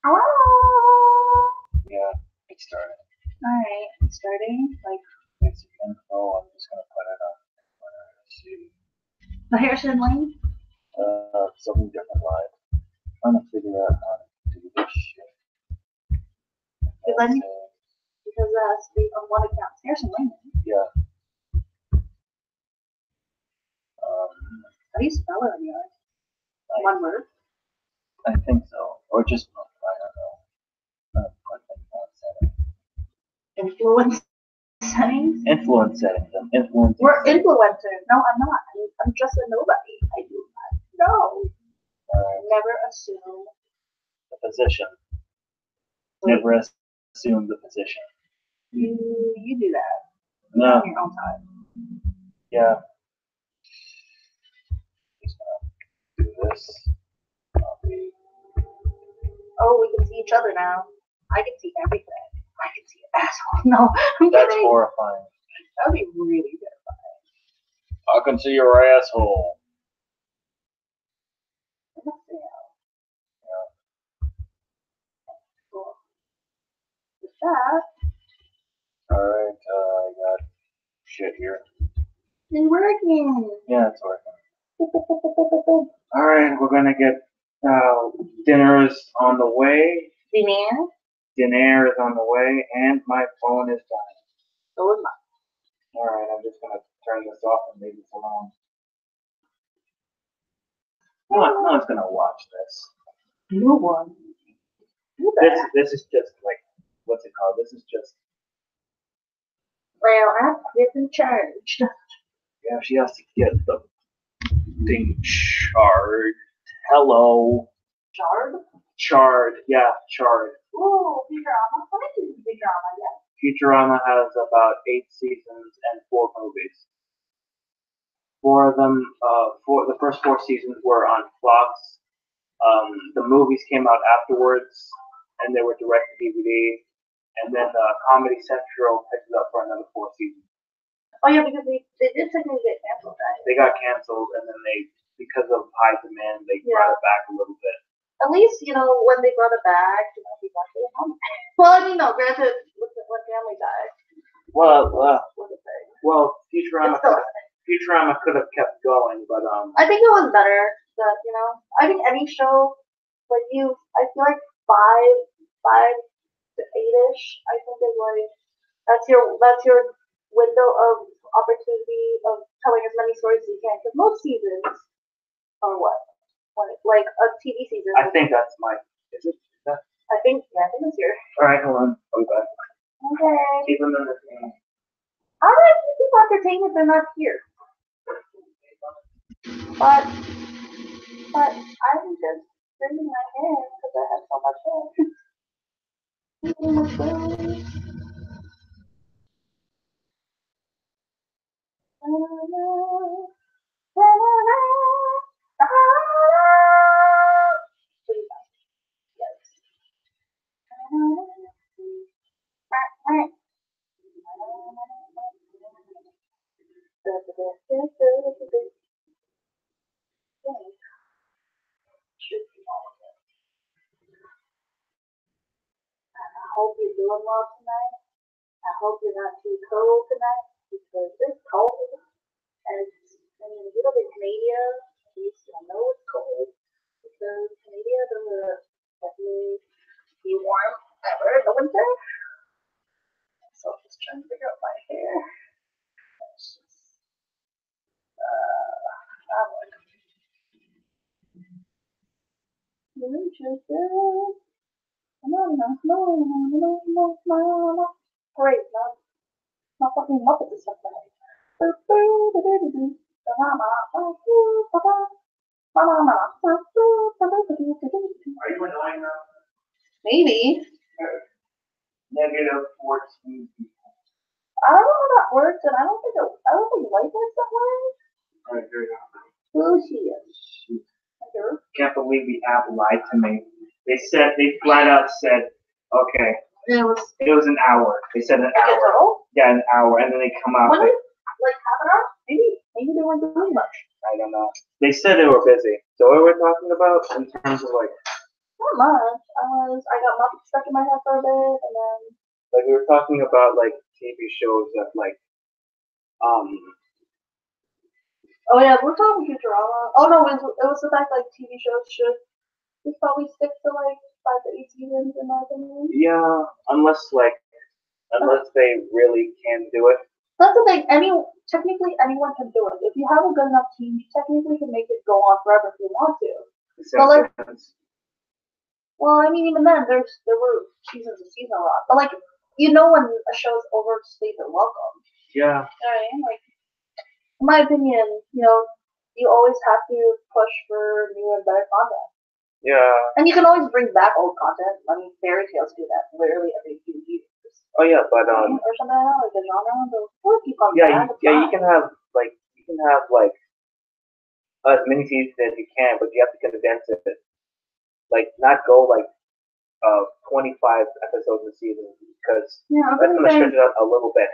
Hello. Yeah, it started. Alright, it's starting. Like Basic info. I'm just gonna put it on. See. the Harrison Lane. Something different live. Trying to figure out how to do this shit. Because we on one account, it's Harrison Lane. Yeah. How do you spell it on yours? One word. I think so, or just I don't know. Influence settings. Influence settings. I'm influencing. We're influencers. No, I'm not. I'm just a nobody. I do not know. Never assume the position. Never assume the position. You do that. No. On your own time. Yeah. Just gonna do this. Oh, we can see each other now. I can see everything. I can see your asshole. No, I'm That's kidding. horrifying. That would be really terrifying. I can see your asshole. With that. Alright, I got shit here. It's working. Yeah, it's working. Alright, we're gonna get dinner's on the way. Dinner is on the way, and my phone is dying. So is mine. Alright, I'm just gonna turn this off and leave this alone. No one's gonna watch this. No one. This is just like, what's it called? This is just. Well, I'm getting charged. Yeah, she has to get the thing charged. Hello. Charred, yeah, charred. Ooh, Futurama. What is Futurama? Yeah. Futurama has about 8 seasons and 4 movies. 4 of them, the first 4 seasons were on Fox. The movies came out afterwards, and they were direct to DVD. And then Comedy Central picked it up for another 4 seasons. Oh yeah, because they did technically get canceled, right? They got canceled, and then because of high demand, they brought it back a little bit. At least, when they brought it back, people actually home. Well, I mean, no, granted, when family died. Well, Futurama could have kept going, but I think it was better that, I think any show, I feel like 5 to 8-ish, I think is like, that's your window of opportunity of telling as many stories as you can, because most seasons are what? Like a TV season. I think that's is it? I think it's yours. Alright, hold on. I'll be back. Okay. Keep them entertained. How do I keep people entertained if they're not here? But I'm just bringing my hair because I have so much hair. Too much hair. I hope you're doing well tonight. I hope you're not too cold tonight because it's cold. And if you live in Canada, at least you'll know it's cold because Canada doesn't definitely be warm ever in the winter. So I'm just trying to figure out my hair. It's just, Great, not fucking Muppet is stuff tonight. Are you annoying now? Maybe. Negative 14 people. I don't know how that works, and I don't think life works that way. Alright, here we go. Who is she? Can't believe the app lied to me. They flat out said, okay. It was an hour. They said an hour. Total? Yeah, an hour, and then they come out. Like half an hour? Maybe they weren't doing much. I don't know. They said they were busy. So what we're talking about in terms of like Not much. I got Muppets stuck in my head for a bit, and then. Like we were talking about like TV shows that like um Oh yeah, we're talking Futurama. Oh no, it was the fact like TV shows should just probably stick to like 5 to 8 seasons in my opinion. yeah, unless they really can do it. That's the thing. Technically anyone can do it. If you have a good enough team, you technically can make it go on forever if you want to. But like, well, I mean, even then, there were seasons of season a lot. But like, when a show's overstayed their welcome. Yeah. You know what I mean? Like, in my opinion, you always have to push for new and better content. Yeah. And you can always bring back old content. I mean, fairy tales do that literally every few years. Oh yeah, but or something like the genre. They'll keep on yeah, you can have like as many seasons as you can, but you have to condense it. Like not go like 25 episodes a season because that's gonna stretch it out a little bit.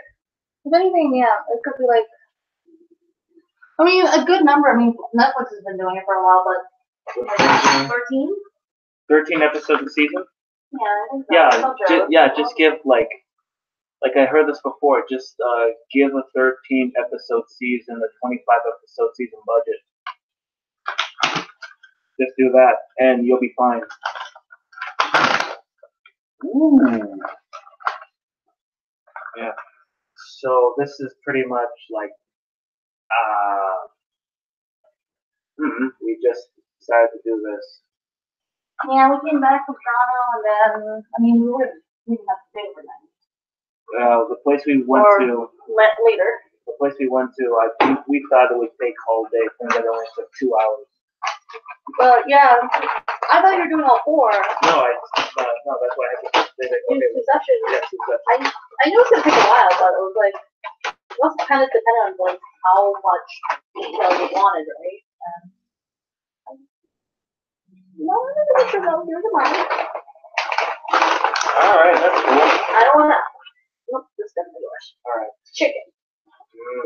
If anything, yeah, it could be like. I mean, a good number. I mean, Netflix has been doing it for a while, but like 13. 13 episodes a season. Yeah, I think so. Just give like I heard this before. Just give a 13 episode season a 25 episode season budget. Just do that, and you'll be fine. Ooh. Yeah. So this is pretty much like we just decided to do this. Yeah, we came back from Toronto, and then we didn't have to stay overnight. The place we went to later. The place we went to, I think we thought it would take all day, and it only took 2 hours. But yeah, I thought you were doing all 4. No, that's why I had to say that. Okay, 2 sessions. Yeah, 2 sessions. I knew it was gonna take a while, but it was like it was kind of dependent on like how much detail you wanted, right? No, I'm not gonna sure that here's a money. All right, that's cool. I don't wanna. Nope, this is definitely yours. All right. It's chicken.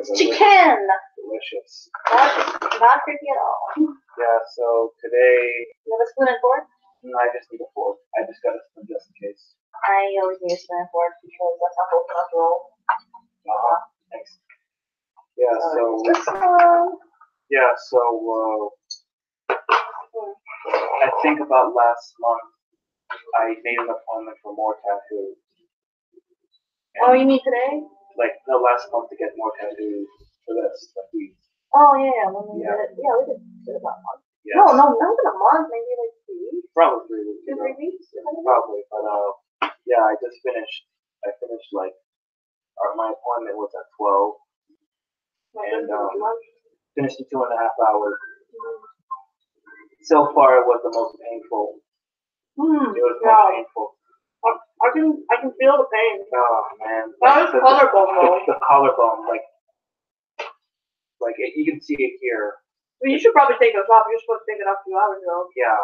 It's chicken. Delicious. Not creepy at all. Yeah. So today. You have a spoon and fork? No, I just need a fork. I just got a spoon just in case. I always need a spoon and fork because that's how both of us roll. Thanks. Yeah. I think about last month, I made an appointment for more tattoos. Oh, you mean today? Like the last month to get more tattoos for this. Like we. Oh yeah, when we did it. Yeah, we did about a month. Yes. No, not even a month. Maybe like 3 weeks. Probably 3 weeks. 2, 3 weeks. Probably, but yeah, I just finished. I finished like, my appointment was at 12, and finished in 2.5 hours. So far, it was the most painful. It was most painful. I can feel the pain. Oh man. That was collarbone though. The collarbone, you can see it here. Well, you should probably take those off. You're supposed to take it off 2 hours ago. Yeah,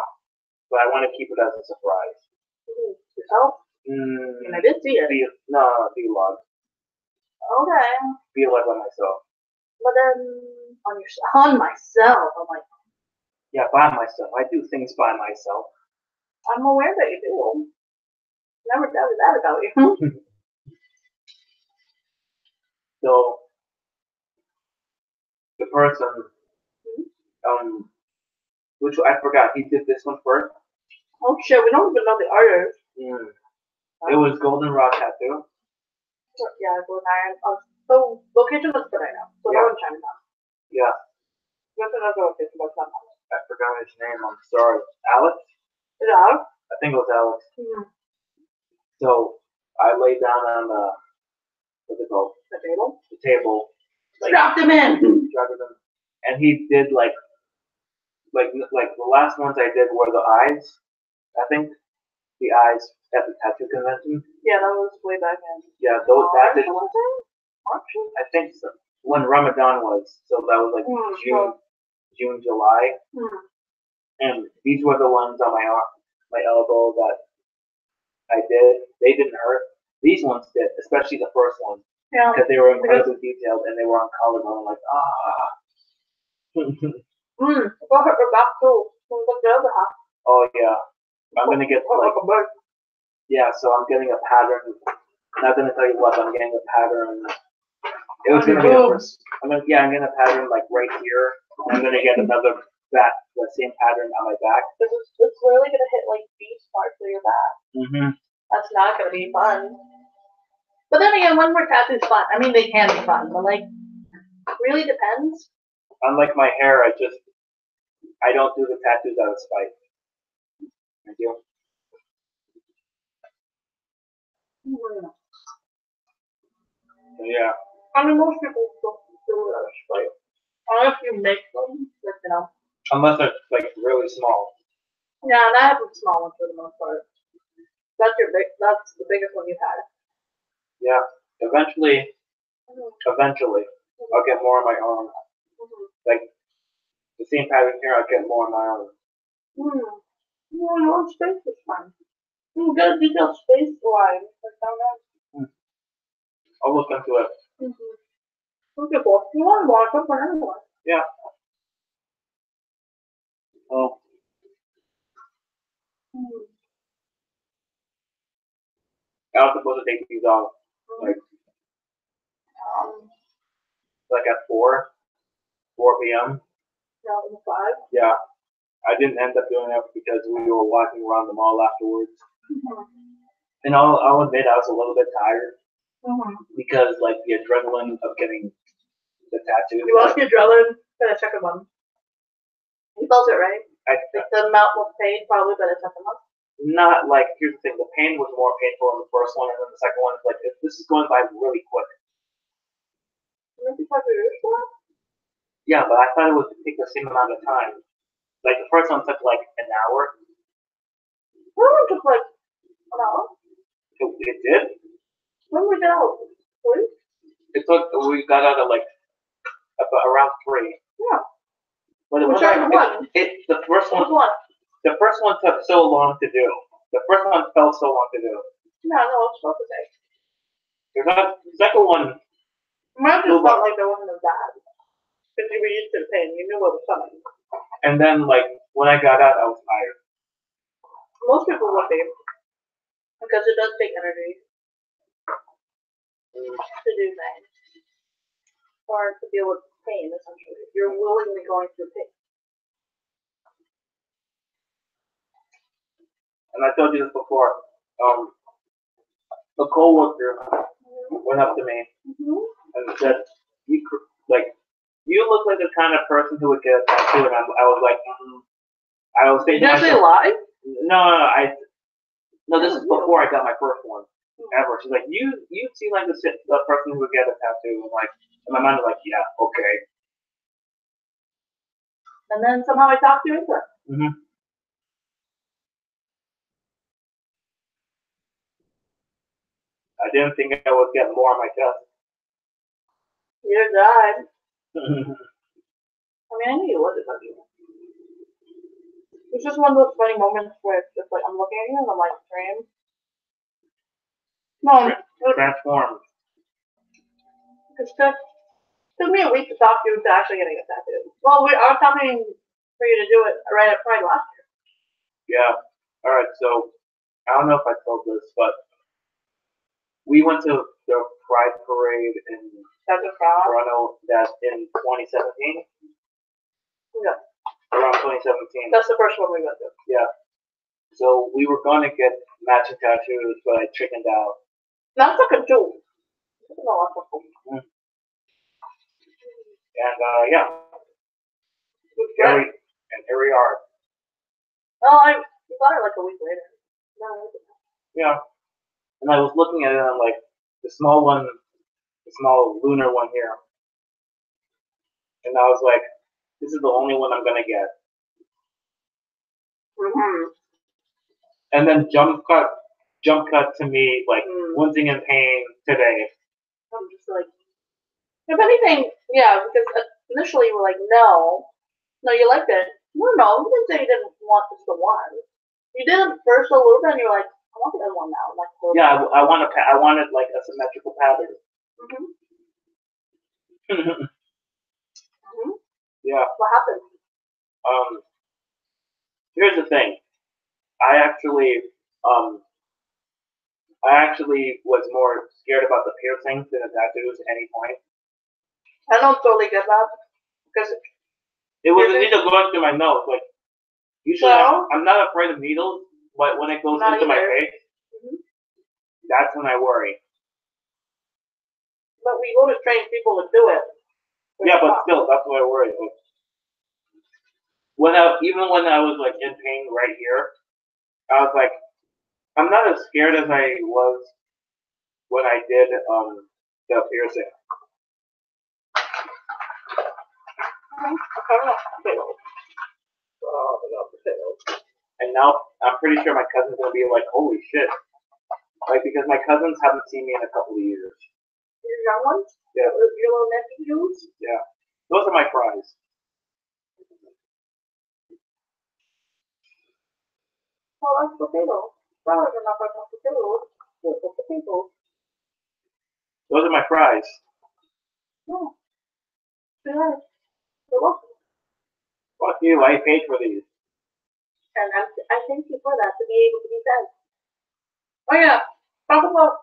but I want to keep it as a surprise. Yourself? And I did see it. Vlog. Okay. Vlog on myself. But then on myself, I'm like. Yeah, by myself. I do things by myself. I'm aware that you do. Never doubted that about you. So, the person, which I forgot, he did this one first. Oh shit, we don't even know the artist. It was Goldenrod Tattoo. Yeah, Golden Iron. So, location was good right now. So, yeah. No one Chinatown. Yeah. What's another location? What's that? I forgot his name, I'm sorry. Alex? Is it Alex? I think it was Alex. So, I laid down on the, what's it called? The table? The table. Strapped him in! And he did like the last ones I did were the eyes, I think. The eyes at the tattoo convention. Yeah, that was way back in. Yeah, those that did. March? I think so. When Ramadan was, so that was like June, July. And these were the ones on my arm, my elbow that I did. They didn't hurt. These ones did, especially the first one. Yeah. Because they were incredibly detailed and they were on collarbone. Like, Go hurt your back too. Look the other half. Oh yeah. I'm gonna get like, yeah, so I'm getting a pattern. I'm not gonna tell you what, I'm getting a pattern. It was gonna be the first. I'm getting a pattern like right here. And I'm gonna get another the same pattern on my back. It's literally gonna hit like these parts of your back. Mm-hmm. That's not gonna be fun. But then again, one more tattoo's fun. I mean, they can be fun, but like, really depends. Unlike my hair, I don't do the tattoos out of spite. I do. Yeah. I mean, most people don't do it out of spite. Unless you make them, like, you know. Unless they're like really small. Yeah, and I have a small one for the most part. That's the biggest one you've had. Yeah. Eventually, I'll get more on my own. Like the same pattern here, I'll get more on my own. Your own space is fun. You get a detailed space line. I'll look into it. Okay, cool. You want to watch it for anyone? Yeah. Well. I was supposed to take these off like at 4 p.m. No, 5. Yeah. I didn't end up doing it because we were walking around the mall afterwards. And I'll admit I was a little bit tired because like the adrenaline of getting the tattoo. You lost the adrenaline for the second one. You felt it, right? Like the amount of pain probably by the second one. Not like, here's the thing, the pain was more painful in the first one, and then the second one is like, this is going by really quick. Maybe because of your one? Yeah, but I thought it would take the same amount of time. Like the first one took like an hour. The other one took like an hour. It did? When we got out? 3? We got out at like around 3. Yeah. But the first one. The first one took so long to do. The first one felt so long to do. No, it's supposed to take. The second one. Mine just felt like there wasn't as bad. Because you were used to the pain. You knew what was coming. And then, like, when I got out, I was tired. Most people would be. Because it does take energy to do things. Or to deal with pain, essentially. You're willingly going through pain. And I told you this before. A coworker went up to me and said, "You look like the kind of person who would get a tattoo." And I was like, I was saying, "Did you actually lie?" No, this is before I got my first one ever. She's like, "You seem like the person who would get a tattoo." And like, in my mind, I'm like, "Yeah, okay." And then somehow I talked you into it. I didn't think I would get more on my chest. You're God. I mean, I knew you would if I knew. It's just one of those funny moments where it's just like, I'm looking at you and I'm like, Dream? No. Transformed. It took me a week to talk to you into actually getting a tattoo. Well, I was talking for you to do it right at Pride last year. Yeah. Alright, so, I don't know if I told this, but we went to the Pride Parade in Toronto in 2017. Yeah. Around 2017. That's the first one we went to. Yeah. So we were going to get matching tattoos, but I chickened out. That's like a joke. No, that's a cool. And yeah. Here we are. Oh, I got it like a week later. No, yeah. And I was looking at it and I'm like, the small lunar one here. And I was like, this is the only one I'm gonna get. And then jump cut to me like wincing in pain today. I'm just like, if anything, yeah, because initially you were like, no, you liked it. No, you didn't say you didn't want just the one. You did it first a little bit, and you're like, I want the other one now. Like, yeah, I wanted like a symmetrical pattern. Yeah. What happened? Here's the thing. I actually, um, I actually was more scared about the piercings than the tattoos at any point. I don't totally get that because It was a Piercing? needle going through my nose. Like usually, So? I'm not afraid of needles, but when it goes Not into my either. face, Mhm. that's when I worry. But we go to train people to do it. Yeah, but still, that's what I worry. Like, even when I was like in pain right here, I was like, I'm not as scared as I was when I did the piercing. And now I'm pretty sure my cousin's gonna be like, holy shit. Like because my cousins haven't seen me in a couple of years. Your young ones? Yeah. Your little nephews? Yeah. Those are my fries. Oh, that's potato. Flowers are not like potatoes. They're potatoes. Those are my fries. Yeah. They're nice. They're welcome. Fuck you, I paid for these. And I thank you for that, to be able to be fed. Oh yeah, talk about,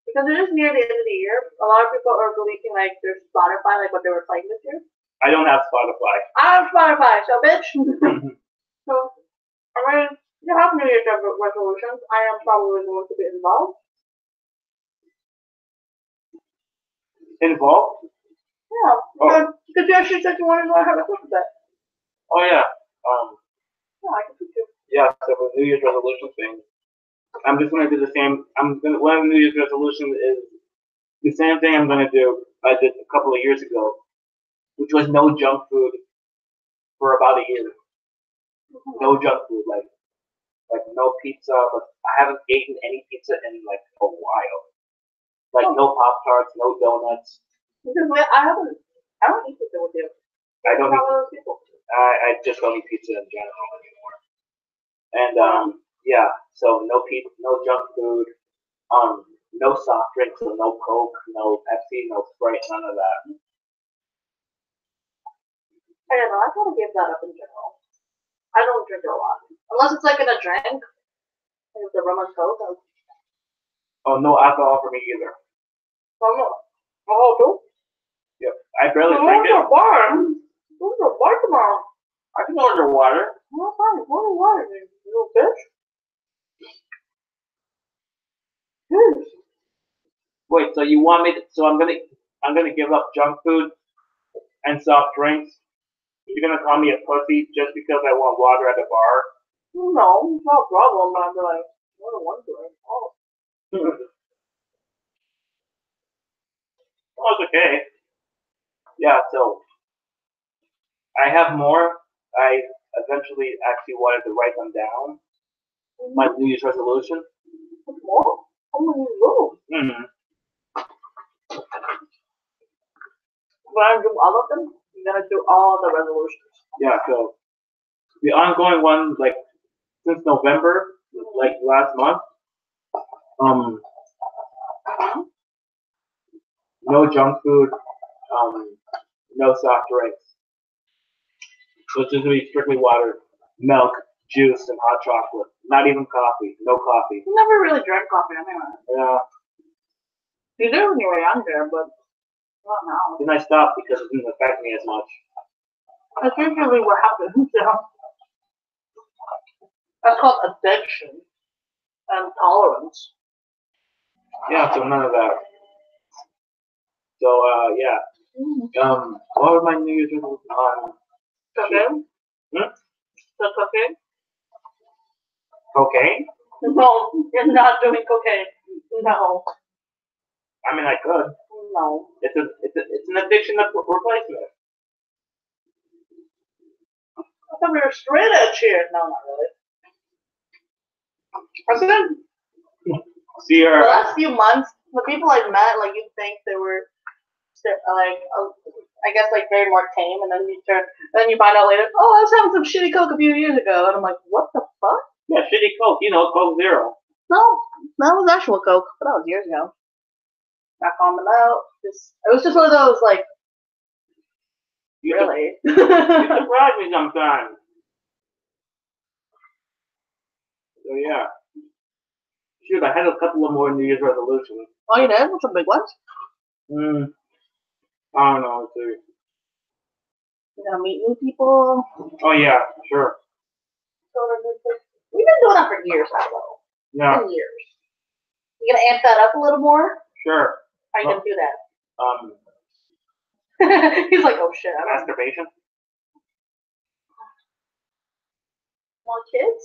because it is near the end of the year, a lot of people are releasing like their Spotify, like what they were playing this year. I don't have Spotify. I have Spotify, so bitch. So, I mean, you have New Year's resolutions. I am probably going to be involved. Involved? Yeah, because you actually said you wanted to know how to cook that. Oh yeah. Yeah, I can cook you. Yeah, so for New Year's resolution thing, I'm just gonna do the same. One of the New Year's resolutions is the same thing I'm gonna do I did a couple of years ago, which was no junk food for about a year. No junk food, like no pizza. But I haven't eaten any pizza in like a while. Like no Pop Tarts, no donuts. Because I don't eat pizza with you. I don't I'm not eat, one of those people. I just don't eat pizza in general anymore. And yeah, so no pizza, no junk food, no soft drinks, so no Coke, no Pepsi, no Sprite, none of that. I don't know, I gotta give that up in general. I don't drink it a lot. Unless it's like in a drink. Like the rum and coke. Oh, no alcohol for me either. Oh, dude. Yep, I barely I'm drink going to it. a bar. I'm going to a bar tomorrow. I can order water. No, fine. Go to water, you little bitch. Yes. Wait, so you want me to, so I'm gonna give up junk food and soft drinks? You're gonna call me a pussy just because I want water at the bar? No, it's not a problem, but I'm like, what a one doing? Oh. Well, it's okay. Yeah, so I have more. I eventually actually wanted to write them down. My New Year's resolution. More? How many rules? Mm-hmm. When I do all of them, you're gonna do all the resolutions. Yeah, so the ongoing one, like since November, like last month, no junk food, no soft drinks. So it's just gonna be strictly water, milk, juice, and hot chocolate. Not even coffee. No coffee. You never really drank coffee anyway. Yeah. You did when you were younger, but not now. Then I stopped because it didn't affect me as much. That's usually what happens. Yeah. That's called addiction and tolerance. Yeah, so none of that. So yeah. What was my New Year's resolution on? Cocaine? The cocaine? Cocaine? No, you're not doing cocaine. No. I mean, I could. No. It's an addiction that's replacement. I thought we were straight edge here. No, not really. I said See the her. last few months, the people I've met, like you'd think they were like, I guess like very more tame, and then you find out later, oh, I was having some shitty coke a few years ago, and I'm like, what the fuck? Yeah, shitty Coke. You know, Coke Zero. No, that was actual coke, but that was years ago. Back on them out. It was just one of those like, really. You surprise me sometimes. So yeah. Shoot, I had a couple of more New Year's resolutions. Oh, you did? What's some big ones? I don't know. Dude. You're gonna meet new people. Oh yeah, sure. We've been doing that for years now, though. Yeah, For years. You gonna amp that up a little more? sure. How you gonna do that? He's like, oh shit, I don't Masturbation. want kids.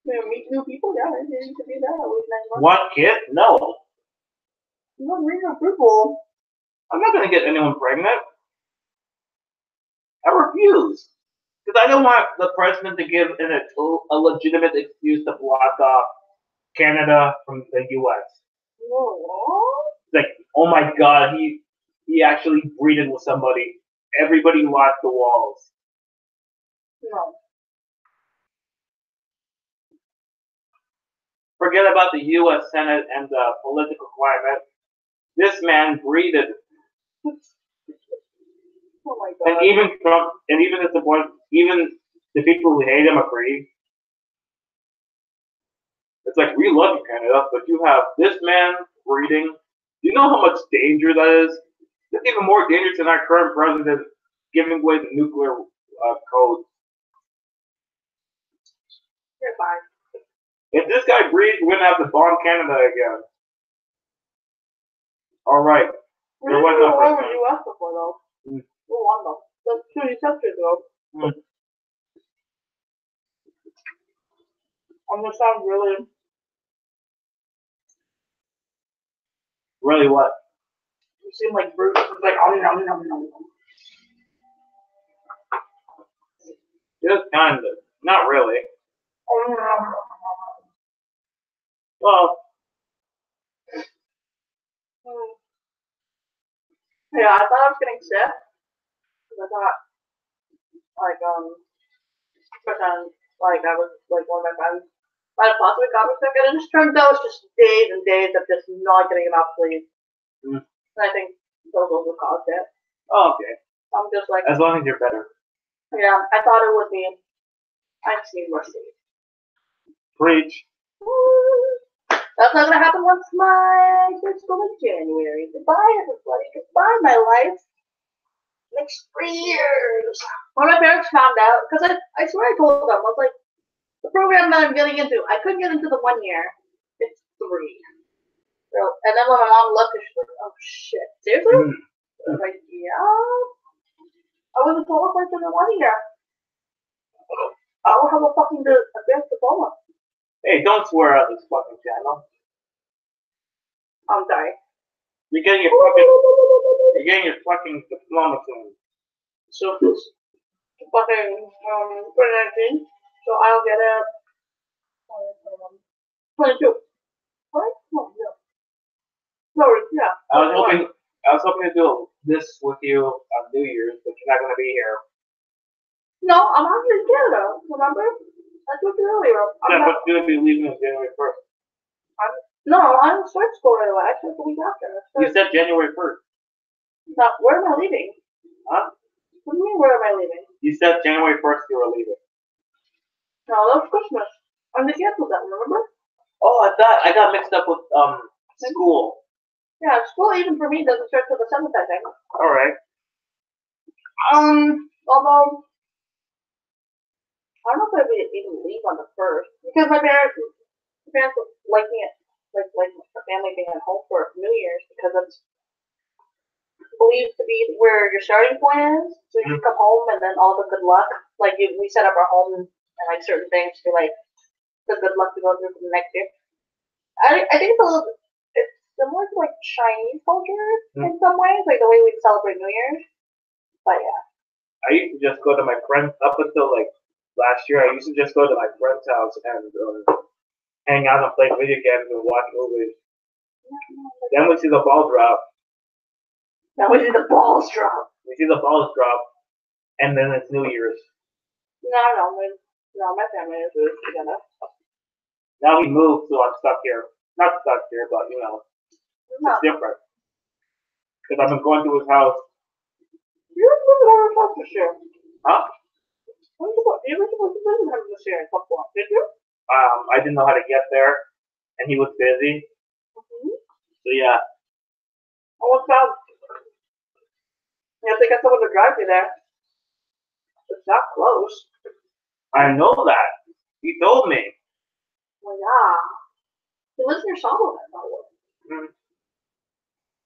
You know, meet new people, yeah, you can do that. Always nice one. What kid? No. You want to meet new people. I'm not gonna get anyone pregnant. I refuse. Because I don't want the president to give a legitimate excuse to block off Canada from the U.S. Oh. It's like, oh my god, he actually breeded with somebody. Everybody locked the walls. No. Forget about the U.S. Senate and the political climate. This man breeded. Oh my god. And even Trump, and even the support, even the people who hate him agree. It's like, we love you, Canada, but you have this man breeding. Do you know how much danger that is? It's even more dangerous than our current president giving away the nuclear code. You're fine. If this guy breeds, we're gonna have to bomb Canada again. All right. We didn't do away with the US before, though. Mm. We won, though. That's 2 centuries ago. Mm. I'm gonna sound really. Really what? You seem like Bruce. It's like, nom. Just kind of. Not really. Nom. Well, Yeah, I thought I was getting sick. I thought, like, pretend, like, I was, like, one of my friends might have possibly got me sick, and it just turned out it was just days and days of just not getting enough sleep. Mm. And I think those also caused it. oh, okay. I'm just like, As long as you're better. yeah, I thought it would be, I just need more sleep. Preach. That's not gonna happen once my kids go in January. Goodbye, everybody. Goodbye, my life. Next 3 years. When my parents found out, because I swear I told them, I was like, the program that I'm getting into, I couldn't get into the 1 year. It's 3. So, and then when my mom looked, she's like, oh shit, seriously? I was like, yeah. I wasn't qualified for the 1 year. I will have a fucking advanced diploma. Hey, don't swear at this fucking channel. I'm sorry. You're getting your fucking diploma soon. So it's fucking 2019. So I'll get a 22. What? No, yeah. No, yeah. I was hoping to do this with you on New Year's, but you're not gonna be here. No, I'm actually in Canada. Remember? I told you earlier. Yeah, but you're gonna be leaving on January 1st. No, I don't start school right away. I start the week after. You said January 1st. No, where am I leaving? Huh? What do you mean, where am I leaving? You said January 1st you were leaving. No, that was Christmas. And they canceled that, remember? Oh, I got mixed up with school. Yeah, school even for me doesn't start till the 7th, I think. Alright. Although, I don't know if I would even leave on the 1st. Because my parents would like me at, like the family being at home for New Year's because it's believed to be where your starting point is. So you come home and then all the good luck. Like we set up our home and like certain things to like the good luck to go through for the next year. I think it's similar to like Chinese culture in some ways, like the way we celebrate New Year's. But yeah. I used to just go to my friend's up until like last year. I used to just go to my friend's house and hang out and play video games and watch movies. Then we see the ball drop. Now we see the balls drop. We see the balls drop, and then it's New Year's. No, my family is together. Now he moved, so I'm stuck here. Not stuck here, but you know, it's different. Because I've been going to his house. You were supposed to have a house this year. Huh? You were supposed to visit him this year at some point, did you? I didn't know how to get there, and he was busy. Mm-hmm. So yeah, Oh, what's up? You have to get someone to drive you there. It's not close. I know that. He told me. Well, yeah. He lives near Solomon, by the way. Mm.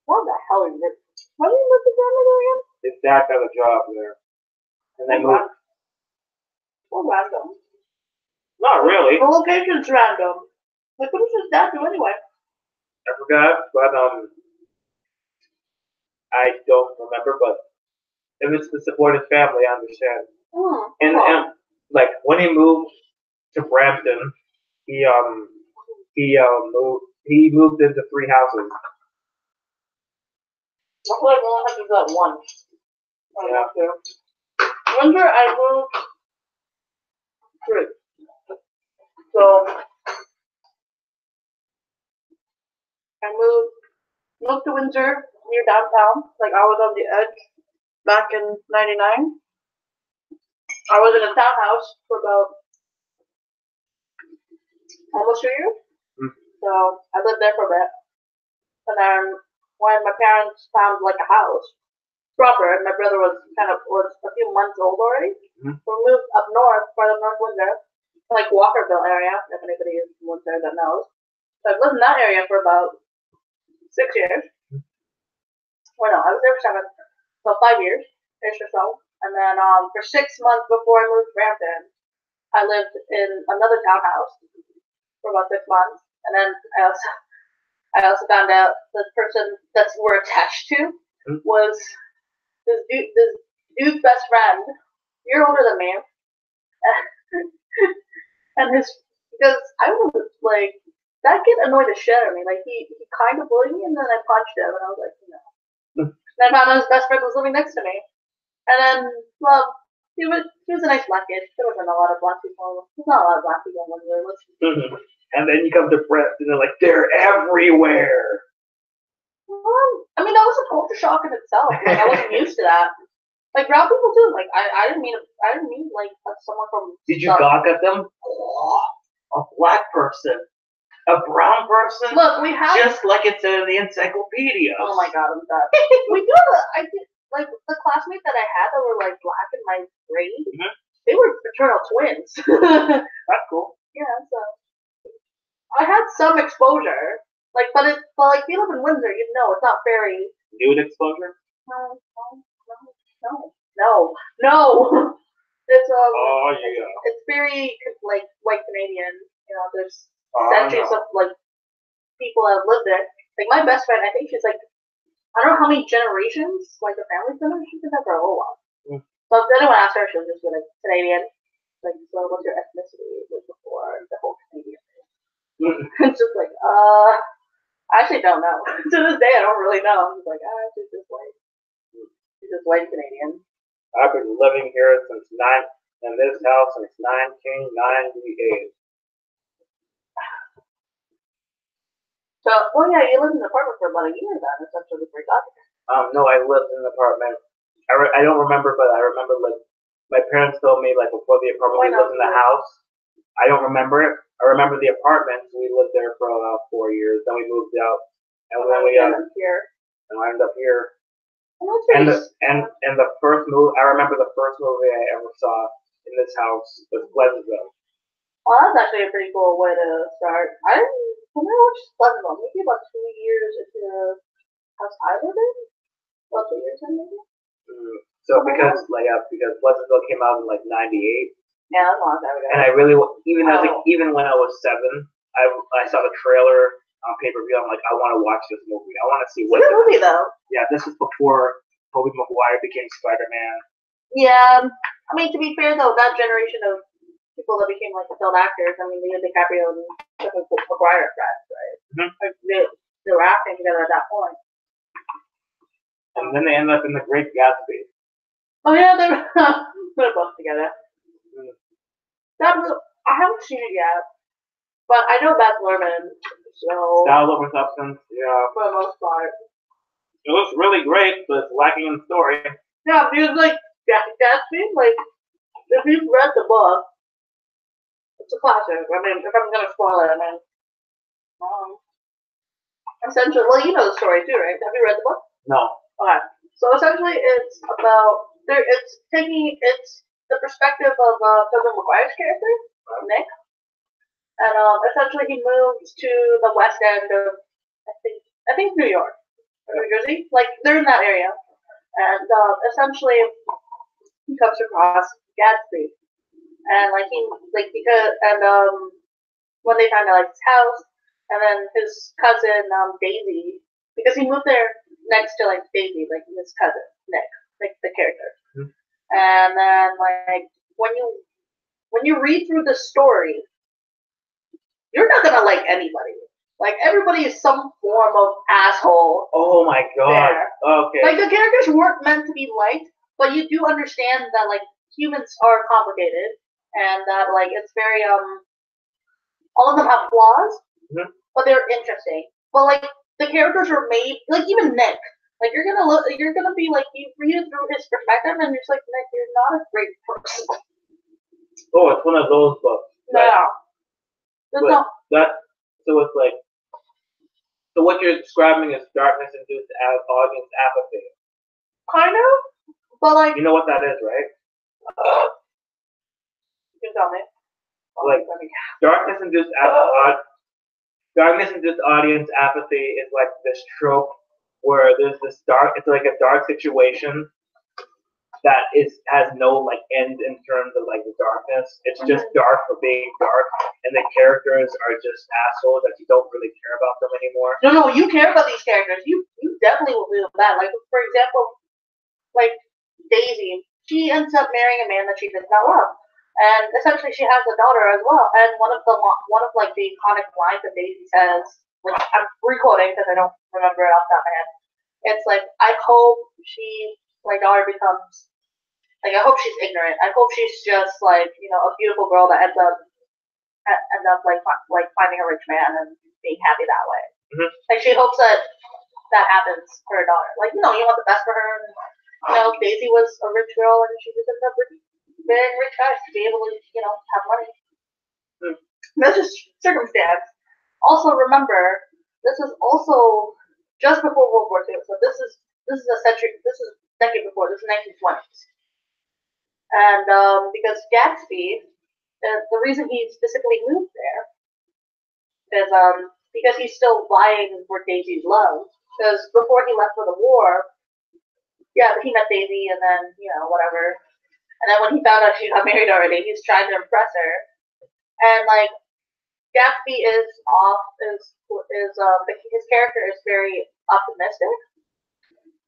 What the hell is it? Why do you live in Germany again? His dad got a job there, and they moved. So random. Not really. The location's random. Like, what does his dad do anyway? I forgot, but I don't remember. But if it's to support his family, I understand. And like when he moved to Brampton, he moved into 3 houses. I feel like I only have to do that once. Yeah. Windsor, I moved 3. So I moved to Windsor near downtown. Like I was on the edge back in '99. I was in a townhouse for about almost 2 years. Mm. So I lived there for a bit. And then when my parents found like a house proper, and my brother was a few months old already, Mm. so we moved up north, part of North Windsor, like Walkerville area, if anybody is from Windsor that knows. So I've lived in that area for about 6 years. Well, no, I was there for 7, so 5 years ish or so. And then for 6 months before I moved to Brampton, I lived in another townhouse for about 6 months. And then I also found out the person that we're attached to was this dude's best friend. You're older than me. And because I was like, that kid annoyed the shit out of me. Like he kind of bullied me, and then I punched him, and I was like, no. Then I found out his best friend was living next to me, and then he was a nice black kid. There wasn't a lot of black people. There's not a lot of black people in there. Mm-hmm. And then you come to Brampton, and they're like, they're everywhere. I mean, that was a culture shock in itself. Like I wasn't used to that. Like brown people too. Like I didn't mean like someone from. Did you gawk at them? Oh, a black person, a brown person. Look, we have just like it's in the encyclopedia. Oh my god, I'm done. We do. I did like the classmates that I had that were like black in my grade. Mm-hmm. They were fraternal twins. That's cool. Yeah, so I had some exposure. Like, but like you live in Windsor, you know it's not very nude exposure. No. It's Oh yeah. It's very like white Canadian. You know, there's centuries of like people that have lived there. Like my best friend, I think she's like I don't know how many generations, like the family generations, she's been there for a whole while. Mm. So if anyone asked her, she'll just be like Canadian. Like, so what's your ethnicity before the whole Canadian thing? It's just like, I actually don't know. To this day, I don't really know. I'm just like, she's just white. She's just white Canadian. I've been living here in this house since 1998. So, well, yeah, you lived in an apartment for about a year then, essentially, before you got here. No, I lived in an apartment. I don't remember, but I remember like my parents told me like before the apartment we lived in the house. I don't remember it. I remember the apartment. We lived there for about 4 years. Then we moved out, and then we ended up here. And I ended up here. And the first movie, I remember the first movie I ever saw in this house was Pleasantville. Well, that's actually a pretty cool way to start. I watched Pleasantville maybe about 2 years into the house I lived in. About 2 years in maybe. So because Pleasantville came out in like '98. Yeah, that's a long time ago. And I really even when I was 7, I saw the trailer on pay-per-view. I'm like, I want to watch this movie. I want to see what. It's a good movie though. Yeah, this is before Tobey Maguire became Spider-Man. Yeah, I mean to be fair though, that generation of people that became like adult actors, I mean, Leo DiCaprio and Maguire are friends, right? Mm-hmm. Like, they were acting together at that point. And then they ended up in The Great Gatsby. Oh yeah, they're both together. Mm. I haven't seen it yet, but I know Baz Luhrmann. So Style over substance, yeah. For the most part. It looks really great, but it's lacking in story. Yeah, because like Gatsby, like if you've read the book, it's a classic. I mean, if I'm gonna spoil it, I mean, essentially, well, you know the story too, right? Have you read the book? No. Okay. So essentially, it's about it's the perspective of Tobey Maguire's character, Nick, and essentially he moves to the west end of I think New York or New Jersey, like they're in that area, and essentially he comes across Gatsby, and when they find out like his house, and then his cousin Daisy, because he moved there next to like Daisy, like his cousin Nick, like the character. Mm-hmm. And then like when you read through the story, you're not gonna like anybody. Like everybody is some form of asshole. Oh my god. There. Okay. Like the characters weren't meant to be liked, but you do understand that like humans are complicated and that like it's very all of them have flaws, mm-hmm. but they're interesting. But like the characters are made like even Nick. Like you're gonna be like you read it through his perspective and you're just like Nick, you're not a great person. Oh, it's one of those books. No. So it's like so what you're describing is darkness-induced audience apathy. Kind of, but like you know what that is, right? You can tell me. Like darkness-induced audience apathy is like this trope where there's this it's like a dark situation that has no like end in terms of like the darkness. It's just dark for being dark, and the characters are just assholes that you don't really care about them anymore. No, you care about these characters. You definitely will feel bad. Like for example, like Daisy, she ends up marrying a man that she does not love, and essentially she has a daughter as well. And one of like the iconic lines that Daisy says, which I'm re-quoting because I don't remember it off the top of my head. It's like, I hope my daughter becomes. Like, I hope she's ignorant. I hope she's just, like, you know, a beautiful girl that ends up like finding a rich man and being happy that way. Mm-hmm. Like, she hopes that happens for her daughter. Like, you want the best for her. And, Daisy was a rich girl and she just ended up marrying rich guys to be able to, have money. Mm-hmm. That's just circumstance. Also, remember, this is also just before World War II. So this is a century. This is a decade before. This is 1920s. And because Gatsby, the reason he specifically moved there is because he's still vying for Daisy's love. Because before he left for the war, yeah, he met Daisy and then, whatever. And then when he found out she got married already, he's trying to impress her. And like, Gatsby his character is very optimistic.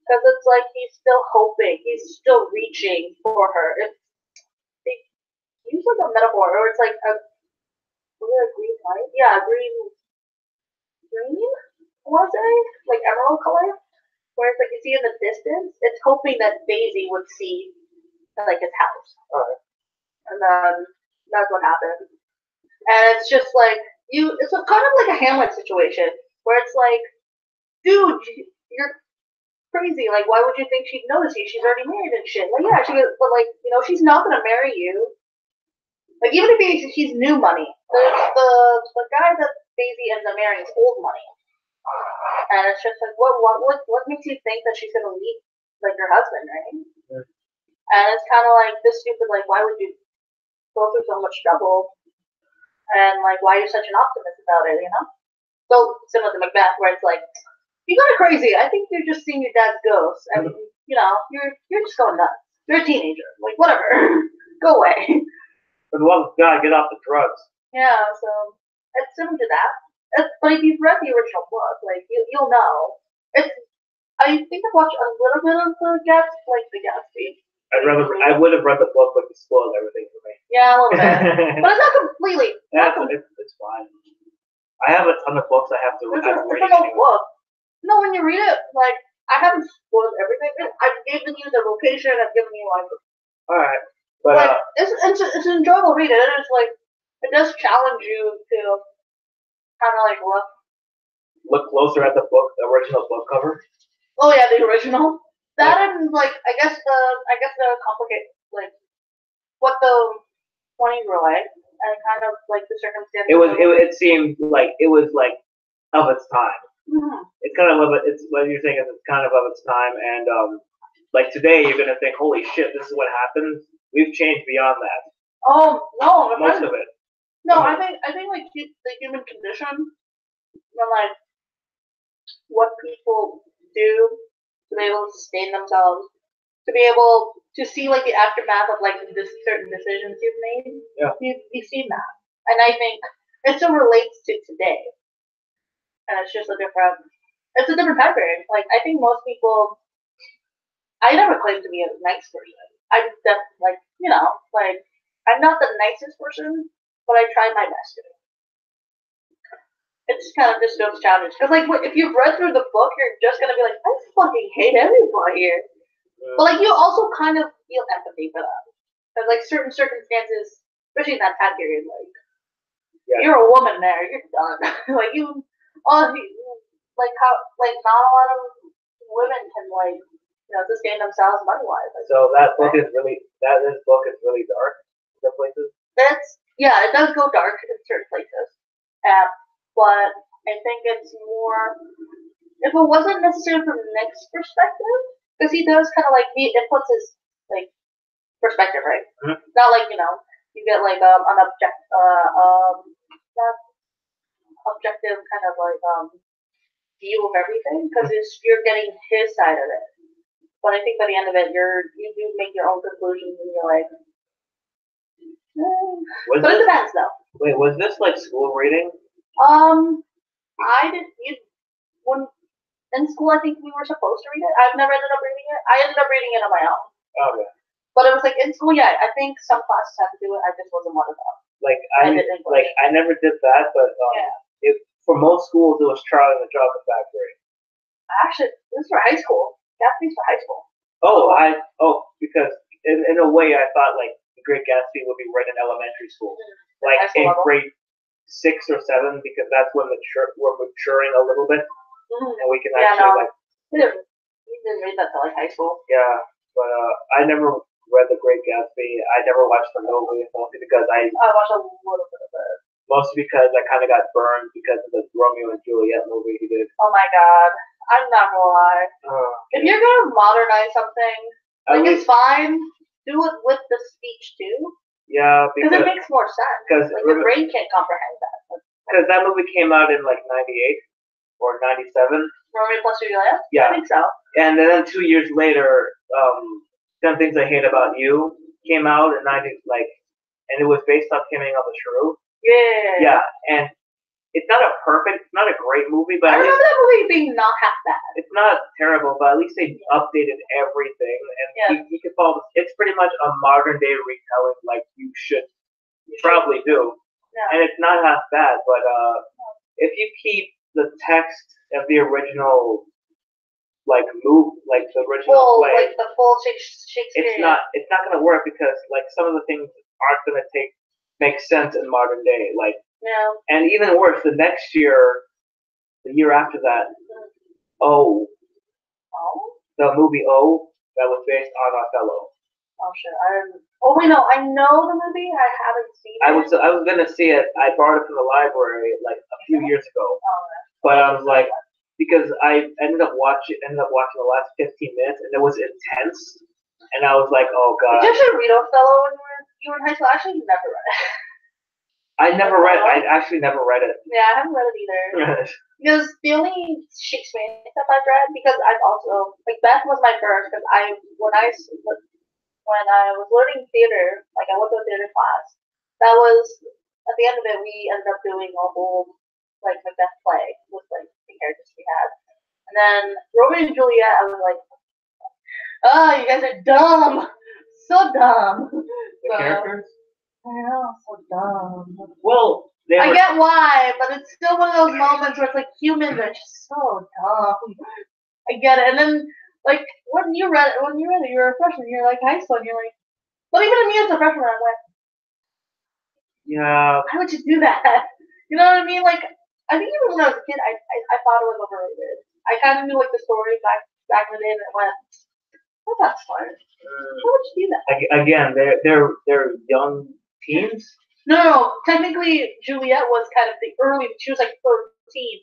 Because it's like he's still hoping, he's still reaching for her. They use like a metaphor, or it's like a green light? Yeah, green, I want to say? Like emerald color? Where it's like you see in the distance, it's hoping that Daisy would see like his house. Alright. And then that's what happened. And it's just like, it's kind of like a Hamlet situation, where it's like, dude, you're crazy. Like, why would you think she'd notice you? She's already married and shit. Like, yeah, but like, she's not gonna marry you. Like, even if he's new money, the guy that Daisy ends up marrying is old money, and it's just like, what makes you think that she's gonna leave like her husband, right? Yeah. And it's kind of like this stupid, like, why would you go through so much trouble, and like, why are you such an optimist about it, So similar to Macbeth, where it's like, you're kind of crazy. I think you're just seeing your dad's ghost, and you're just going nuts. You're a teenager, like whatever. Go away. For the love of God, get off the drugs. Yeah, so it's similar to that. But if you've read the original book, like you'll know. I think I've watched a little bit of the Gatsby. I would have read the book, but you spoiled everything for me. Yeah, a little bit, but it's not completely. It's fine. I have a ton of books I have to read. It's an old book. No, when you read it, like, I haven't spoiled everything. I've given you the location. I've given you like. All right, but it's an enjoyable read. It's like it does challenge you to kind of like look closer at the original book cover. Oh yeah, the original. That and like I guess the complicate like what the 20s were like, and kind of like the circumstances. It seemed like it was like of its time. Mm-hmm. It's kind of it's what you're saying is it's kind of its time, and like today you're gonna think, holy shit, this is what happened. We've changed beyond that. Oh no, most of it. No, I think like the human condition, and like what people do to be able to sustain themselves, to be able to see like the aftermath of like this certain decisions you've made. Yeah. You've seen that, and I think it still relates to today, and it's just a different time period. Like I think most people, I never claimed to be a nice person. I'm like like I'm not the nicest person, but I try my best to be. It's kind of just those challenges. Because, like, if you've read through the book, you're just going to be like, I fucking hate everybody here. Yeah. But, like, you also kind of feel empathy for them. Because, like, certain circumstances, especially in that time period, like, you're a woman there, you're done. Like, like, not a lot of women can, like, sustain themselves money-wise. Like, so this book is really dark in some places? It does go dark in certain places. But I think it's more, if it wasn't necessarily from Nick's perspective, because he does kind of like, it puts his, like, perspective, right? Mm-hmm. Not like, you get like an objective kind of like view of everything, because you're getting his side of it. But I think by the end of it, you do make your own conclusions, and you're like, but it depends, though. Wait, was this like school reading? I did. In school, I think we were supposed to read it. I've never ended up reading it. I ended up reading it on my own. Okay. But it was like in school, yeah. I think some classes had to do it. I just wasn't one of them. Like I never did that, but for most schools it was Charlie and the Chocolate Factory. Actually, this is for high school. Gatsby's for high school. Because in a way I thought like The Great Gatsby would be read in elementary school, like in grade 6 or 7, because that's when we're maturing a little bit, and we can actually we didn't read that till like high school. Yeah, but I never read The Great Gatsby. I never watched the movie, mostly because I watched a little bit of it. Mostly because I kind of got burned because of the Romeo and Juliet movie he did. Oh my god, I'm not gonna lie. If you're gonna modernize something, it's fine. Do it with the speech too. Yeah, because it makes more sense. Because like, your brain can't comprehend that. Because that movie came out in like 98 or 97. Romeo plus Juliet? Yeah. I think so. And then 2 years later, 10 Things I Hate About You came out in and it was based off Taming of the Shrew. Yeah. Yeah, and it's not a great movie, but I remember that movie being not half bad. It's not terrible, but at least they updated everything, and you can follow. It's pretty much a modern day retelling, like you should probably do, and it's not half bad. But if you keep the text of the original, like the original play, like the full Shakespeare, it's not going to work because like some of the things aren't going to make sense in modern day, like. Yeah. And even worse, the next year, the year after that, the movie O, that was based on Othello. Oh shit! I know the movie. I haven't seen it. I was gonna see it. I borrowed it from the library like a few years ago. But I was like, because I ended up watching the last 15 minutes, and it was intense, and I was like, oh god. Did you actually read Othello when you were in high school? I actually never read it. I actually never read it. Yeah, I haven't read it either. Because the only Shakespeare stuff I've read, because I've also Beth was my first, because when I was learning theater, like I went to a theater class. That was at the end of it, we ended up doing a whole Macbeth play with the characters we had, and then Romeo and Juliet. I was like, you guys are dumb, so dumb. The characters. I know, so dumb. Well, I get why, but it's still one of those moments where it's like humans are just so dumb. I get it, and then when you read it, you were a freshman, you're like high school, and you're like, but even me as a freshman, I'm like, yeah. Why would you do that? You know what I mean? Like, I think even when I was a kid, I thought it was overrated. I kind of knew the story back in the day, and it went, well, that's fun. Why would you do that? Again, they're young teens, No. Technically, Juliet was kind of the early. She was like 13.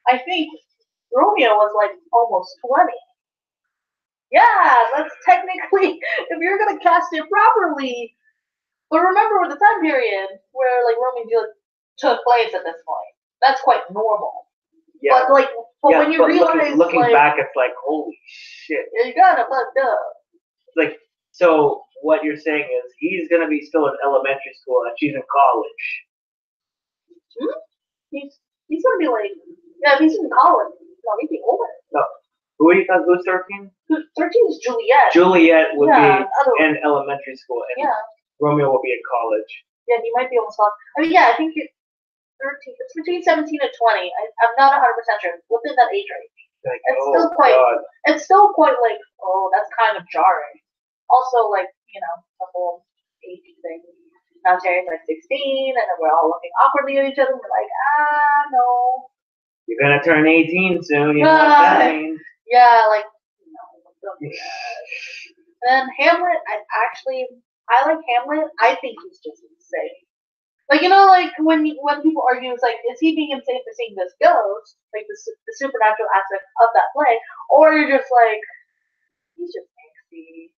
I think Romeo was like almost 20. Yeah, that's technically if you're gonna cast it properly. But remember, with the time period where like Romeo and Juliet took place at this point, that's quite normal. Yeah. But when you realize, looking like, back, it's like holy shit. you gotta fucked up. Like, so what you're saying is he's gonna be still in elementary school and she's in college. Hmm? He's gonna be like, yeah, he's in college. No, he'd be older. No. Who are you talking? Who's 13? 13 is Juliet. Juliet would Yeah, be in elementary school, and Yeah. Romeo will be in college. Yeah, he might be almost college. I mean, yeah, I think 13. It's between 17 and 20. I'm not 100% sure. Within that age range. Like, It's oh still quite. God. It's still quite like, oh, that's kind of jarring. Also, like, the whole age thing. Now Terry's like 16, and then we're all looking awkwardly at each other. We're like, no. You're gonna turn 18 soon. You know what that means? Yeah, like, no, don't do that. And then Hamlet, I like Hamlet. I think he's just insane. Like, like when people argue, it's like, is he being insane for seeing this ghost, like the supernatural aspect of that play, or you're just like, he's just angsty.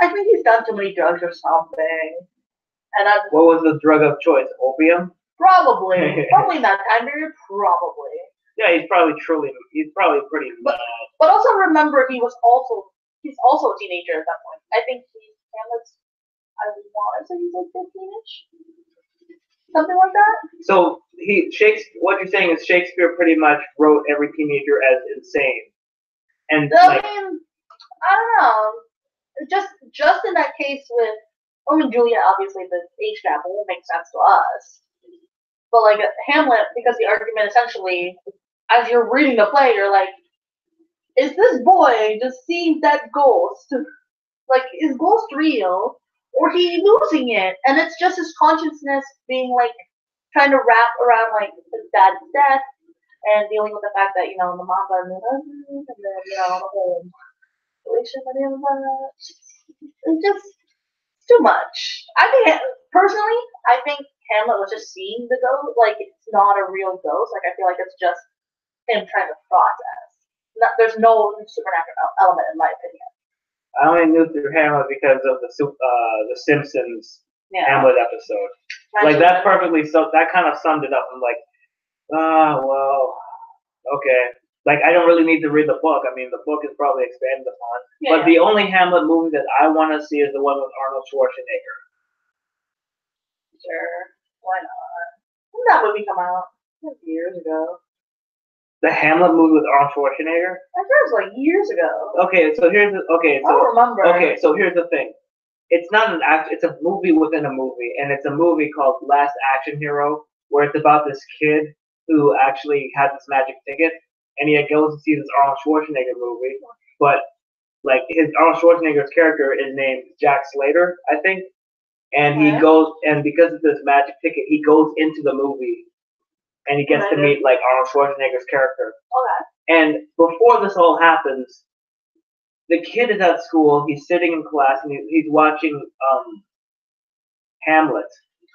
I think he's done too many drugs or something. And what was the drug of choice? Opium? Probably in that time period, probably. Yeah, he's probably pretty mad. But also remember, he's also a teenager at that point. I think Hamlet's, I want to say he's like 15ish, something like that. So what you're saying is Shakespeare pretty much wrote every teenager as insane. And I mean, I don't know. Just in that case with Romeo and Juliet, obviously the age gap won't make sense to us. But like Hamlet, because the argument essentially, as you're reading the play, you're like, is this boy just seeing that ghost? Like, is ghost real? Or he losing it? And it's just his consciousness being like, trying to wrap around like his dad's death and dealing with the fact that, the mom got a new husband, and then, the whole relationship and all that. It's just too much. Personally, I think Hamlet was just seeing the ghost, like it's not a real ghost. Like I feel like it's just him trying to process. There's no supernatural element in my opinion. I only knew through Hamlet because of the Simpsons Hamlet episode. Like that perfectly, so that kind of summed it up. I'm like, well, okay. Like I don't really need to read the book. I mean, the book is probably expanded upon. Yeah. But the only Hamlet movie that I want to see is the one with Arnold Schwarzenegger. Sure, why not? When did that movie come out? Years ago. The Hamlet movie with Arnold Schwarzenegger? I thought it was like years ago. Okay, so here's the I don't remember. Okay, so here's the thing. It's not an act. It's a movie within a movie, and it's a movie called Last Action Hero, where it's about this kid who actually has this magic ticket, and he goes to see this Arnold Schwarzenegger movie, but like Arnold Schwarzenegger's character is named Jack Slater, I think, and he goes, and because of this magic ticket, he goes into the movie. And he gets to meet like Arnold Schwarzenegger's character. Okay. And before this all happens, the kid is at school. He's sitting in class and he's watching Hamlet.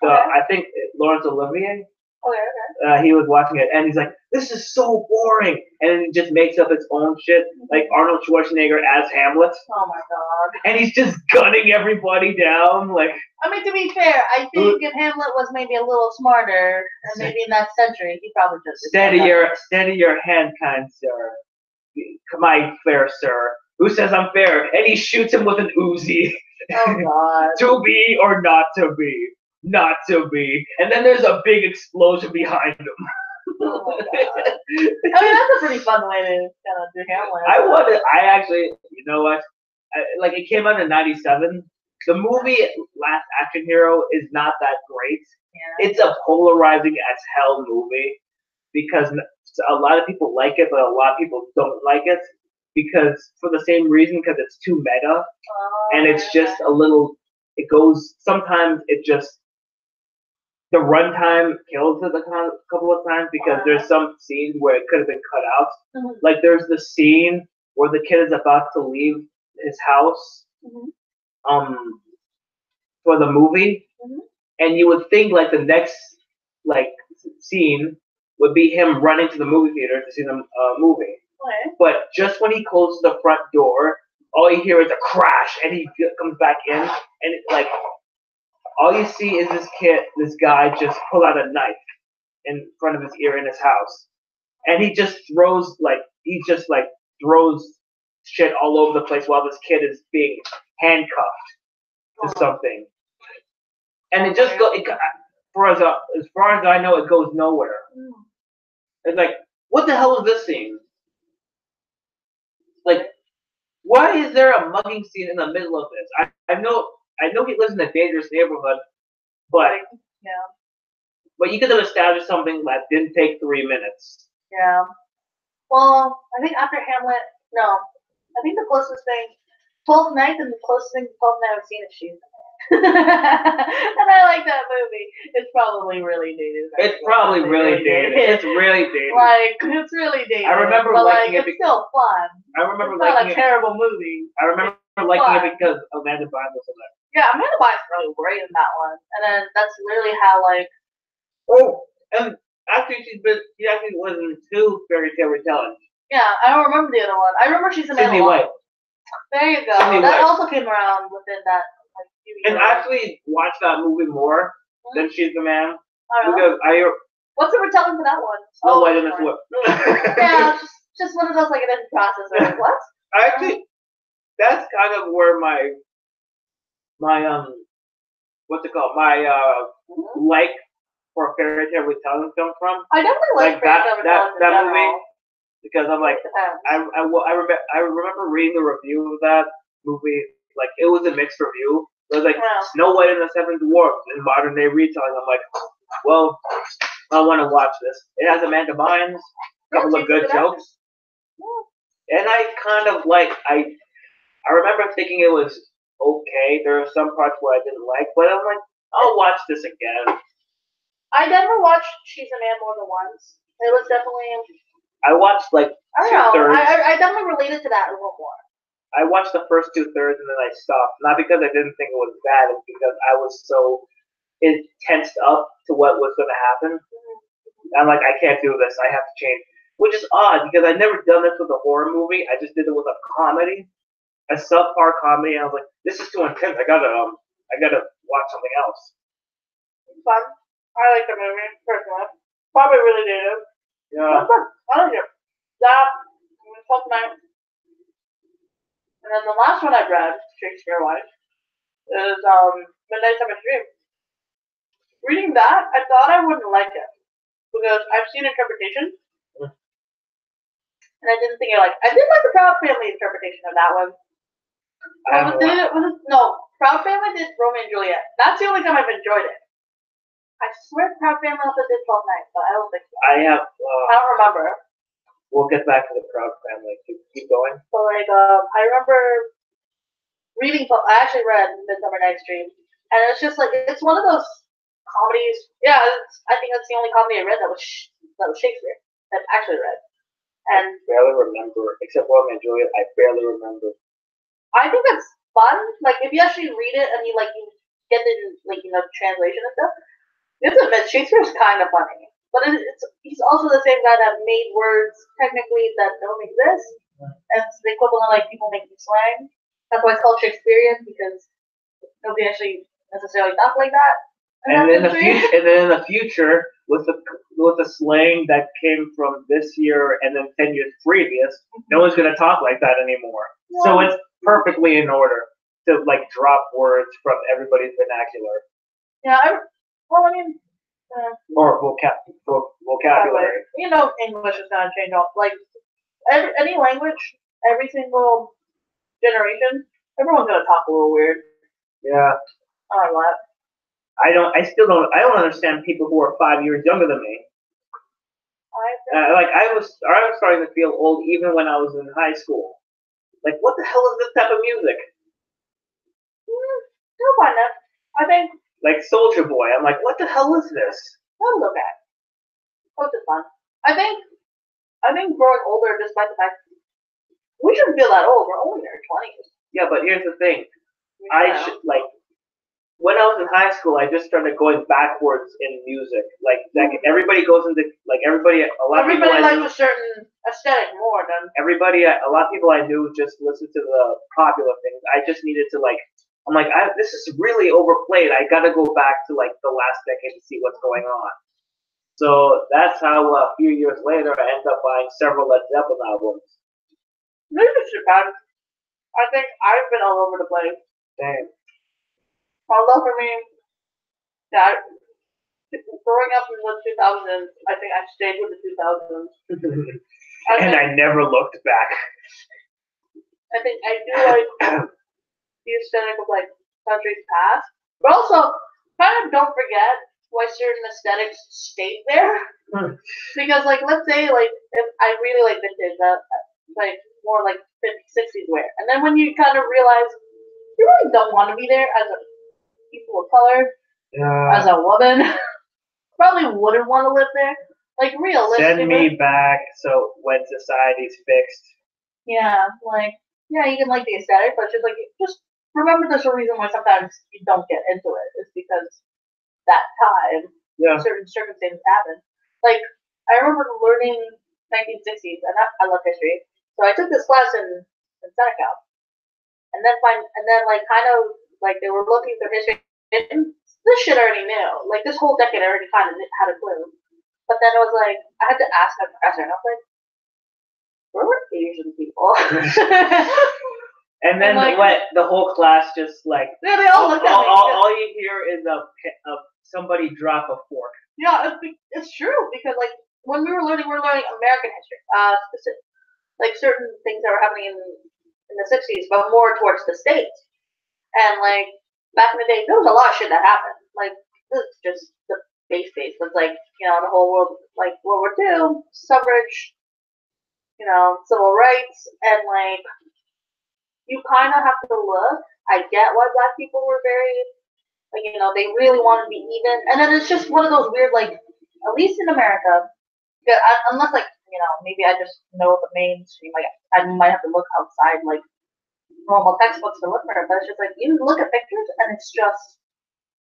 So I think Laurence Olivier. Okay. He was watching it and he's like, "This is so boring," and then he just makes up his own shit, like Arnold Schwarzenegger as Hamlet. Oh my god. And he's just gunning everybody down, like. I mean, to be fair, I think if Hamlet was maybe a little smarter, and maybe in that century, he probably just steady your hand, kind sir. My fair sir. Who says I'm fair? And he shoots him with an Uzi. Oh god. To be or not to be? Not to be. And then there's a big explosion behind him. Oh my god. I mean, that's a pretty fun way to kind of do Hamlet. I actually, you know what? Like it came out in '97. The movie Last Action Hero is not that great. Yeah. It's a polarizing as hell movie because a lot of people like it, but a lot of people don't like it because for the same reason, because it's too meta and it's just a little. It goes sometimes. It just the runtime kills it a couple of times because there's some scenes where it could have been cut out. Mm-hmm. Like there's the scene where the kid is about to leave his house. Mm-hmm. For the movie, and you would think like the next like scene would be him running to the movie theater to see the movie. Okay. But just when he closes the front door, all you hear is a crash, and he comes back in, and it's like all you see is this guy just pull out a knife in front of his ear in his house, and he just throws shit all over the place while this kid is being handcuffed to something, and it just as far as I know, it goes nowhere. It's like, what the hell is this scene? Like, why is there a mugging scene in the middle of this? I know he lives in a dangerous neighborhood, but but you could have established something that didn't take 3 minutes. Yeah. Well, I think after Hamlet, no, I think the closest thing, 12th Night, and the closest thing to 12th Night I've seen is Shoes. And I like that movie. It's probably really dated. It's probably really dated. It's really dated. Like, it's really dated. I remember but liking like, it. It's still fun. I remember it's liking not a terrible movie. I remember liking it because Amanda Bynes was in it. Yeah, Amanda Bynes is really great in that one. And then that's literally how, like... Oh, and actually she actually was in 2 fairy tale retellings. Yeah, I don't remember the other one. I remember she's in Sydney White. There you go. Sydney That White. also came around within that few years. And I actually watched that movie more than She's the Man. Because What's the retelling for that one? Snow White and the Swift. Yeah, just one of those, like, it didn't process. Like, what? Actually, that's kind of where my what's it called? My like for fairy tale retelling comes from. I definitely like fairy tale retelling that movie, because I'm like, I remember reading the review of that movie. Like, it was a mixed review. It was like Snow White and the Seven Dwarfs in modern day retelling. I'm like, well, I want to watch this. It has Amanda Bynes, a couple of good jokes, and I kind of like. I remember thinking it was okay. There are some parts where I didn't like, but I'm like, I'll watch this again. I never watched She's a Man more than once. It was definitely. I watched like I don't know. I definitely related to that a little more. I watched the first 2/3 and then I stopped. Not because I didn't think it was bad, it's because I was so tensed up to what was going to happen. I'm like, I can't do this. I have to change. Which is odd because I'd never done this with a horror movie. I just did it with a comedy, a subpar comedy, and I was like, this is too intense. I gotta watch something else. It's fun. I like the movie personally. Probably really did. Yeah. I like it. That, 12th Night. And then the last one I've read, Shakespeare-wise, is Midnight Summer Dream. Reading that, I thought I wouldn't like it because I've seen interpretations, and I didn't think I did like the Proud Family interpretation of that one. Proud Family did Romeo and Juliet. That's the only time I've enjoyed it. I swear Proud Family also did 12th Night, but I don't think so. I don't remember. We'll get back to the Proud Family. Keep going. So I remember reading. I actually read Midsummer Night's Dream, and it's just like it's one of those comedies. Yeah, I think that's the only comedy I read that was Shakespeare that I actually read. And I barely remember, except Romeo and Juliet. I barely remember. I think that's fun. Like if you actually read it and you get the translation and stuff. You have to admit Shakespeare's kind of funny. But he's also the same guy that made words technically that don't exist. And it's the equivalent of people making slang. That's why it's called Shakespearean, because nobody actually necessarily talks like that. And then in the future, with the slang that came from this year and then 10 years previous, no one's gonna talk like that anymore. Yeah. So it's perfectly in order to drop words from everybody's vernacular. Yeah, or vocabulary. English is gonna change all. Any language, every single generation, everyone's gonna talk a little weird. Yeah. I don't know that. I don't understand people who are 5 years younger than me. I was starting to feel old even when I was in high school. Like, what the hell is this type of music? You'll find that. I think. Like Soldier Boy. I'm like, what the hell is this? That was okay. That was just fun. I think growing older, despite the fact we shouldn't feel that old. We're only in our 20s. Yeah, but here's the thing. when I was in high school, I just started going backwards in music. Like everybody goes into like everybody. A lot of people Everybody I likes knew, a certain aesthetic more than. a lot of people I knew just listened to the popular things. I just needed to like. I'm like, this is really overplayed. I got to go back to like the last decade to see what's going on. So that's how a few years later I ended up buying several Led Zeppelin albums. Maybe it's Japan. I think I've been all over the place. Damn. Although for me, that growing up in the 2000s, I think I stayed with the 2000s. I never looked back. I think I do like the aesthetic of like countries past, but also kind of don't forget why certain aesthetics stayed there. Because like let's say like if I really like vintage, like more like 50s, 60s wear, and then when you kind of realize you really don't want to be there as a people of color, as a woman, probably wouldn't want to live there. Like realistically, send me back so when society's fixed. Yeah, like yeah, you can like the aesthetic, but just remember there's a reason why sometimes you don't get into it. It's because that time, certain circumstances happen. Like I remember learning 1960s, and I love history, so I took this class in Seneca, and then like kind of like they were looking through history. And this shit I already knew. Like this whole decade I already kind of had a clue. But then it was like I had to ask my professor, and I was like, where were Asian people? And then like, the whole class just like yeah, they all looked at me. All you hear is a somebody drop a fork. Yeah, it's true because like when we were learning American history, like certain things that were happening in the 60s, but more towards the states. And like back in the day, there was a lot of shit that happened. Like this is just the base. It's like the whole world, like World War II, suffrage, civil rights, and like you kind of have to look. I get why black people were very, like, they really want to be even. And then it's just one of those weird, like, at least in America, unless, like, maybe I just know the mainstream, like, I might have to look outside, like, normal textbooks to look for it, but it's just, like, you look at pictures, and it's just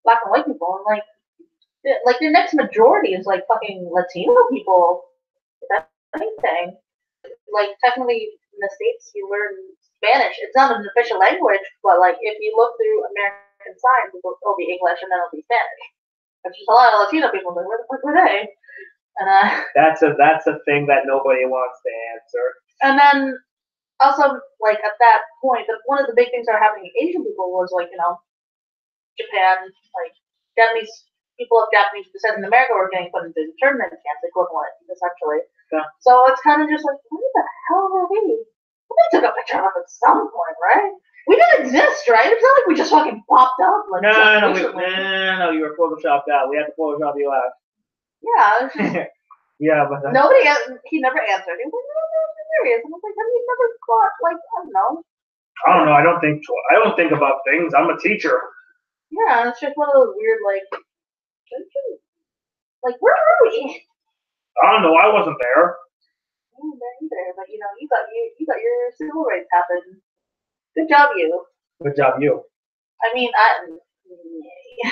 black and white people, and, like, the next majority is, like, fucking Latino people, if that's anything. Like, technically, in the States, you learn Spanish. It's not an official language, but like if you look through American signs, it'll be English and then it'll be Spanish. There's just a lot of Latino people like, where the fuck were they? And that's a thing that nobody wants to answer. And then also like at that point, one of the big things that are happening to Asian people was like Japan, like Japanese people of Japanese descent in America were getting put into internment camps equivalent, essentially. Yeah. So it's kind of just like, where the hell were we? We took a picture of us at some point, right? We didn't exist, right? It's not like we just fucking popped up. Like, no, you were photoshopped out. We had to Photoshop you out. Yeah, it was just, yeah, but he never answered. He was like, no, I'm serious. And I was like, have you never thought, like, I don't know. I don't know. I don't think about things. I'm a teacher. Yeah, it's just one of those weird, like where are we? I don't know. I wasn't there. There either, but you got your civil rights happen. Good job, you. Good job, you. I mean,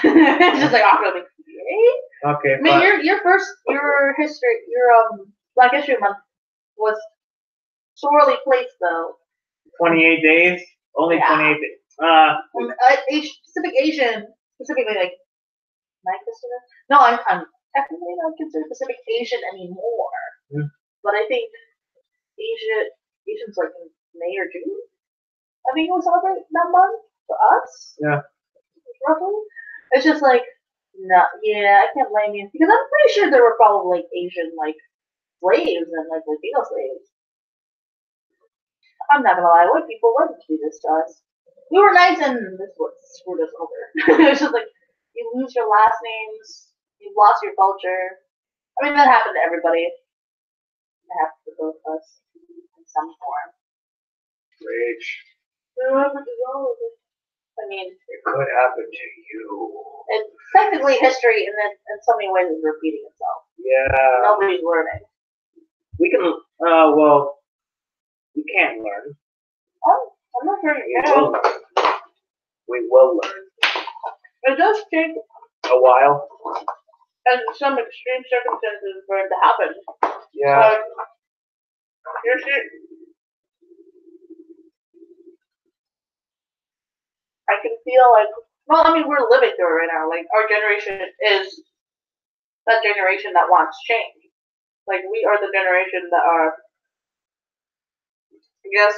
it's just like awkward. Like, yay. Okay. I mean, your Black History Month was sorely placed though. 28 days. Only 28 days. Specifically like my sister. No, I'm technically not considered Pacific Asian anymore. Mm. But I think Asians like in May or June. I think we'll celebrate that month for us. Yeah. Roughly. It's just like I can't blame you because I'm pretty sure there were probably like Asian like slaves and like Latino slaves. I'm not gonna lie, white people wanted to do this to us. We were nice and this was screwed us over. It's just like you lose your last names, you've lost your culture. I mean that happened to everybody. It happened to both of us in some form. Rage. I mean, it could happen to you. And technically, history in so many ways is repeating itself. Yeah. Nobody's learning. We can. Well, we can't learn. Oh, I'm not sure. We will learn. It does take a while. and some extreme circumstances for it to happen. Yeah. You're shit. I can feel like, well, I mean, we're living through it right now. Like, our generation is that generation that wants change. Like, we are the generation that are, I guess,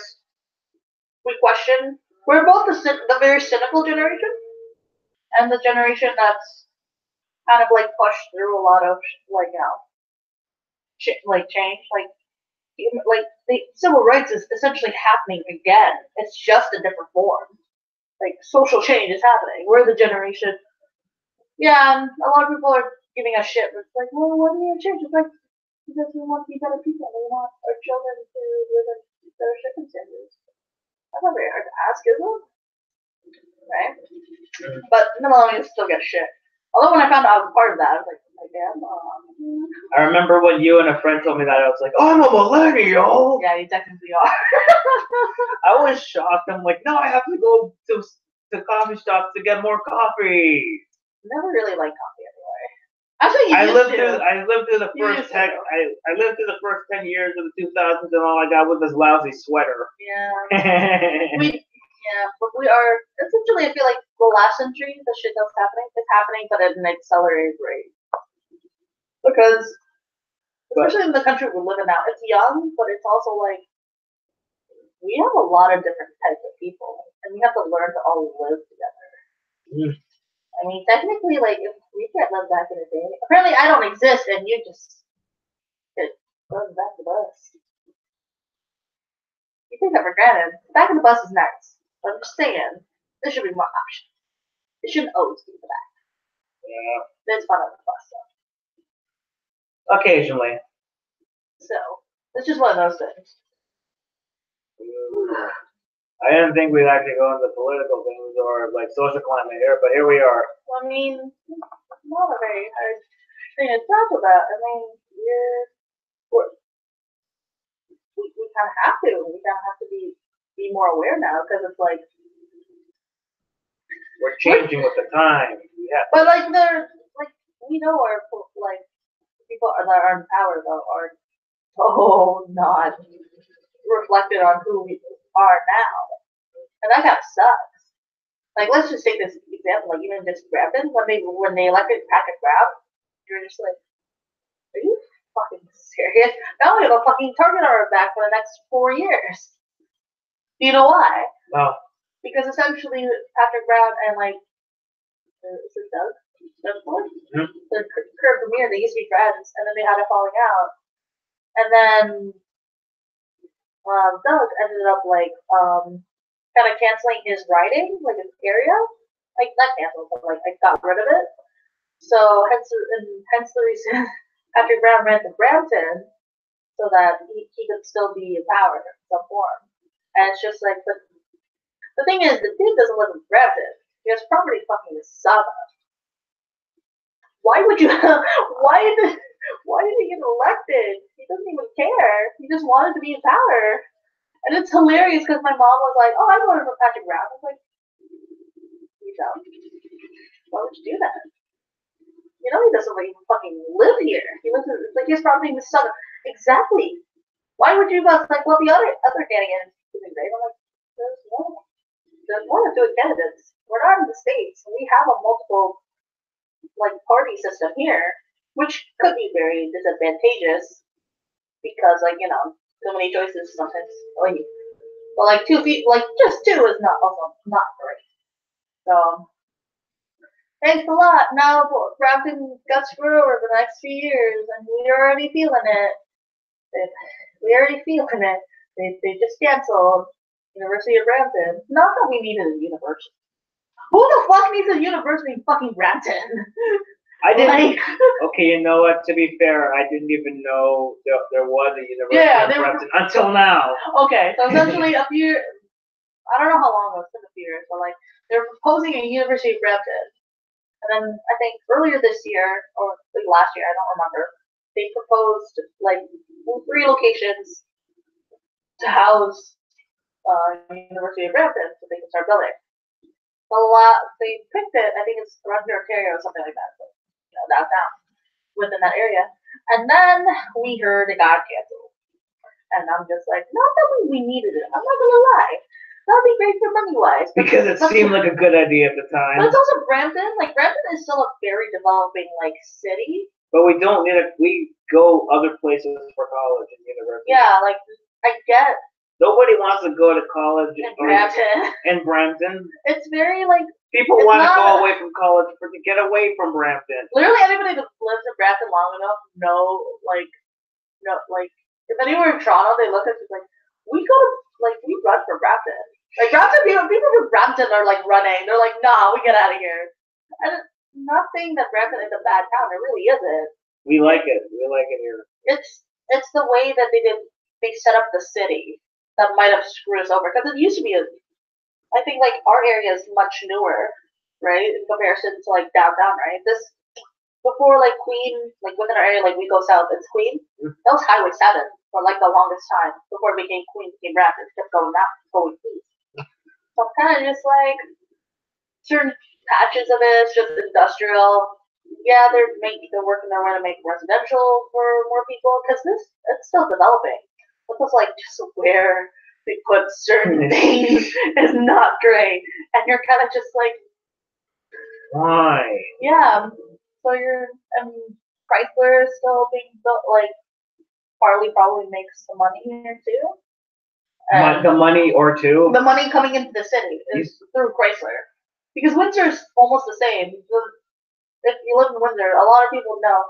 we question. We're both the very cynical generation, and the generation that's kind of like pushed through a lot of like like change. Like the civil rights is essentially happening again. It's just a different form. Like social change is happening. We're the generation. Yeah, and a lot of people are giving us shit. But it's like, well, what do you change? It's like because we want to be better people. We want our children to live in better circumstances. That's not very hard to ask, is it? Right? But the millennials still get shit. Although when I found out I was part of that, I was like, damn. I remember when you and a friend told me that, I was like, oh, I'm a millennial. Yeah, you technically are. I was shocked. I'm like, no, I have to go to coffee shops to get more coffee. Never really liked coffee anyway. Actually, you I lived through the You first used to. 10. I lived through the first 10 years of the 2000s, and all I got was this lousy sweater. Yeah. But we are essentially. I feel like the last century, the shit that's happening is happening, but at an accelerated rate. Because, especially in the country we live in now, it's young, but it's also like we have a lot of different types of people, and we have to learn to all live together. I mean, technically, like if we can't live back in the day, apparently I don't exist, and you just get going back to the bus. You take that for granted. Back in the bus is nice. But I'm just saying, there should be more options. It shouldn't always be the back. Yeah. There's fun on the bus, though. Occasionally. So, it's just one of those things. I didn't think we'd actually go into political things or like social climate here, but here we are. Well, I mean, it's not a very hard thing to talk about. I mean, we kind of have to. We kind of have to be more aware now because it's like we're changing with the time. Yeah. But like we know our like people that are in power though are so not reflected on who we are now, and that kind of sucks. Like let's just take this example, like even just Brampton when they elected Patrick Brown, you're just like, are you fucking serious? Now we have a fucking target on our back for the next 4 years. Do you know why? No. Because essentially Patrick Brown and like is it Doug Ford? Mm-hmm. The current premier, they used to be friends, and then they had a falling out, and then Doug ended up like kind of canceling his riding, like his area, like not canceled, but like got rid of it. So hence the reason Patrick Brown ran to Brampton so that he could still be in power in some form. And it's just like the thing is, the dude doesn't live in Brampton. He has property fucking Mississauga. Why would you? Why did he get elected? He doesn't even care. He just wanted to be in power. And it's hilarious because my mom was like, "Oh, I voted for Patrick Brown." I was like, "You don't? Why would you do that? You know he doesn't even fucking live here. He lives in, like his property in Mississauga. Exactly. Why would you like well the other candidates doing great? I'm like, there's more than 2 candidates. We're not in the States. We have a multiple like party system here, which could be very disadvantageous because like so many choices sometimes. But like just 2 is not great. So thanks a lot. Now Brampton got screwed over the next few years, and we're already feeling it. They just canceled University of Brampton. Not that we needed a university. Who the fuck needs a university in fucking Brampton? I didn't. Okay, you know what? To be fair, I didn't even know there was a university in Brampton until now. Okay, so essentially I don't know how long it was, a few years, but like they're proposing a University of Brampton, and then I think earlier this year or like last year, I don't remember, they proposed like 3 locations to house University of Brampton so they can start building. they picked it. I think it's around Ontario or something like that. So, downtown within that area. And then we heard it got canceled. And I'm just like, not that we needed it. I'm not gonna lie. That'd be great for money wise. Because it seemed like a good idea at the time. But it's also Brampton. Like Brampton is still a very developing city. But we don't need it. We go other places for college and university. Yeah, like I get. Nobody wants to go to college in Brampton. In Brampton. It's very people want to go away from college to get away from Brampton. Literally, anybody that lives in Brampton long enough if anywhere in Toronto, they look at us like, we run for Brampton. Like Brampton people from Brampton are running. They're like, nah, we get out of here. And not saying that Brampton is a bad town. It really isn't. We like it. We like it here. It's the way that they set up the city that might have screwed us over. Because it used to be I think our area is much newer, right, in comparison to downtown, right? Before Queen, within our area, we go south, it's Queen. That was Highway 7 for the longest time before it became Queen, became Brampton. It kept going down, going east. So I'm kind of just certain patches of it, it's just industrial. Yeah, they're working their way to make residential for more people because it's still developing. But it's just where they put certain things is not great, and you're kind of just why? Yeah. So Chrysler is still being built. Farley probably makes the money here too. The money or two. The money coming into the city is through Chrysler, because Windsor's almost the same. If you live in Windsor, a lot of people know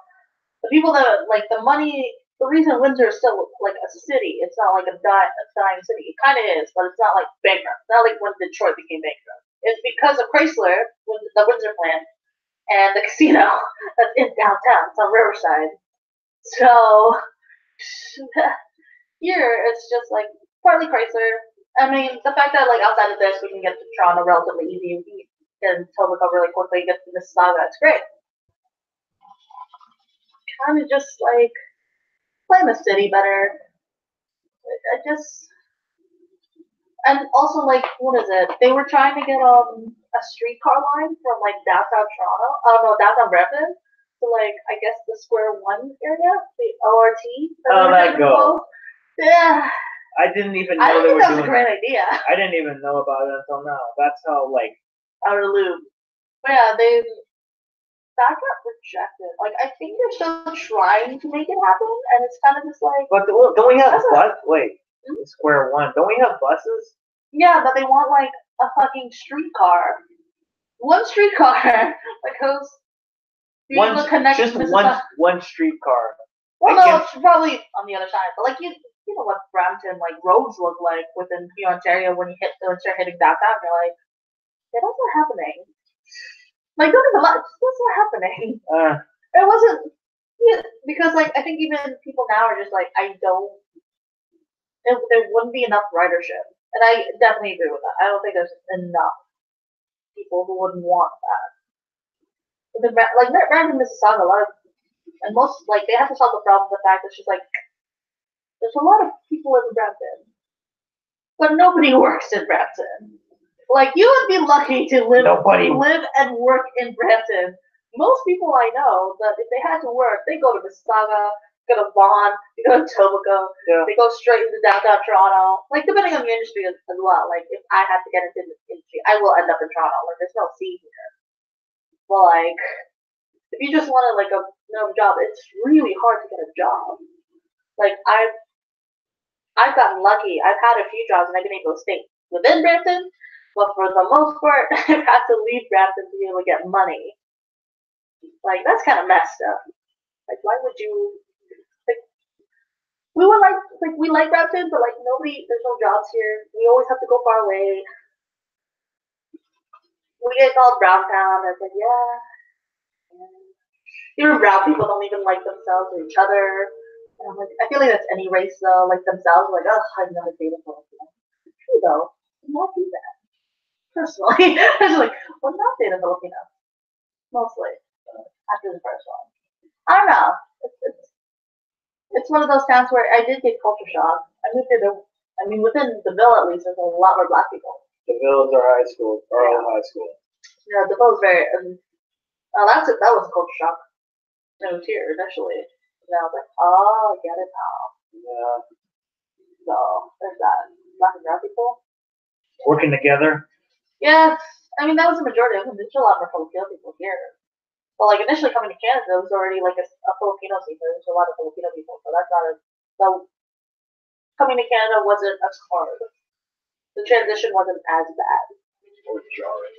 the people that the money. The reason Windsor is still a city, it's not a dying city. It kind of is, but it's not bankrupt. It's not when Detroit became bankrupt. It's because of Chrysler, the Windsor plant, and the casino that's in downtown. It's on Riverside. So here it's just partly Chrysler. I mean, the fact that outside of this we can get to Toronto relatively easy, we can Etobicoke really quickly, get to Mississauga. It's great. Kind of just plan the city better. And also what is it? They were trying to get a streetcar line from downtown Toronto. Downtown Brampton. So I guess the Square One area, the ORT. How that go? Yeah. I didn't even know I they think were that was doing. a great idea. I didn't even know about it until now. That's how out of the loop. But yeah, that got rejected. I think they're still trying to make it happen, and it's kind of just But don't we have bus? Wait, Square One. Don't we have buses? Yeah, but they want a fucking streetcar. One streetcar that goes. One streetcar. Well, no, it's probably on the other side. But you know what Brampton roads look like within Ontario when you start hitting downtown. You're like, yeah, that's not happening. Don't get the much. That's not happening. It wasn't. Yeah, because I think even people now are just I don't. There wouldn't be enough ridership, and I definitely agree with that. I don't think there's enough people who wouldn't want that. Because Brampton, Mississauga, a lot of, and most they have to solve the problem with the fact that it's just there's a lot of people in Brampton, but nobody works in Brampton. You would be lucky to live and work in Brampton. Most people I know that if they had to work, they go to Mississauga, go to Vaughan, they go to Etobicoke, they go straight into downtown Toronto. Depending on the industry as well. If I had to get into the industry, I will end up in Toronto. There's no C here. But if you just wanted a job, it's really hard to get a job. I've gotten lucky. I've had a few jobs and I've been able to stay within Brampton, but for the most part, I've had to leave Brampton to be able to get money. That's kind of messed up. Why would you? We were we like Brampton, but nobody. There's no jobs here. We always have to go far away. We get called Brown Town. It's yeah. Even brown people don't even like themselves or each other. And I'm I feel that's any race though. Themselves, oh, I've never dated Filipino. True though, not do that. Personally, I was well, not dating Filipino. Mostly after the first one. I don't know. It's one of those towns where I did get culture shock. I moved to within the Ville at least, there's a lot more black people. DeVille's our high school, our old high school. Yeah, the was very. That was a culture shock. I was here initially. And I was like, oh, I get it now. Yeah. So there's that. Black and brown people. Working together. Yeah, I mean that was the majority of them. There's a lot more Filipino people here. But like initially coming to Canada, it was already like a Filipino scene. There's a lot of Filipino people, so that's not a. So coming to Canada wasn't as hard. The transition wasn't as bad. Or jarring.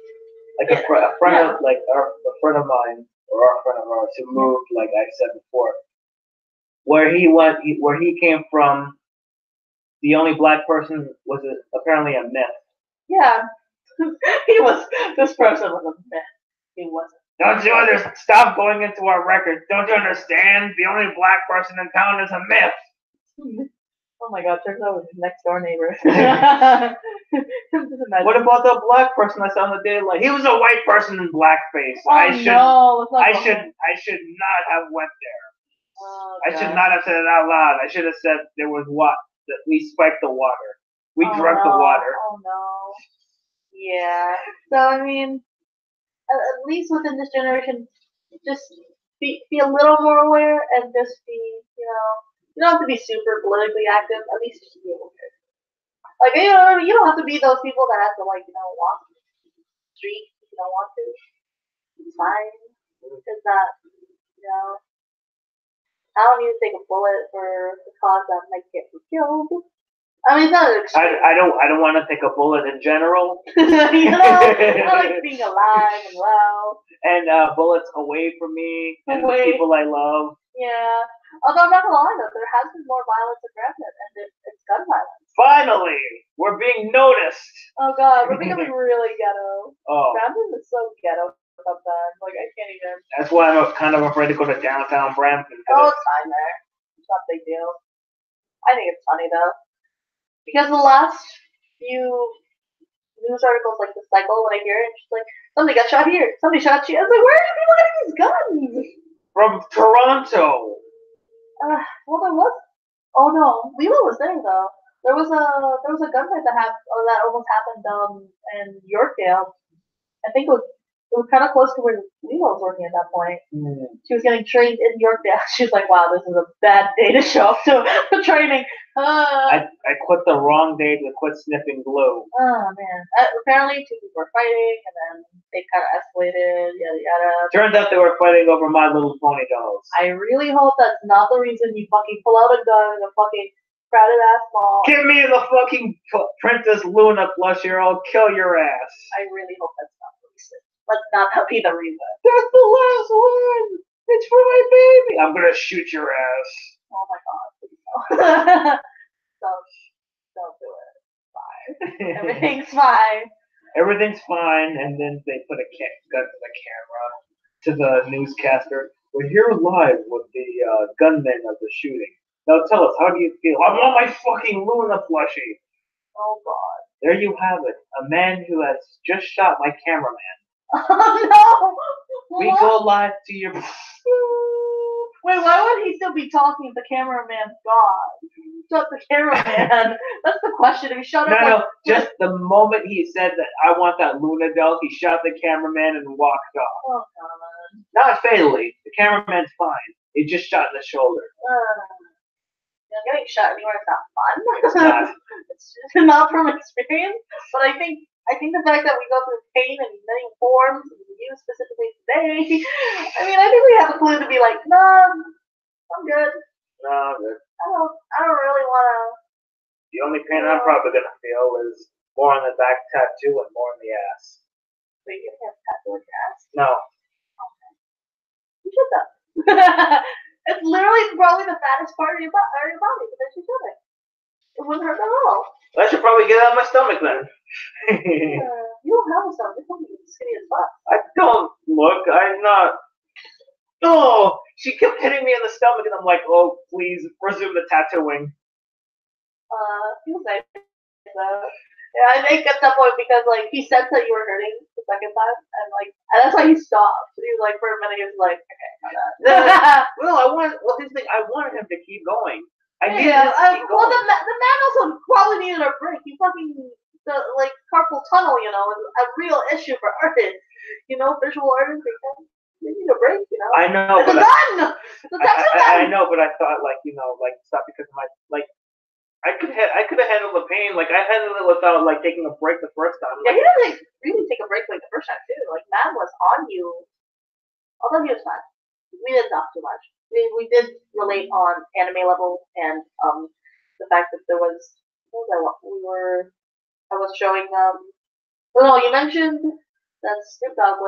Like a friend of like a friend of mine or our friend of ours who moved, like I said before, Where he came from, the only black person was apparently a myth. Yeah, this person was a myth. He wasn't. Don't you understand? Stop going into our record. Don't you understand? The only black person in town is a myth. Oh my god, turns out it was his next door neighbor. What about the black person I saw in the daylight? He was a white person in blackface. Oh, I should not have went there. Oh, I should not have said it out loud. I should have said there was that we spiked the water. We drank the water. Oh no. Yeah. So I mean, at least within this generation, just be a little more aware and just be, you don't have to be super politically active. At least just be aware. Like you don't have to be those people that have to walk the street if you don't want to. It's fine. It's not, I don't need to take a bullet for a cause that might get me killed. I mean, it's not an extreme. I don't want to take a bullet in general. I like being alive and well. And bullets away from me and the people I love. Yeah. Although I'm not gonna lie though, there has been more violence in Brampton, and it's gun violence. Finally, we're being noticed. Oh god, we're becoming really ghetto. Oh. Brampton is so ghetto sometimes. Like I can't even. That's why I'm kind of afraid to go to downtown Brampton. Oh, it's fine there. It's not a big deal. I think it's funny though, because the last few news articles like the cycle, when I hear it, it's just like somebody got shot here, somebody shot you. I was like, where are people getting these guns? From Toronto. Well, there was. Oh no, Lilo was there though. There was a gunfight that almost happened in Yorkdale. I think it was kind of close to where Lilo was working at that point. Mm. She was getting trained in Yorkdale. She was like, "Wow, this is a bad day to show up to training." I quit the wrong day to quit sniffing glue. Oh man! Apparently, two people were fighting, and then they kind of escalated. Yada yada. Turns out they were fighting over My Little Pony dolls. I really hope that's not the reason you fucking pull out a gun in a fucking crowded ass mall. Give me the fucking Princess Luna plushie or I'll kill your ass. I really hope that's not the reason. Let's not be the reason. That's the last one. It's for my baby. I'm gonna shoot your ass. Oh my god, please don't. don't do it. It's fine. Everything's fine. Everything's fine, and then they put a gun to the camera, to the newscaster. We're here live with the gunman of the shooting. Now tell us, how do you feel? I want my fucking Luna plushie. Oh god. There you have it. A man who has just shot my cameraman. Oh no! We go live to your... Wait, why would he still be talking if the cameraman's gone? Shut the cameraman. That's the question. If he shot him No, just the moment he said that I want that Luna doll, he shot the cameraman and walked off. Oh god. Not fatally. The cameraman's fine. He just shot in the shoulder. Getting shot anywhere is not fun. It's not. It's just not from experience. But I think the fact that we go through pain in many forms, and you specifically today, I think we have a clue to be like, no, I'm good. No, I'm good. I don't really want to. The only pain I'm probably gonna feel is more on the back tattoo and more on the ass. Wait, you have a tattoo on your ass? No. Okay. You should though. It's literally probably the fattest part of your body, but then you should it. It wouldn't hurt at all. I should probably get out of my stomach then. You don't have a stomach. You're probably skinny as fuck. I don't look. I'm not. Oh, she kept hitting me in the stomach, and I'm like, oh, please resume the tattooing. Feels nice. Yeah, I think at that point because he sensed that you were hurting the second time, and that's why he stopped. He was like, for a minute, he was like, okay, His thing, I wanted him to keep going. I the needed him to keep going. man also probably needed a break. He fucking the like carpal tunnel, is a real issue for artists. Visual artists, they need a break. I know, It's a but gun. It's a tattoo I gun. know, but I thought it's not because of my I could have handled the pain. Like I handled it without taking a break the first time. Yeah, he doesn't really take a break like the first time too. Like man was on you, although he was fine. We didn't talk too much. We did relate on anime level and the fact that there was what was that? I was showing well, no, you mentioned that Snoop Dogg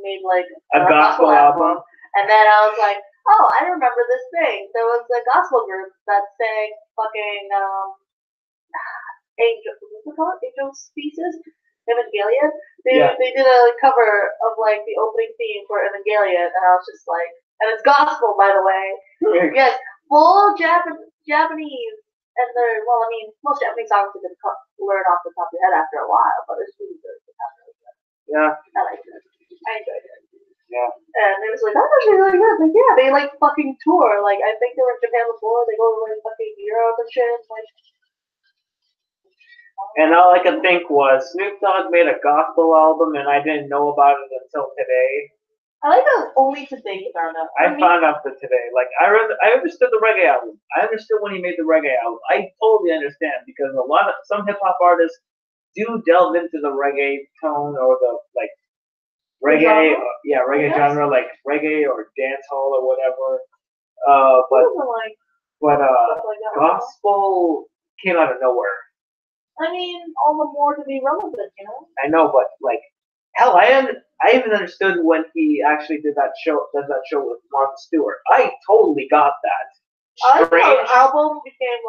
made like a gospel album. and then I was like, oh, I remember this thing. There was a gospel group that sang fucking Angel, what's it called? Angel Species? Evangelion? They did a cover of the opening theme for Evangelion, and I was just like, and it's gospel, by the way. Yes, full Japanese, and most Japanese songs you can learn off the top of your head after a while, but it's really good. Yeah. I liked it. I enjoyed it. Yeah. And it was like, that's actually really good. Like, yeah, they fucking tour. Like, I think they were in Japan before. They go to fucking Europe and shit. And all I could think was Snoop Dogg made a gospel album, and I didn't know about it until today. I like that only today you found out. I found out that today. I understood the reggae album. I understood when he made the reggae album. I totally understand because some hip hop artists do delve into the reggae tone or the reggae, reggae genre, like reggae or dancehall or whatever. But gospel came out of nowhere. All the more to be relevant, I know, but hell, I even understood when he actually does that show with Martha Stewart. I totally got that. I like how the album became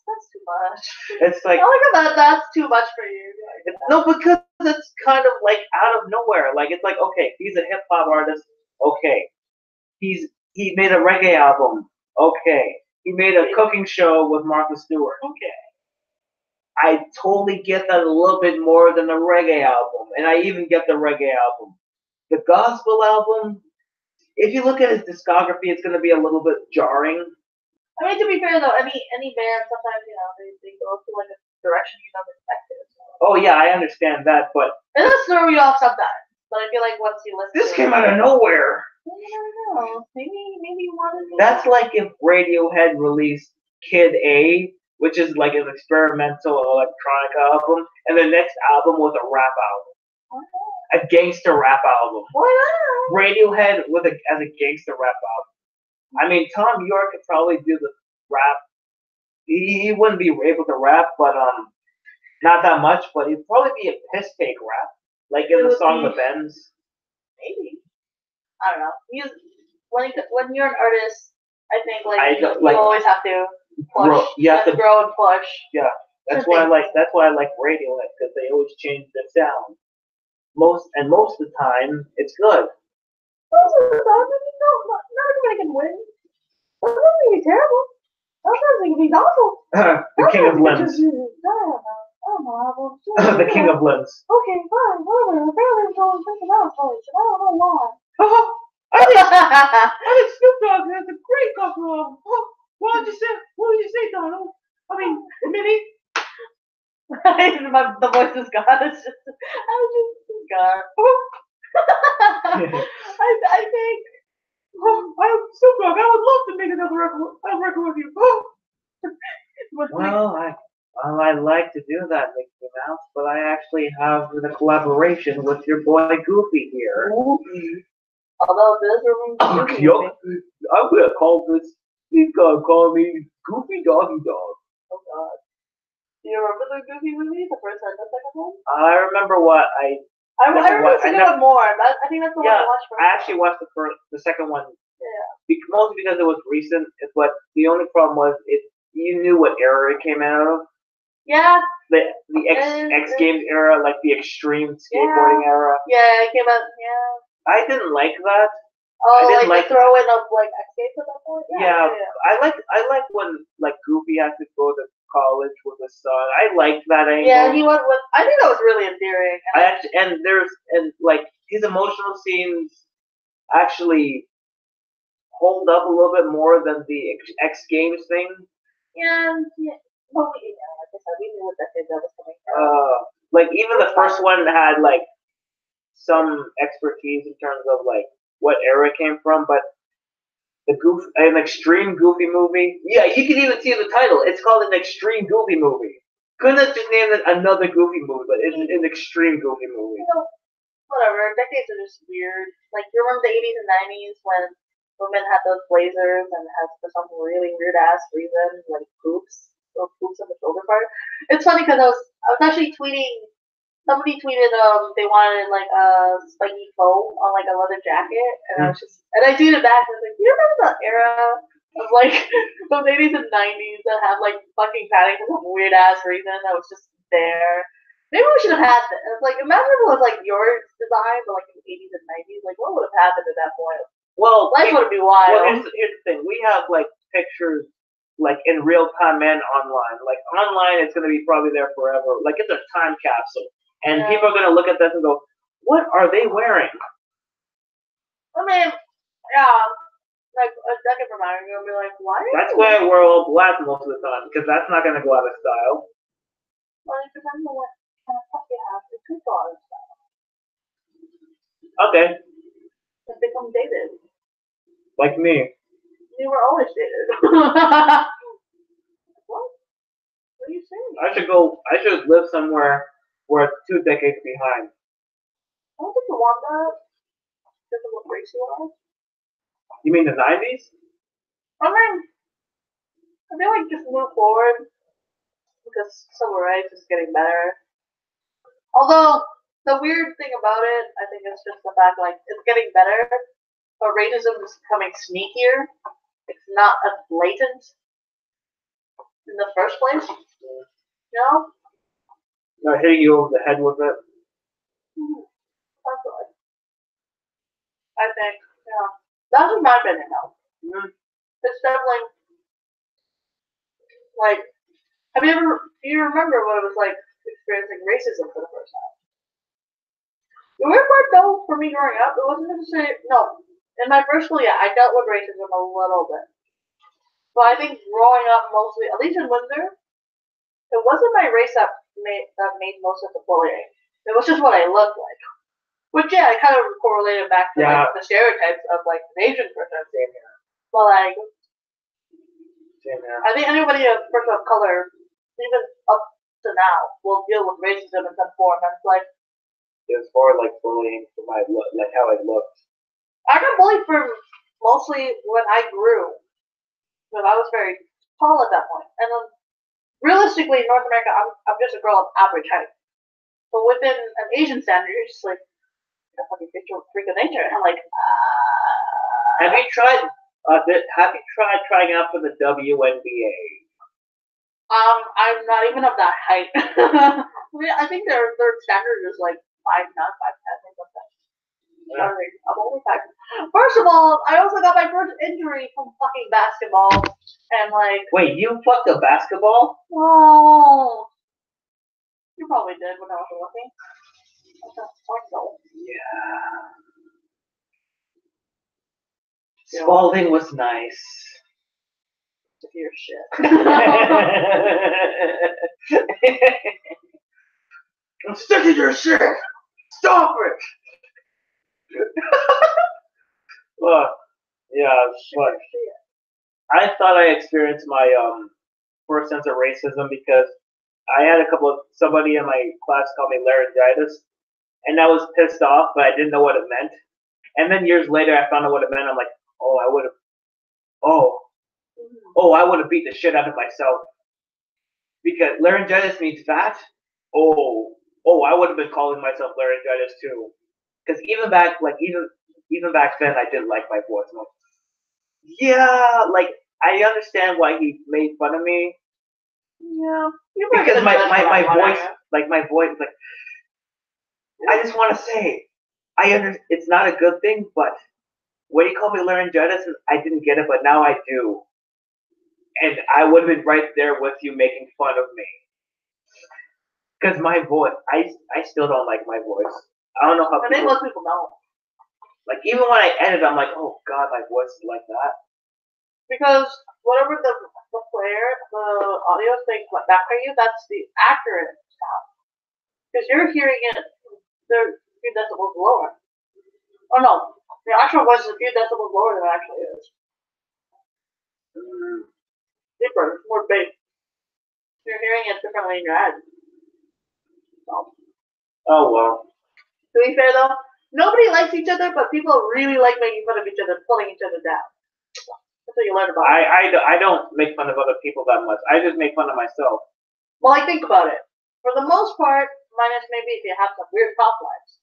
that's too much. It's like I like how that's too much for you. No, because it's kind of out of nowhere. It's like, okay, he's a hip hop artist. Okay, he made a reggae album. Okay, he made a cooking show with Martha Stewart. Okay. I totally get that a little bit more than the reggae album, and I even get the reggae album. The gospel album, if you look at his discography, it's going to be a little bit jarring. To be fair though, any band sometimes they go to a direction you don't expect it. So. Oh yeah, I understand that, but it does throw you off sometimes. But I feel like once you listen, this came out of nowhere. I don't know. Maybe you wanted. That's like if Radiohead released Kid A, which is an experimental electronic album, and the next album was a rap album. A gangster rap album. Why not? Radiohead as a gangster rap album. Tom York could probably do the rap. He wouldn't be able to rap, but not that much. But he'd probably be a piss take rap, like in the song The Bends. Maybe. I don't know. When you're an artist, I think you always have to push. You have to grow and push. Yeah, that's why I like Radiohead because they always change their sound. Most of the time, it's good. Most of the time, not everybody can win. Sometimes it can be terrible. Sometimes it can be awful. The king of limbs. I don't know. The king of limbs. Okay, fine, whatever. Apparently I'm going something else. I don't know why. I think Snoop Dogg has a great gospel album. What did you say, Donald? Minnie? The voice is gone. It's just, gone. I think. Snoop Dogg, I would love to make another record with you. Well, I like to do that, Mickey Mouse, but I actually have the collaboration with your boy Goofy here. Goofy. Although this room is Goofy. I'm gonna call this. He's gonna call me Goofy Doggy Dog. Oh God. Do you remember the Goofy movie, the first and the second one? I remember what I remember the second one more. I think that's the one I watched first. I actually watched the second one. Yeah. Mostly because it was recent, but the only problem was you knew what era it came out of. Yeah. The X Games era, like the extreme skateboarding era. Yeah, it came out. Yeah. I didn't like that. Oh, I didn't like the throw in of X Games at that point. Yeah. I like when Goofy had to go to college with his son. I liked that angle. Yeah, he went with. I think that was really endearing. And his emotional scenes actually hold up a little bit more than the X Games thing. Yeah. But we, like I said, we knew what decade that was coming from. Like even the first one had like some expertise in terms of like what era it came from, but an extreme goofy movie. Yeah, you can even see the title. It's called an extreme goofy movie. Couldn't have just named it another goofy movie, but it's an extreme goofy movie. You know, whatever. Decades are just weird. Like you remember the 80s and 90s when women had those blazers and had for some really weird ass reason like poops, little poops on the shoulder part. It's funny because I was actually tweeting. Somebody tweeted they wanted like a spiky foam on like a leather jacket, and I tweeted back and I was like, do you remember that era of like those 80s and 90s that have like fucking padding for some weird ass reason that was just there? Maybe we should have had that. It's like imagine if it was like your design, but like in the 80s and 90s, like what would have happened at that point? Well, Life would be wild. Well, here's the thing. We have like pictures like in real time and online. Like online, it's gonna be probably there forever. Like it's a time capsule. And people are going to look at this and go, what are they wearing? I mean, yeah, like a decade from now, you're going to be like, why? That's why I wear all black most of the time, because that's not going to go out of style. Well, it depends on what kind of stuff you have. It could go out of style. Okay. It become dated. Like me. You were always dated. What? What are you saying? I should live somewhere where it's 2 decades behind. I don't think you want that. Because of what race you are. You mean the 90s? I mean, I feel like just move forward. Because civil rights is getting better. Although, the weird thing about it, I think it's just the fact, like, it's getting better, but racism is becoming sneakier. It's not as blatant in the first place. You know? Not hitting you over the head with it. That's good. I think, yeah. That's just my opinion, though. It's definitely, like, do you remember what it was like experiencing racism for the first time? The weird part, though, for me growing up, it wasn't necessarily, no. In my first school, yeah, I dealt with racism a little bit. But I think growing up mostly, at least in Windsor, it wasn't my race that made most of the bullying. It was just what I looked like. Which, yeah, I kind of correlated back to like, the stereotypes of like an Asian person. Same here. But like, Same here. I think anybody of person of color, even up to now, will deal with racism in some form. And it's like, it was more like bullying for my look, like how I looked. I got bullied for mostly when I grew. Because I was very tall at that point. And then, realistically, in North America, I'm just a girl of average height. But within an Asian standard, you're just like, a fucking freak of nature. And I'm like, Have you tried trying out for the WNBA? I'm not even of that height. I think their standard is like 5'9", 5'10", or something. Yeah. I'm only 5. First of all, I also got my first injury from fucking basketball, and like. Wait, you fucked a basketball? Oh. You probably did when I was looking. Yeah. Spalding was nice. Your shit. I'm sick of your shit. Stop it. Well, yeah, but I thought I experienced my first sense of racism because I had somebody in my class called me laryngitis, and I was pissed off, but I didn't know what it meant. And then years later, I found out what it meant. I'm like, I would have beat the shit out of myself. Because laryngitis means fat. I would have been calling myself laryngitis too. Because even back then, I didn't like my voice. Yeah, like I understand why he made fun of me. Yeah, because my voice, like I just want to say, it's not a good thing, but when he called me laryngitis, I didn't get it, but now I do. And I would have been right there with you making fun of me. Because my voice, I still don't like my voice. I don't know how I think most people don't. Like, even when I edit, I'm like, oh god, my voice is like that. Because whatever the player, the audio is saying back at you, that's the accurate sound. Because you're hearing it, they're a few decibels lower. Oh no, the actual voice is a few decibels lower than it actually is. Deeper, more bass. You're hearing it differently in your head. So. Oh well. To be fair though, nobody likes each other, but people really like making fun of each other, pulling each other down. That's what you learn about. I don't make fun of other people that much. I just make fun of myself. Well, like think about it. For the most part, minus maybe if you have some weird top lives,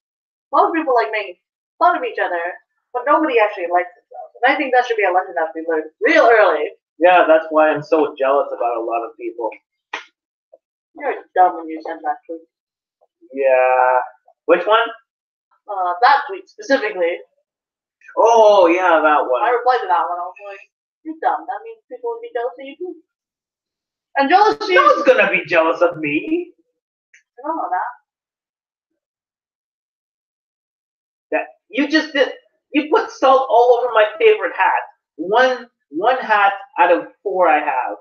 most people like making fun of each other, but nobody actually likes themselves. And I think that should be a lesson that we learn real early. Yeah, that's why I'm so jealous about a lot of people. You're dumb when you send that tweet. Yeah. Which one? That tweet specifically. Oh yeah, that one. I replied to that one. I was like, "You're dumb. That means people would be jealous of you too." And jealousy. No one's gonna be jealous of me. I don't know that. That you just did. You put salt all over my favorite hat. One hat out of 4 I have.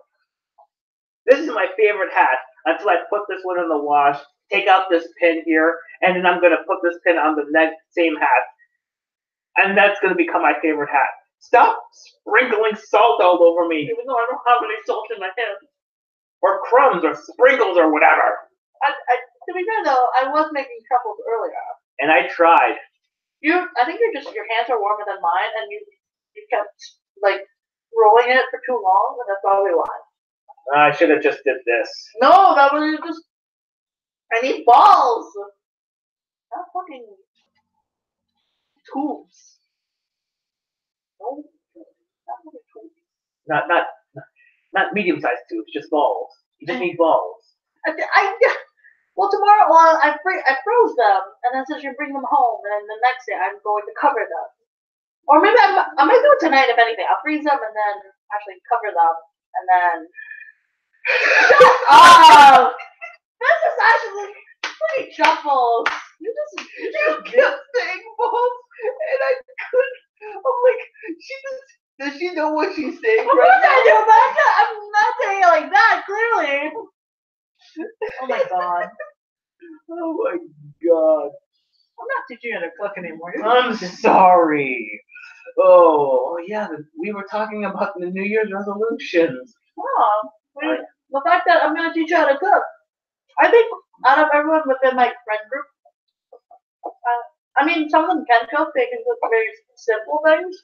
This is my favorite hat until I put this one in the wash. Take out this pin here, and then I'm gonna put this pin on the next same hat, and that's gonna become my favorite hat. Stop sprinkling salt all over me, even though I don't have any salt in my hand, or crumbs, or sprinkles, or whatever. To be fair though, I was making truffles earlier. And I tried. I think your hands are warmer than mine, and you kept like rolling it for too long, and that's probably why. I should have just did this. No, that was just. I need balls. Not fucking tubes. No, not fucking tubes. Not medium-sized tubes, just balls. You just need balls. Well, tomorrow, I froze them, and then since you bring them home, and then the next day I'm going to cover them. Or maybe I might do it tonight, if anything. I'll freeze them and then actually cover them, and then. Oh, this is actually pretty truffles. You kept saying balls, and I couldn't. I'm like, does she know what she's saying? Of course I do, but I'm not saying it like that, clearly. Oh my god. Oh my god. I'm not teaching you how to cook anymore. I'm sorry. Oh, yeah, we were talking about the New Year's resolutions. Oh, the fact that I'm going to teach you how to cook. I think out of everyone within my friend group, I mean, some of them can cook. They can cook very simple things.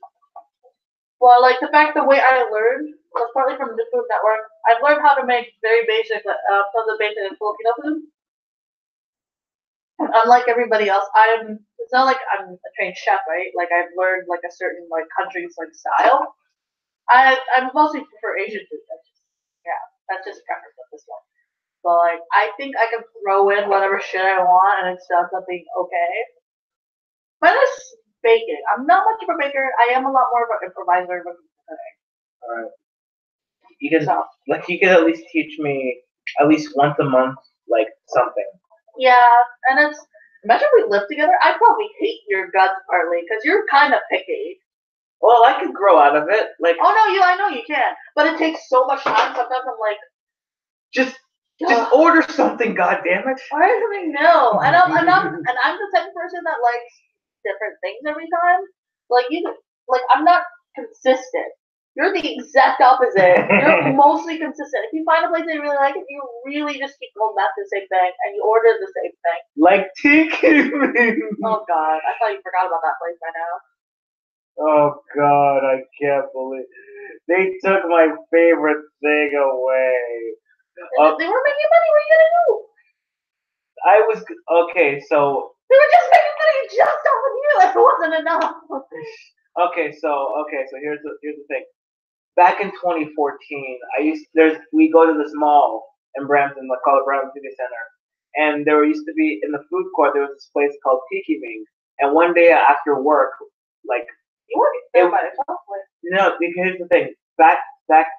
Well, like the way I learned was partly from the Food Network. I've learned how to make very basic, some of the basic Filipino food. Unlike everybody else, it's not like I'm a trained chef, right? Like I've learned like a certain like country's like style. I mostly prefer Asian food. That's just preference at this point. But like I think I can throw in whatever shit I want and it's still something okay. But it's baking. I'm not much of a baker. I am a lot more of an improviser than cooking. Alright. You can at least teach me at least once a month, like something. Yeah, and imagine we live together. I probably hate your guts partly because you're kind of picky. Well, I could grow out of it. Like, oh no, I know you can, but it takes so much time. Sometimes I'm like, just order something, goddammit. I don't know. And I'm the type of person that likes different things every time. Like I'm not consistent. You're the exact opposite. You're mostly consistent. If you find a place that you really like it, you really just keep going back to the same thing and you order the same thing. Like Tiki Wing. Oh god, I thought you forgot about that place by now. Oh god, I can't believe they took my favorite thing away. They were making money. What are you gonna do? I was okay. So they were just making money just off of you. Like it wasn't enough. Okay, so here's the thing. Back in 2014, we go to this mall in Brampton, called Brampton City Center, and there used to be in the food court there was this place called Tiki Wing. And one day after work, like you work there by yourself. No, here's the thing. Back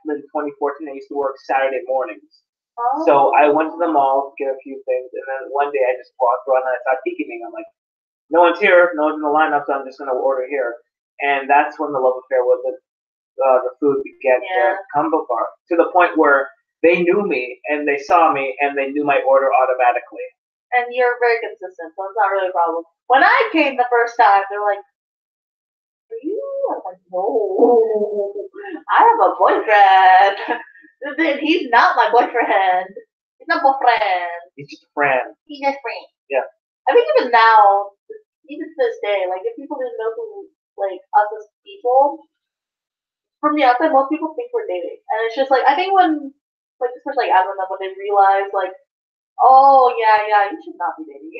in 2014, I used to work Saturday mornings. Oh. So I went to the mall to get a few things, and then one day I just walked around and I saw Tiki Wing. I'm like, no one's here, no one's in the lineup, so I'm just gonna order here. And that's when the love affair with it the food began to come apart to the point where they knew me and they saw me and they knew my order automatically. And you're very consistent, so it's not really a problem. When I came the first time, they're like, "Are you?" I'm like, "No, I have a boyfriend." Then he's not my boyfriend. He's not my friend. He's just a friend. He's just friend. Yeah. I think even now, even to this day, like if people didn't know who like us as people, from the outside, most people think we're dating, and it's just like I think when like especially like Adam and them when they realize like, oh yeah, you should not be dating.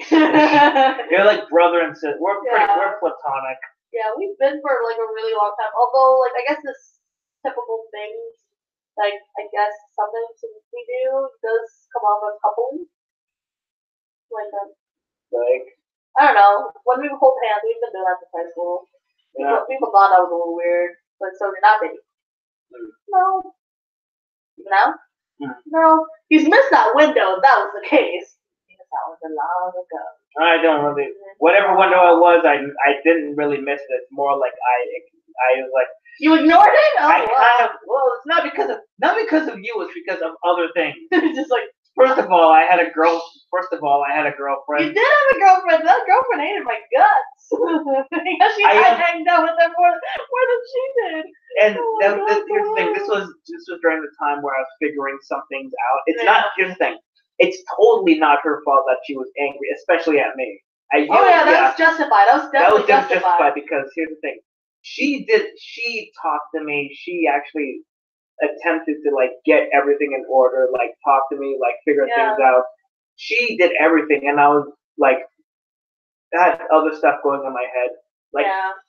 You're like brother and sister. We're we're platonic. Yeah, we've been for like a really long time. Although like I guess this typical things like I guess sometimes we do does come off as coupling. Like I don't know. When we hold hands, we've been doing that since high school. Yeah. People thought that was a little weird, but so you're not dating. No. No? No. He's missed that window if that was the case. That was a long ago. I don't really. Whatever window it was, I didn't really miss it. It's more like I was like. You ignored it? Oh, I kind of. Well, it's not because of you. It's because of other things. Just like. First of all, I had a girlfriend. You did have a girlfriend. That girlfriend hated my guts. Because I hanged out with her more than she did. And here's the thing. This was during the time where I was figuring some things out. It's not. Here's the thing. It's totally not her fault that she was angry, especially at me. That was justified. That was definitely justified. Because here's the thing. She talked to me. She actually attempted to like get everything in order, like talk to me, like figure things out. She did everything, and I was like, I had other stuff going on in my head. Like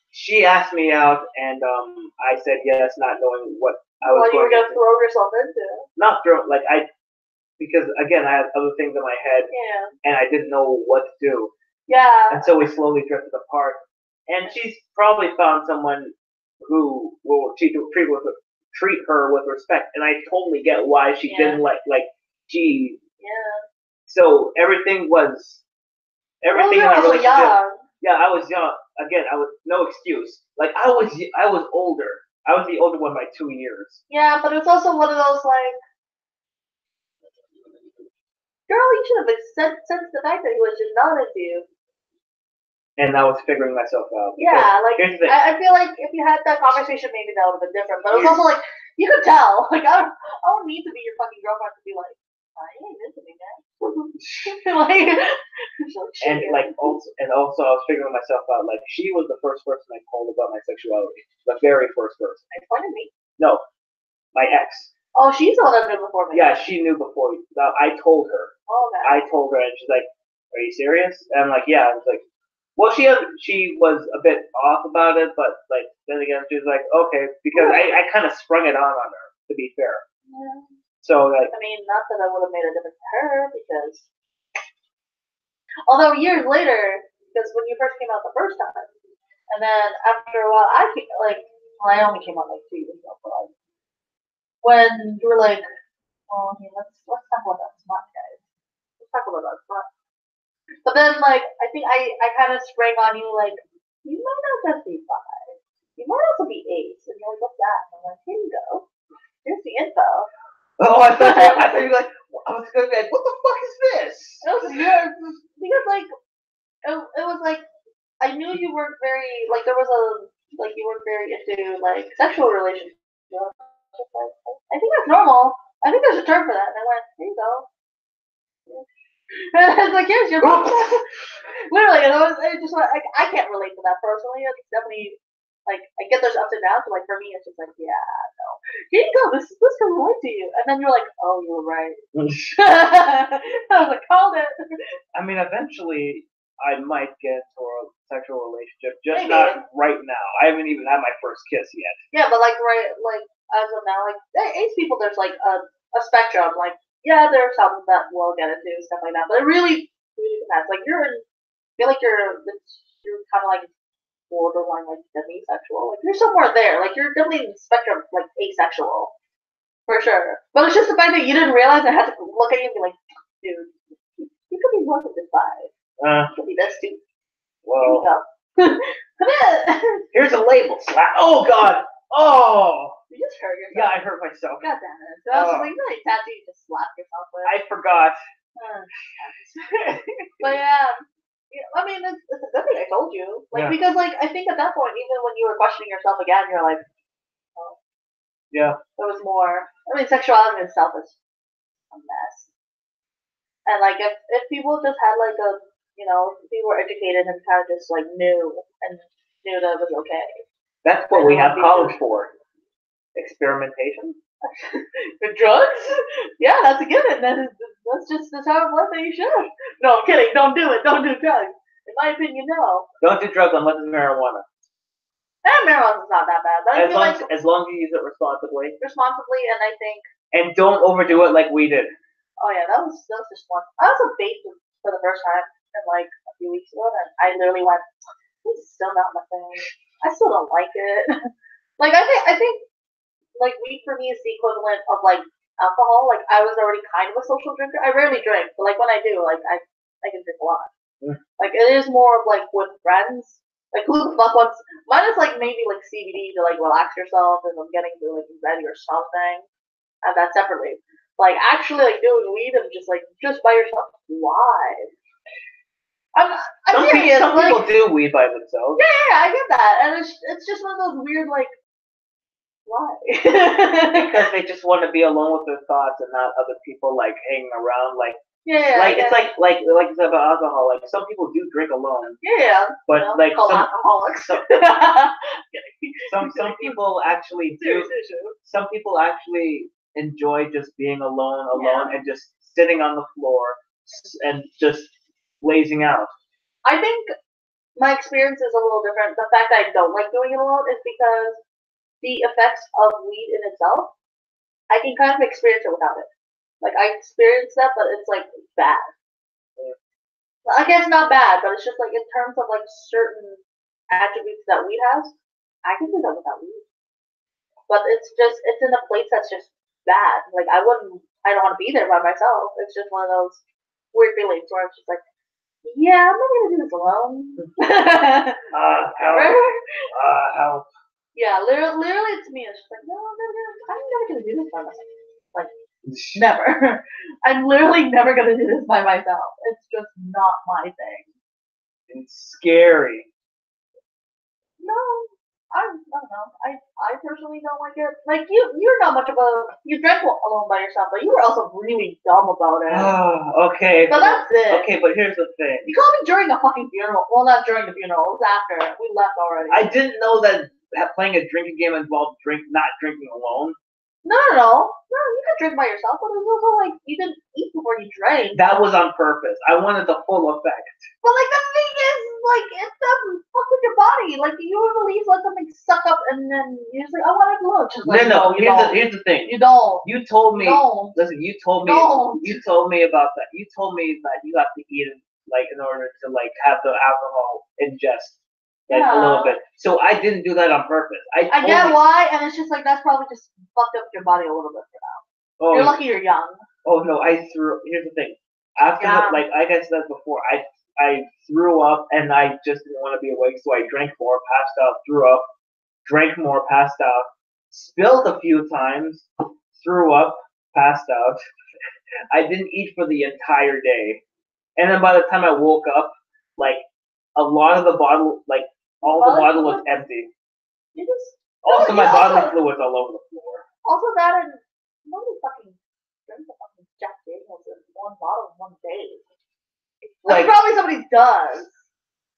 she asked me out, and I said yes, not knowing what I was. You were gonna throw yourself into. Not throw, because again I had other things in my head, and I didn't know what to do. Yeah. And so we slowly drifted apart, and she's probably found someone who will treat her with respect, and I totally get why she didn't she. Yeah. So everything in our relationship. Young. Yeah, I was young. Again, I was no excuse. Like I was older. I was the older one by 2 years. Yeah, but it's also one of those like, girl, you should have sensed the fact that he was just not into you. And I was figuring myself out. Yeah, like I feel like if you had that conversation, maybe that would have been different. But it was also like you could tell. Like I don't need to be your fucking girlfriend to be like, I ain't into me, man. Also I was figuring myself out. Like she was the first person I told about my sexuality. The very first person. In front of me? No, my ex. Oh, she's the one that knew before me. Yeah, she knew before. I told her. Oh, okay. I told her, and she's like, "Are you serious?" And I'm like, "Yeah." I was like, well, she was a bit off about it, but like then again, she was like, "Okay," because I kind of sprung it on her. To be fair. Yeah. So like. I mean, not that I would have made a difference to her, because. Although years later, because when you first came out the first time, and then after a while, I only came out like 2 years ago, but like when you were like, "Oh, hey, let's talk about that smut, guys. Let's talk about that smut." But then, like, I think I kind of sprang on you, like, you might not just be 5. You might also be 8. And you're like, what's that? And I'm like, here you go. Here's the info. Oh, I thought you were like, I was going to be like, what the fuck is this? It was weird. Because, like, it was like, I knew you weren't very, like, there was you weren't very into, like, sexual relationships. I think that's normal. I think there's a term for that. And I went, here you go. And I was like, here's your book. Literally, and it just like I can't relate to that personally. It's definitely like I get those ups and downs, but like for me, it's just like, yeah, no. Here you go. This can relate to you. And then you're like, oh, you were right. I was like, called it. I mean, eventually, I might get into a sexual relationship, just Maybe. not right now. I haven't even had my first kiss yet. Yeah, but like as of now, like ace people, there's like a spectrum, like. Yeah, there are some that we'll get into stuff like that, but it really depends. Like I feel like you're kind of like borderline like demisexual. Like you're somewhere there. Like you're definitely in the spectrum of, like asexual, for sure. But it's just the fact that you didn't realize I had to look at you and be like, dude, you could be more than 5. You could be this too. Well, Come in. Here's a label. Oh God. Oh! You just hurt yourself. Yeah, I hurt myself. God damn it. So I was just like, really tattoo you just slap yourself with. I forgot. But yeah, I mean, it's a good thing I told you. Like, Yeah. because, like, I think at that point, even when you were questioning yourself again, you're like, oh. Yeah. There was more. I mean, sexuality itself is a mess. And, like, if people just had, like, a, you know, if people were educated and kind of just, like, knew that it was okay. That's what we have college for. Experimentation. The drugs? Yeah, that's a given. That's how it was that you should. No, I'm kidding. Don't do it. Don't do drugs. In my opinion, no. Don't do drugs unless it's marijuana. And marijuana's not that bad. But I feel like As long as you use it responsibly. and I think. And don't overdo it like we did. Oh yeah, that was just one. I was a vape for the first time in like a few weeks ago, and I literally went, "This is still not my thing. I still don't like it." Like I think like weed for me is the equivalent of like alcohol. Like I was already kind of a social drinker. I rarely drink, but like when I do, like I can drink a lot. Mm. Like it is more of like with friends. Like who the fuck wants? Mine is like maybe like CBD to like relax yourself if I'm getting to like anxiety or something. Have that separately. Like actually like doing weed and just by yourself. Why? I'm serious. Some people do weed by themselves. Yeah, I get that, and it's just one of those weird like. Why? Because they just want to be alone with their thoughts and not other people like hanging around. Like it's like you said about alcohol. Like some people do drink alone. Yeah. But like called alcoholics. Some people actually do. Some people actually enjoy just being alone and just sitting on the floor and just lazing out. I think my experience is a little different. The fact that I don't like doing it alone is because the effects of weed in itself, I can kind of experience it without it. Like I experience that, but it's like bad. I guess not bad, but it's just like in terms of like certain attributes that weed has, I can do that without weed. But it's in a place that's just bad. Like I don't want to be there by myself. It's just one of those weird feelings where it's just like, yeah, I'm not gonna do this alone. Help. Yeah, literally to me, it's just like, no, I'm never gonna do this by myself. Like, never. I'm literally never gonna do this by myself. It's just not my thing. It's scary. No, I don't know. I personally don't like it. Like, you're not much of you drank alone by yourself, but you were also really dumb about it. Okay. So that's it. Okay, but here's the thing. You called me during a fucking funeral. Well, not during the funeral. It was after. We left already. I didn't know that playing a drinking game involved not drinking alone. No, you could drink by yourself, but it was also like you didn't eat before you drank. That was on purpose. I wanted the full effect. But like the thing is, like it doesn't fuck with your body. Like you release let something suck up, and then you're just like, I want to look. Just like, No. Here's the thing. You don't. You told me. Don't. Listen. You told me. Don't. You told me about that. You told me that you have to eat it like in order to like have the alcohol ingest. Like a little bit. So I didn't do that on purpose. I get why, and it's just like that's probably just fucked up your body a little bit for now. Oh, you're lucky you're young. Oh no, here's the thing. After like I said before, I threw up and I just didn't want to be awake, so I drank more, passed out, threw up, drank more, passed out, spilled a few times, threw up, passed out. I didn't eat for the entire day. And then by the time I woke up, like a lot of the bottle, like all the bottle was empty. Also, my bodily fluids all over the floor. Also, that and nobody fucking drinks a fucking Jack Daniels in one bottle in one day. Like probably somebody does.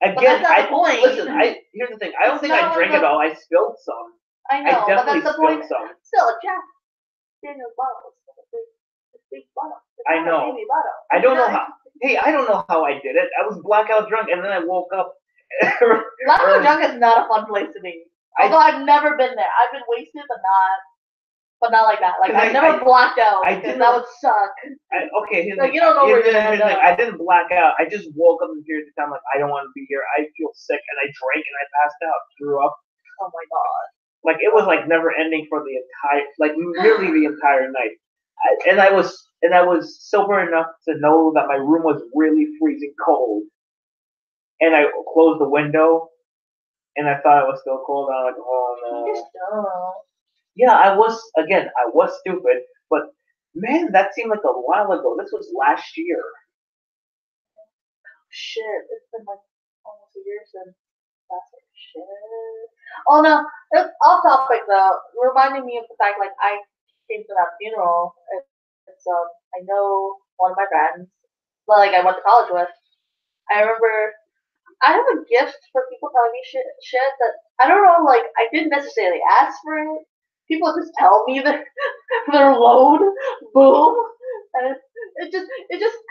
Again, that's not the point. Listen. Here's the thing. I don't think I drank it all. I spilled some. I know, I definitely but that's the point. Some. Still, a Jack Daniels bottle is a big bottle. I know. Bottle. I don't know how. Hey, I don't know how I did it. I was blackout drunk, and then I woke up. Blackout drunk is not a fun place to be. Although I've never been there. I've been wasted, but not like that. Like I've never blacked out. Because that would suck. Like you don't know where you're at. I didn't black out. I just woke up in periods of time like I don't want to be here. I feel sick, and I drank and I passed out, threw up. Oh my god. Like it was like never ending for the entire, like nearly the entire night. And I was sober enough to know that my room was really freezing cold. And I closed the window, and I thought it was still cold. I'm like, oh You're no. just dumb. Yeah, I was stupid, but man, that seemed like a while ago. This was last year. Shit, it's been like almost a year since last year. Shit. Oh no, it's off topic though. Reminding me of the fact like I came to that funeral. It's I know one of my friends, well, like I went to college with. I remember I have a gift for people telling me shit that I don't know. Like I didn't necessarily ask for it. People just tell me their load. Boom, and it just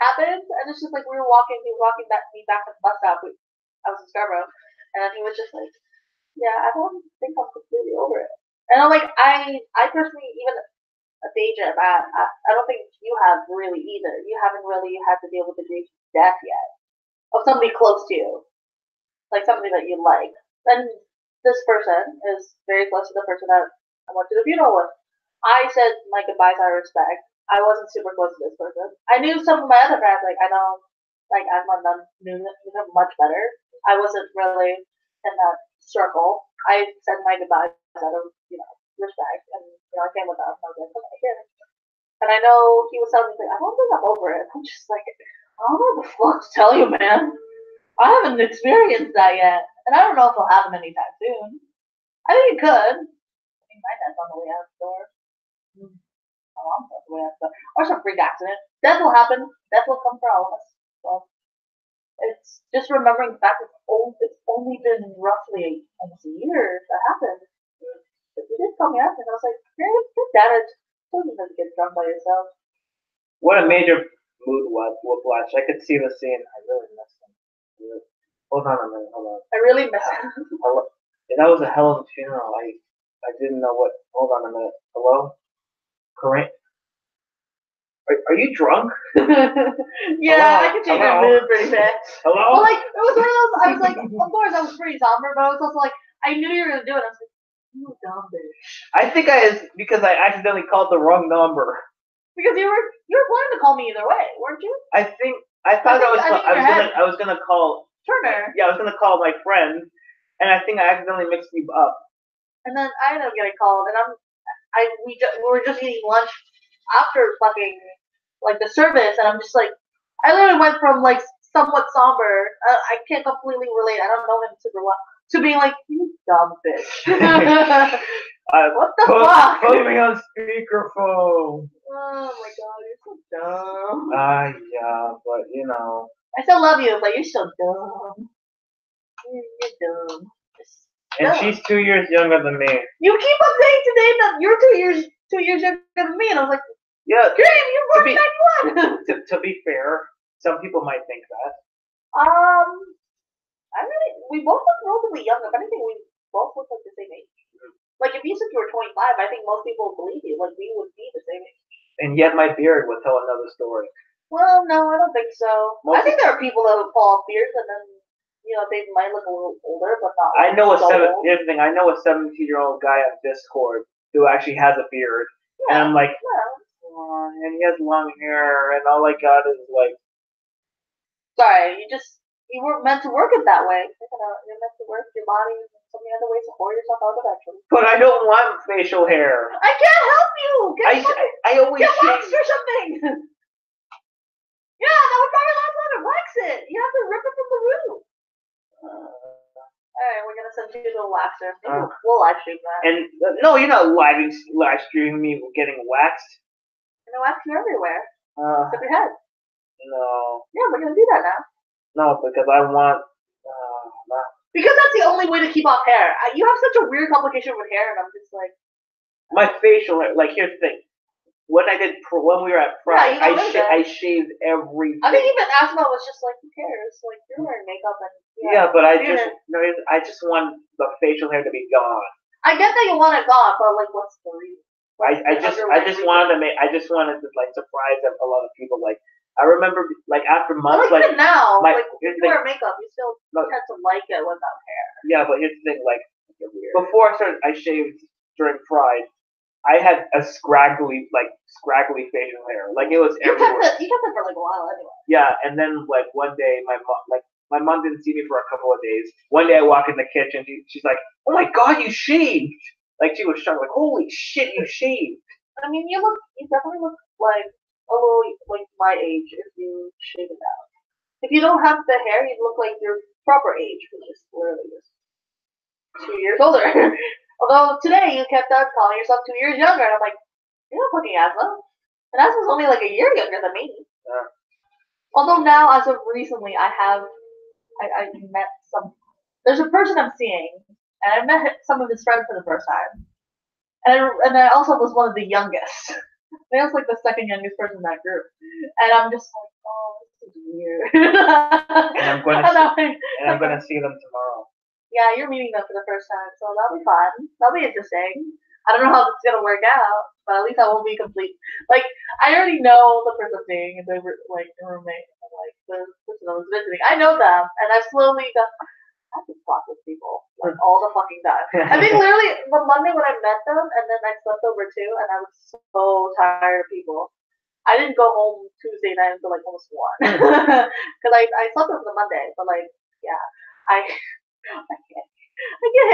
happens. And it's just like he was walking back to the bus stop. I was in Scarborough, and he was just like, "Yeah, I don't think I'm completely over it." And I'm like, I personally, even at the age I'm at, I don't think you have really either. You haven't really had to deal with the grief of death yet of somebody close to you, like somebody that you like. And this person is very close to the person that I went to the funeral with. I said my goodbyes out of respect. I wasn't super close to this person. I knew some of my other friends, like I know, like I'm on them, knew them much better. I wasn't really in that circle. I said my goodbyes out of, respect, and I came with them. I was like, okay, here. And I know he was telling me, like, I don't think I'm over it. I'm just like, I don't know what the fuck to tell you, man. I haven't experienced that yet, and I don't know if it'll happen anytime soon. I think it could. I think my dad's on the way out the door. My mom's on the way out the door. Or some freak accident. Death will happen. Death will come for all of us. So it's just remembering the fact that it's only been roughly almost a year that happened. But you did tell me after, and I was like, your dad is totally going to get drunk by yourself. What a major mood whiplash. I could see the scene. I really missed him. Hold on a minute. Hold on. I really miss him. That was a hell of a funeral. I didn't know what. Hold on a minute. Hello, Corinne. Are you drunk? Yeah, I can change your mood pretty fast. Hello. Well, like it was one of those. I was like, of course, I was pretty somber, but I was also like, I knew you were gonna do it. I was like, you dumb bitch. I think because I accidentally called the wrong number. Because you were planning to call me either way, weren't you? I was gonna call Turner. Yeah, I was gonna call my friend, and I think I accidentally mixed you up. And then I ended up getting called, and we were just eating lunch after fucking like the service, and I'm just like, I literally went from like somewhat somber. I can't completely relate. I don't know him super well. To being like, you dumb bitch. What the fuck? Put me on speakerphone. Oh my god, you're so dumb. Yeah, but I still love you, but you're so dumb. You're dumb. And she's 2 years younger than me. You keep on saying today that you're 2 years younger than me, and I was like, yeah, great, you're born in 91. To be fair, some people might think that. We both look relatively young. If anything, we both look like the same age. Like, if you said you were 25, I think most people would believe you. Like, we would be the same age. And yet my beard would tell another story. Well, no, I don't think so. I think there are people that would fall off beards and then, they might look a little older, but not. Here's the thing. I know a 17-year-old guy on Discord who actually has a beard. Yeah, and I'm like, oh, and he has long hair, and all I got is like. Sorry, you weren't meant to work it that way. You're meant to work your body in so many other ways to whore yourself out eventually. But I don't want facial hair. I can't help you. I always get waxed or something. Yeah, that would probably last longer. Wax it. You have to rip it from the root. Alright, we're gonna send you to a waxer. We'll live stream that. And no, you're not live streaming me getting waxed. I'm gonna wax you everywhere. Except your head. No. Yeah, we're gonna do that now. No, because I want. Because that's the only way to keep off hair. You have such a weird complication with hair, and I'm just like. My facial hair, like here's the thing. When we were at Pride, I shaved everything. I think even Asma was just like, who cares? Like, you're wearing makeup and. Yeah, but I just want the facial hair to be gone. I get that you want it gone, but like, what's the reason? I just wanted to like surprise a lot of people. Like I remember like after months even now, if you wear makeup, you still tend to like it without hair. Yeah, but here's the thing, like before I shaved during Pride. I had a scraggly facial hair. Like it was everywhere. You kept it for like a while anyway. Yeah, and then like one day my mom, like My mom didn't see me for a couple of days. One day I walk in the kitchen, she's like, "Oh my God, you shaved!" Like she was shocked, like, "Holy shit, you shaved!" I mean, you definitely look like a little like my age if you shave it out. If you don't have the hair, you look like your proper age, which is literally just 2 years older. Although today you kept on calling yourself 2 years younger, and I'm like, you're not fucking Asma. And Asma's only like a year younger than me. Although now, as of recently, I met some. There's a person I'm seeing, and I met some of his friends for the first time. And I also was one of the youngest. I was like the second youngest person in that group. And I'm just like, oh, this is weird. And I'm gonna see them tomorrow. Yeah, you're meeting them for the first time, so that'll be fun. That'll be interesting. I don't know how this is gonna work out, but at least I won't be complete. Like, I already know the person I'm seeing, and they were like a roommate, and like the person I was visiting. I know them, and I've slowly got. I have to talk with people like all the fucking time. I think literally the Monday when I met them, and then I slept over too, and I was so tired of people. I didn't go home Tuesday night until like almost 1 because I slept over the Monday, but like yeah, I can't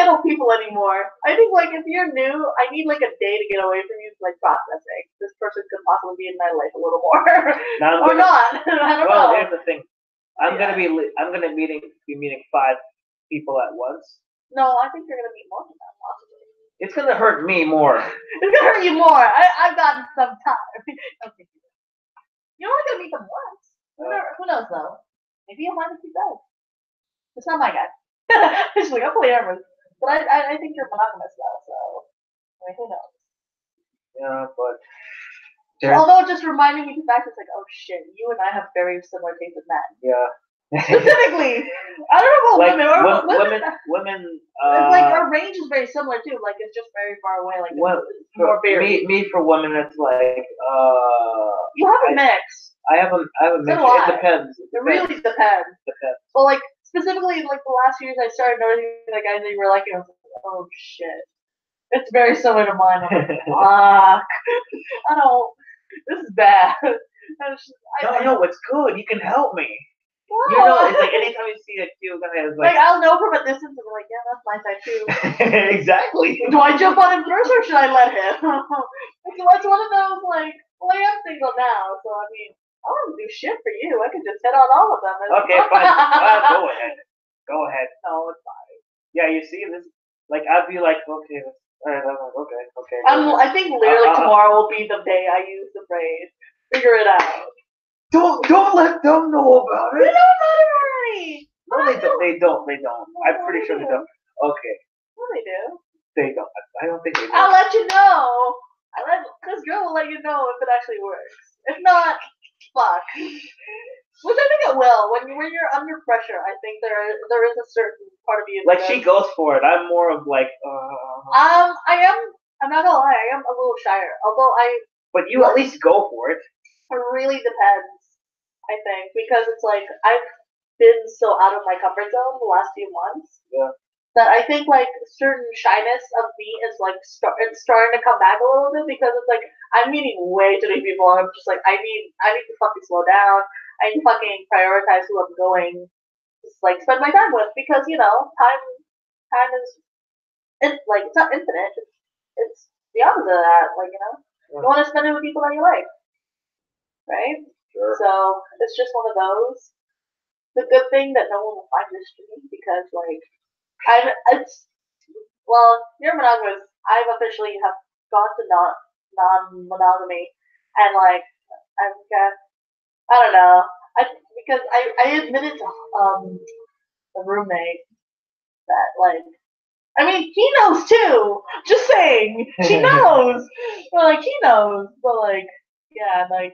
handle people anymore. I think like if you're new, I need like a day to get away from you, like processing. This person could possibly be in my life a little more, or not. I don't know. Here's the thing. I'm gonna be meeting 5 people at once. No, I think you're gonna meet more than that, possibly. It's gonna hurt me more. It's gonna hurt you more. I've gotten some time. You're only gonna meet them once. Who knows though? Maybe you'll find a few guys. It's not my guy. It's like I'll play everyone. But I think you're monogamous though, so I mean who knows? Yeah, but although it just reminded me of the fact it's like, oh shit, you and I have very similar tastes in men. Yeah. Specifically, I don't know about like, women. Women. It's like our range is very similar too. Like it's just very far away. Like it's more varied. Me for women, it's like you have a mix. I have a mix. So it depends. It really depends. Well, like specifically, like the last few years, I started noticing the guys that you were liking. I was like, oh shit, it's very similar to mine. I'm like, fuck. I don't. This is bad. No, it's good. You can help me. Wow. You know, it's like anytime you see a cute guy, it's like I'll know from a distance and be like, yeah, that's my side too. Exactly. Do I jump on him first or should I let him? It's one of those like, well, I am single now, so I mean, I don't do shit for you. I can just hit on all of them. Okay, fine. Go ahead. Go ahead. No, it's fine. Yeah, you see this? Like I'd be like, okay, all right, I'm like, okay. I think literally tomorrow will be the day I use the phrase. Figure it out. Don't let them know about it. They don't know it already. No, they don't. I'm pretty sure they don't. Okay. Well, they do. They don't. I don't think they do. I'll let you know. This girl will let you know if it actually works. If not, fuck. Which I think it will. When you're under pressure, I think there is a certain part of you. Like she goes for it. I'm more of like. I'm not gonna lie. I am a little shyer. Although But you at least go for it. It really depends. I think because it's like I've been so out of my comfort zone the last few months. Yeah. That I think like certain shyness of me is like it's starting to come back a little bit because it's like I'm meeting way too many people and I'm just like I need to fucking slow down. I need to fucking prioritize who I'm going to like spend my time with because you know time is it's not infinite. It's the opposite of that. Like you know you want to spend it with people that you like, right? Sure. So it's just one of those. The good thing that no one will find this stream because like you're monogamous. I've officially have gone to non-monogamy, and like I don't know. Because I admitted to a roommate that like I mean he knows too. Just saying, she knows. But like he knows. But like yeah, like.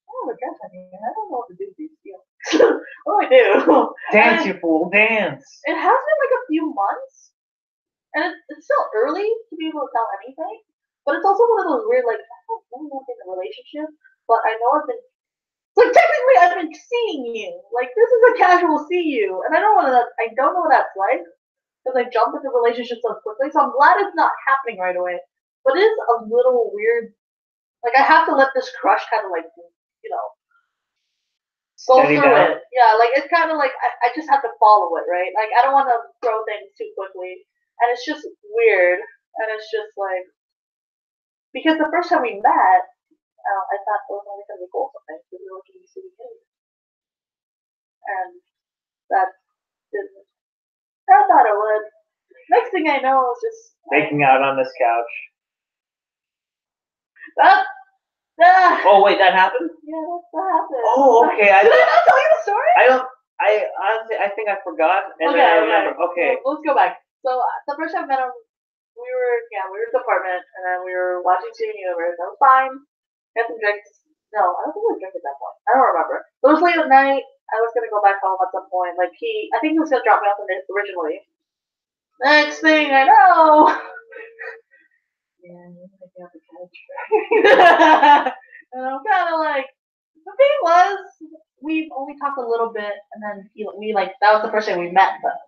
Oh, I guess I don't know what to do with these feelings. What do I do? Dance, you fool, dance. It has been like a few months, and it's still early to be able to tell anything. But it's also one of those weird, like, I don't really want to be in a relationship, but I know I've been, like, technically I've been seeing you. Like, this is a casual see you, and I don't know what that's like, because I jump into relationships so quickly, so I'm glad it's not happening right away. But it is a little weird. Like, I have to let this crush kind of, like, you know, go Steady through down. it. Yeah, like it's kind of like I just have to follow it, right? Like I don't want to throw things too quickly, and it's just weird, and it's just like because the first time we met, I thought it was only going to be cool something because we were looking to see the kids, and that didn't. I thought it would. Next thing I know, it's just Making out on this couch. that. Oh wait, that happened? Yeah, that happened. Oh, okay. Did I not tell you the story? I honestly, I think I forgot, and Okay, then I remember. Okay. Well, let's go back. So the first time I met him, we were in the apartment, and then we were watching Steven Universe. That was fine. Had some drinks. No, I don't think we were drinking at that point. I don't remember. But it was late at night. I was gonna go back home at some point. Like I think he was gonna drop me off originally. Next thing I know, yeah, you're making out the couch. And I'm kind of like, the thing was, we only talked a little bit, and then we like that was the first time we met though,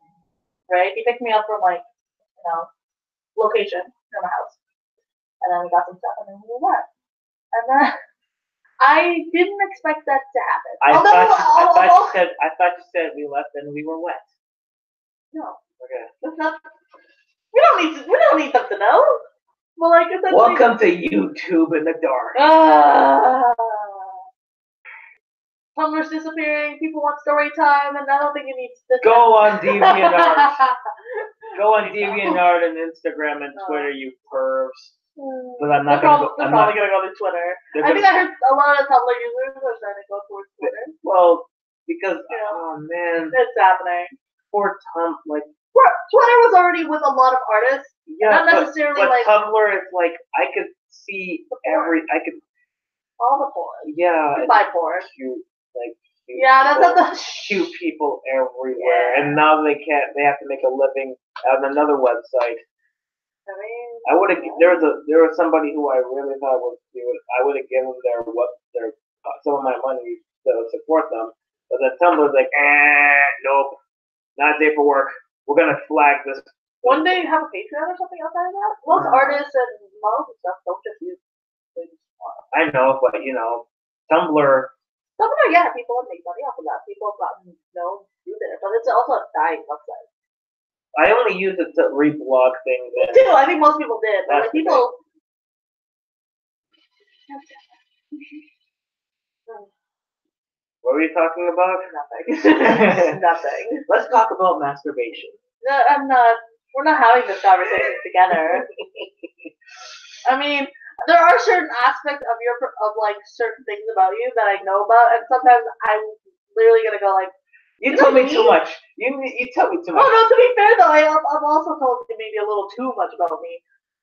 right? He picked me up from like, location from my house, and then we got some stuff, and then we went. And then I didn't expect that to happen. I thought you said we left and we were wet. No, Okay. that's not. We don't need them to know. Well, like essentially. Welcome to YouTube in the dark. Tumblr's disappearing. People want story time, and I don't think it needs this. Go on DeviantArt. Go on DeviantArt and Instagram and Twitter, you pervs. But I'm not gonna go. They're probably gonna go to Twitter. I think I heard a lot of Tumblr users are starting to go towards Twitter. Well, because oh man, It's happening. poor Like Twitter was already with a lot of artists. yeah, Not necessarily but like Tumblr is like I could see I could all the porn. yeah, Buy porn. cute Yeah, that's people, not the cute people everywhere, Yeah. and now they can't. They have to make a living on another website. I mean, I would have. There was somebody who I really thought would do it. I would have given their some of my money to support them, but then Tumblr's like, nope, not a day for work. We're gonna flag this. one day have a Patreon or something outside of that. Most artists and models and stuff don't just use. I know, but Tumblr. Tumblr, yeah, people would make money off of that. People have gotten known to do there, but it's also a dying website. I only use it to reblog things. Me too. I think most people did, but like people. What were you talking about? Nothing. Nothing. Let's talk about masturbation. No, I'm not. We're not having this conversation together. I mean, there are certain aspects of certain things about you that I know about, and sometimes I'm literally gonna go like. You tell me too much. You tell me too much. Oh no! To be fair though, I've also told you maybe a little too much about me.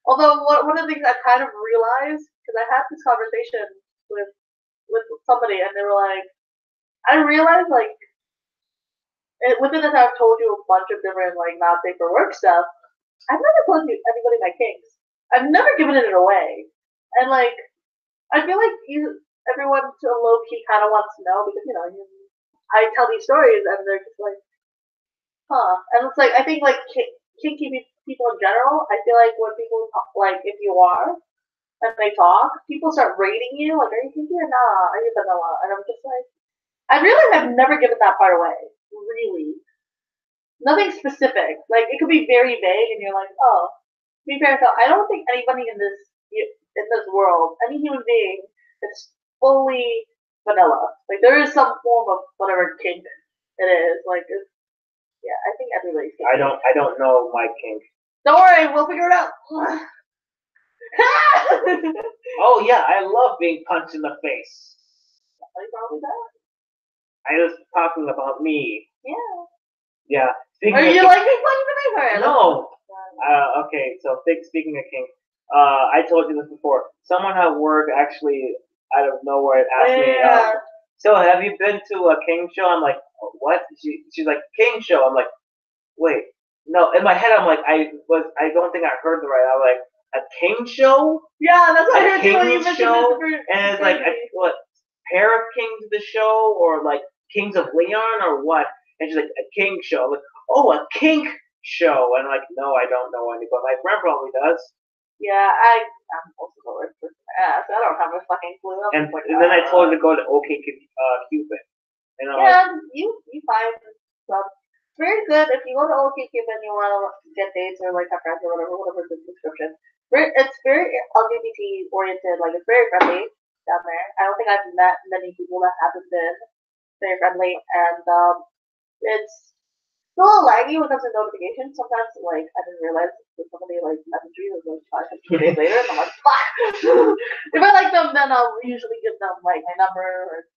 Although one of the things I kind of realized because I had this conversation with somebody, and they were like, I realized like within this I've told you a bunch of different like not safe for work stuff. I've never told you anybody my kinks. I've never given it away, and like I feel like everyone to a low key kind of wants to know because I tell these stories and they're just like, huh, and it's like I think like kinky people in general. I feel like when people talk, like if you are and they talk, people start rating you like, are you kinky or not? Are you vanilla? And I'm just like. I really have never given that part away. Really. Nothing specific. Like, it could be very vague, and you're like, oh. To be fair, so I don't think anybody in this world, any human being, is fully vanilla. Like, there is some form of whatever kink it is. Like, I think everybody's kinky. I don't know my kink. Don't worry, we'll figure it out. Oh yeah, I love being punched in the face. Somebody probably does. I was talking about me. Yeah. Yeah. Are you like being punched in the face? No. Okay, so speaking of kink, I told you this before. Someone at work actually, out of nowhere, asked me, so have you been to a king show? I'm like, what? She's like, king show. I'm like, wait. No, in my head, I'm like, I don't think I heard the right. I'm like, a king show? Yeah, that's what I heard too when you mentioned show? it. And it's like, what, pair of kings the show? Or like Kings of Leon or what? And she's like, a king show. I'm like, oh, a kink show. And I'm like, no, I don't know any, but my friend probably does. Yeah, I'm also the worst person to ask. I don't have a fucking clue. And then I told her to go to OK Cupid. You know, Yeah, you find stuff. It's very good if you go to OkCupid and you want to get dates or like have friends or whatever the description. It's very LGBT oriented. Like it's very friendly down there. I don't think I've met many people that haven't been very friendly, and it's a little laggy when it comes to notifications. Sometimes, like, I didn't realize that somebody, like, messaged me like 2 days later, and I'm like, fuck! If I like them, then I'll usually give them, like, my number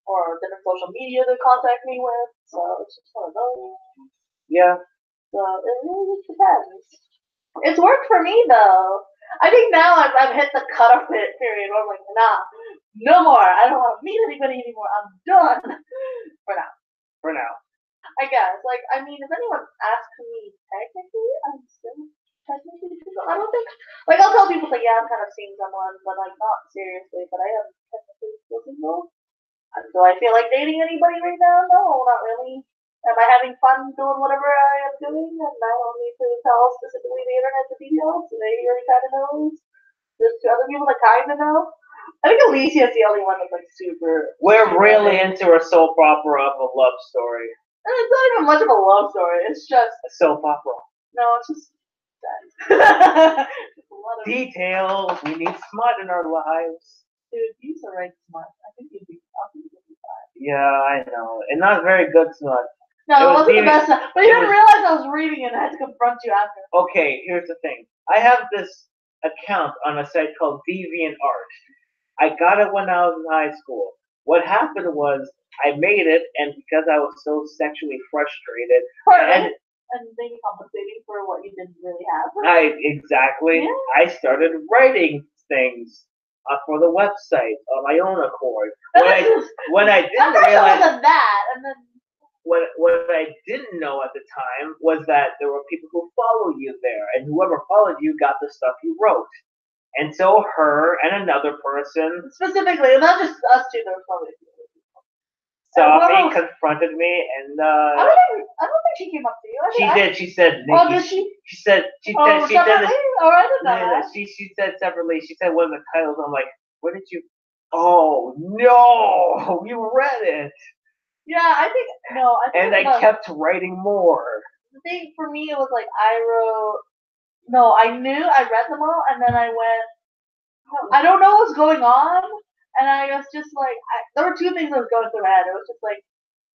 or different social media to contact me with. So it's just one of those. yeah. So it really just depends. It's worked for me, though. I think now I've hit the cutoff period where I'm like, nah, no more. I don't want to meet anybody anymore. I'm done for now. For now. I guess. Like, I mean, if anyone asks me technically, I'm still technically single. I don't think. Like, I'll tell people, like, yeah, I'm kind of seeing someone, but, like, not seriously. But I am technically still single. Do I feel like dating anybody right now? No, not really. Am I having fun doing whatever I am doing? And I don't need to tell specifically the internet the details. They already kind of knows. There's two other people that kind of know. I think Alicia is the only one that's, like, super. We're really into a soap opera of a love story. And it's not even much of a love story. It's just A soap opera. no. It's just that. A lot of Details. We need smut in our lives. dude. You used to write smart. I think you'd be fine. Yeah, I know. And not very good smut. No, It it was wasn't the even- best. But you it didn't was- realize I was reading it. And I had to confront you after. Okay, here's the thing. I have this account on a site called DeviantArt. I got it when I was in high school. What happened was I made it, and because I was so sexually frustrated, Partly. And maybe compensating for what you didn't really have. I Yeah. started writing things for the website on my own accord. But When I this is- when I At didn't first it realize wasn't that, and then what I didn't know at the time was that there were people who follow you there, and whoever followed you got the stuff you wrote. And so her and another person specifically, not just us two. There was probably. saw whoever me, was- confronted me, and I don't think she came up to you. she did. She said, Oh, Nikki. did she? She said she Oh, said she said separately? Oh, I didn't know no, that. she said separately. She said one of the titles. I'm like, what did you? Oh no, you read it. Yeah, I think no. I think And it I was- kept writing more. the thing for me, it was like I wrote. No, I knew I read them all, and then I went. I don't know what's going on, and I was just like, there were two things that was going through my head. It was just like,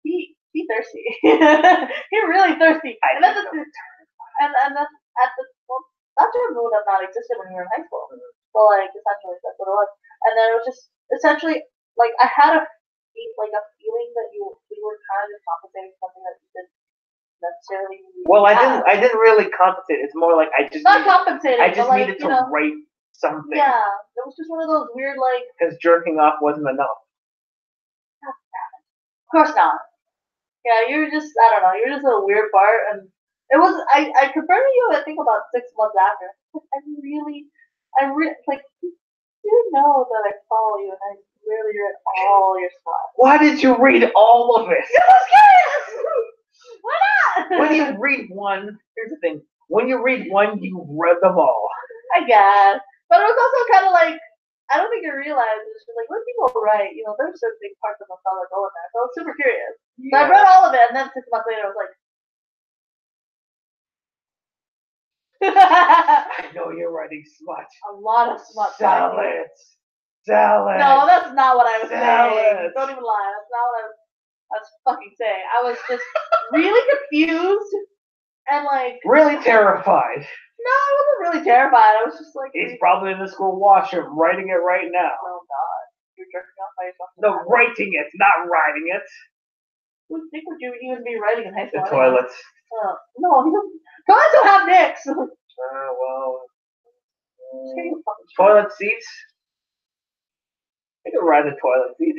he thirsty. He really thirsty. And that's and that's at the well, that term would have not existed when we were in high school. But like essentially that's what it was. And then it was just essentially like I had a feeling that we were kind of compensating for something that you didn't necessarily. Well, have. I didn't really compensate. It's more like I just Not compensating. I just but like, needed you to know, write something yeah, it was just one of those weird like. because jerking off wasn't enough. Of course not. Yeah, you're just I don't know. You're just a weird part, and it was I confronted you. I think about 6 months after. I really like you know that I follow you, and I really read all your stuff. Why did you read all of it? I was curious. Why not? When you read one, here's the thing. When you read one, you read them all. I guess, but it was also kind of like I don't think you realize it's just like when people write, you know, there's certain big parts of the fellow that go in there. So I was super curious. So I read all of it, and then 6 months later, I was like. I know you're writing smut. A lot of smut. Sell it. Sell it. No, that's not what I was Sell saying. it. Don't even lie. That's not what I was fucking saying. I was just really confused and like. Really terrified. No, I wasn't really terrified. I was just like. He's probably in the school washroom writing it right now. Oh God, you're jerking off by yourself. No, writing it, not writing it. Who would think would you even be writing in high The school? toilet. No, he doesn't. Guys don't have dicks. Well. Just kidding, you fucking shit. Toilet seats. I could ride the toilet seat.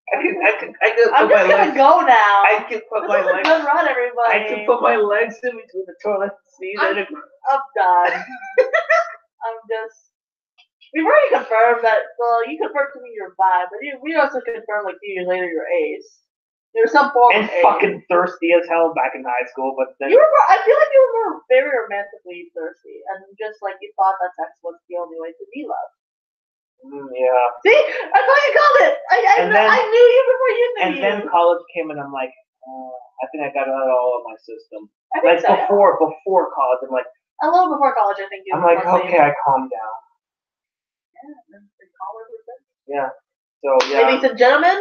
I could I'm put my just gonna legs. go now. I could put This my is a legs. good run, everybody. I could put my legs in between the toilet seat and I'm done. I'm just. We've already confirmed that. Well, you confirmed to me you're bi, but we also confirmed like 2 years later you're ace. There's some form and of ace. fucking thirsty as hell back in high school, but then You were. I feel like you were more very romantically thirsty, and just like you thought that sex was the only way to be loved. Yeah. See, I thought you called it. I knew you before you knew And you. then college came, and I'm like, I think I got it all in my system. I think Like so, yeah. before college, I'm like, A little before college, I think you. I'm like, mostly- okay, I calmed down. Yeah, and then college was it. Yeah. So yeah. Ladies and gentlemen,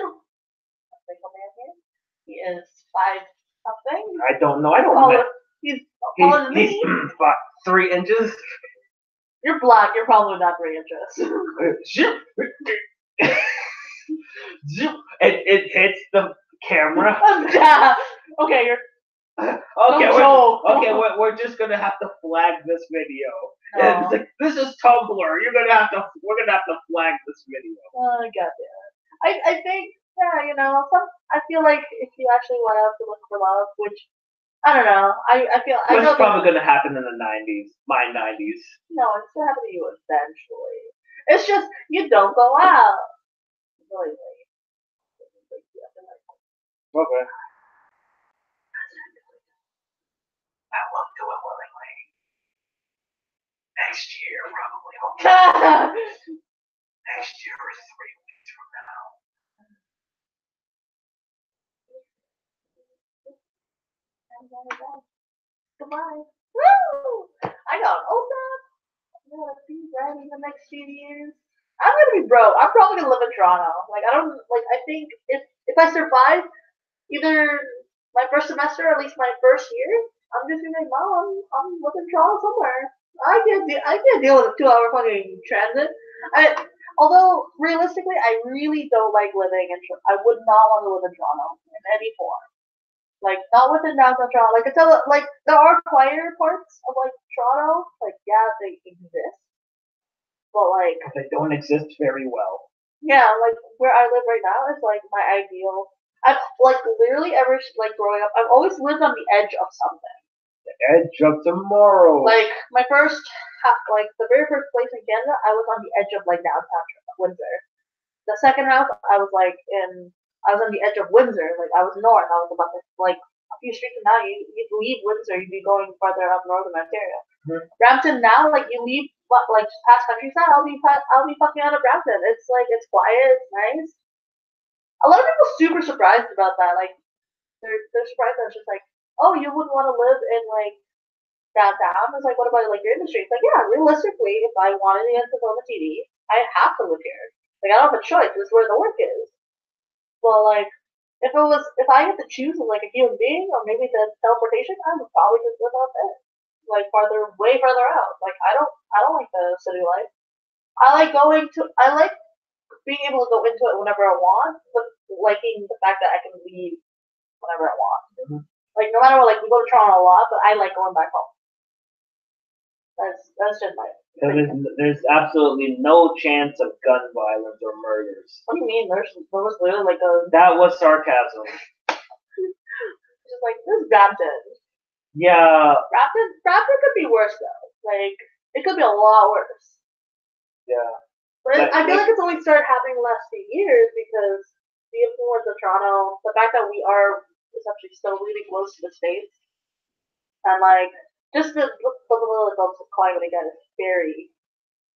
single man here. He is 5 something. I don't know. I don't Taller- know. He's taller than He's me. about 3 inches. You're black. You're probably not 3 inches. Zip. Zip. It hits the camera. Yeah. Okay, you're. Okay, Don't we're just gonna have to flag this video. No. And it's like, this is Tumblr. We're gonna have to flag this video. Oh, goddamn. I think, yeah, I feel like if you actually went out to look for love, which, I don't know, I feel, I What's know probably gonna happen in the 90s? My 90s. no, it's gonna happen to you eventually. It's just, you don't go out. Really. Okay. I won't do it willingly. Next year, probably. Next year or 3 weeks from now. Goodbye. Woo! I got Ulta. I'm gonna be ready in the next few years. I'm gonna be broke. I'm probably gonna live in Toronto. I think if I survive either my first semester or at least my first year, I'm just gonna be like, Mom, I'm living in Toronto somewhere. I can't deal with a 2-hour fucking transit. Although realistically, I really don't like living in Toronto. I would not want to live in Toronto in any form. Like, not within downtown Toronto. Like, there are quieter parts of, Toronto. Like, yeah, they exist. But, They don't exist very well. yeah, where I live right now is, my ideal. I've, literally ever, growing up, I've always lived on the edge of something. The edge of tomorrow. My first, the very first place in Canada, I was on the edge of, downtown Windsor. The second house, I was on the edge of Windsor. I was north. I was about to, a few streets now, you leave Windsor, you'd be going farther up north in Ontario. Mm-hmm. Brampton now, you leave, just past countryside, I'll be fucking out of Brampton. It's, it's quiet, it's nice. A lot of people super surprised about that. They're surprised that it's just oh, you wouldn't want to live in, downtown? It's what about, your industry? It's yeah, realistically, if I wanted to get into film and TV, I have to live here. I don't have a choice. This is where the work is. Well, if I had to choose a human being or maybe the teleportation, I would probably just live out there, way farther out. I don't like the city life. I like being able to go into it whenever I want, but liking the fact that I can leave whenever I want. Mm-hmm. No matter what, we go to Toronto a lot, but I like going back home. That's just my. So there's absolutely no chance of gun violence or murders. What do you mean? There was literally a. That was sarcasm. Just this is Brampton. Yeah. Brampton could be worse though. It could be a lot worse. Yeah. But I feel like it's only started happening the last few years because the influence of Toronto, the fact that we are essentially still really close to the States, and just the political climate again is very,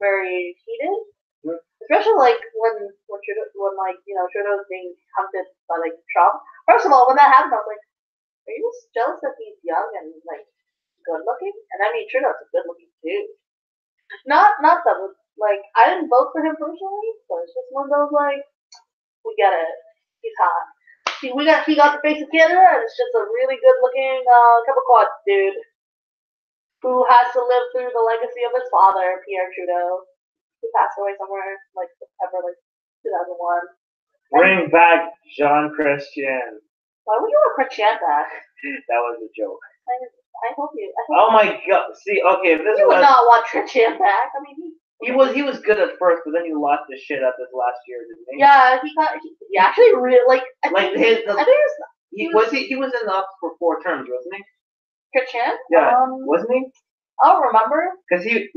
very heated. Mm-hmm. Especially when Trudeau's being hunted by Trump. First of all, when that happened, I was like, are you just jealous that he's young and good looking? And I mean, Trudeau's good looking too. Not that I didn't vote for him personally, but it's just one of those we get it. He's hot. See, he got the face of Canada, and it's just a really good looking couple quads dude who has to live through the legacy of his father, Pierre Trudeau, who passed away somewhere September 2001. Bring back Jean Chrétien. Why would you want Chrétien back? That was a joke. I hope you. Oh my god! See, okay, this you was. would not want Chrétien back. I mean, He was good at first, but then he lost his shit up this last year, didn't he? Yeah, he actually really I think it was. He was in the office for 4 terms, wasn't he? Chrétien? Yeah, wasn't he? I don't remember. Because he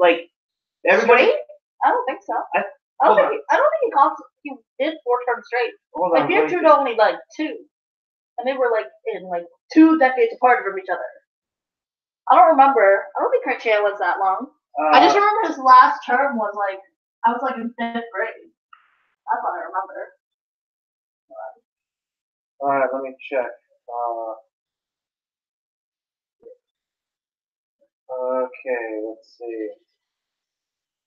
everybody. Straight? I don't think so. I don't think he did 4 terms straight. Hold on. Pierre Trudeau only 2, and they were in 2 decades apart from each other. I don't remember. I don't think Chrétien was that long. I just remember his last term was I was in 5th grade. let me check. Okay, let's see.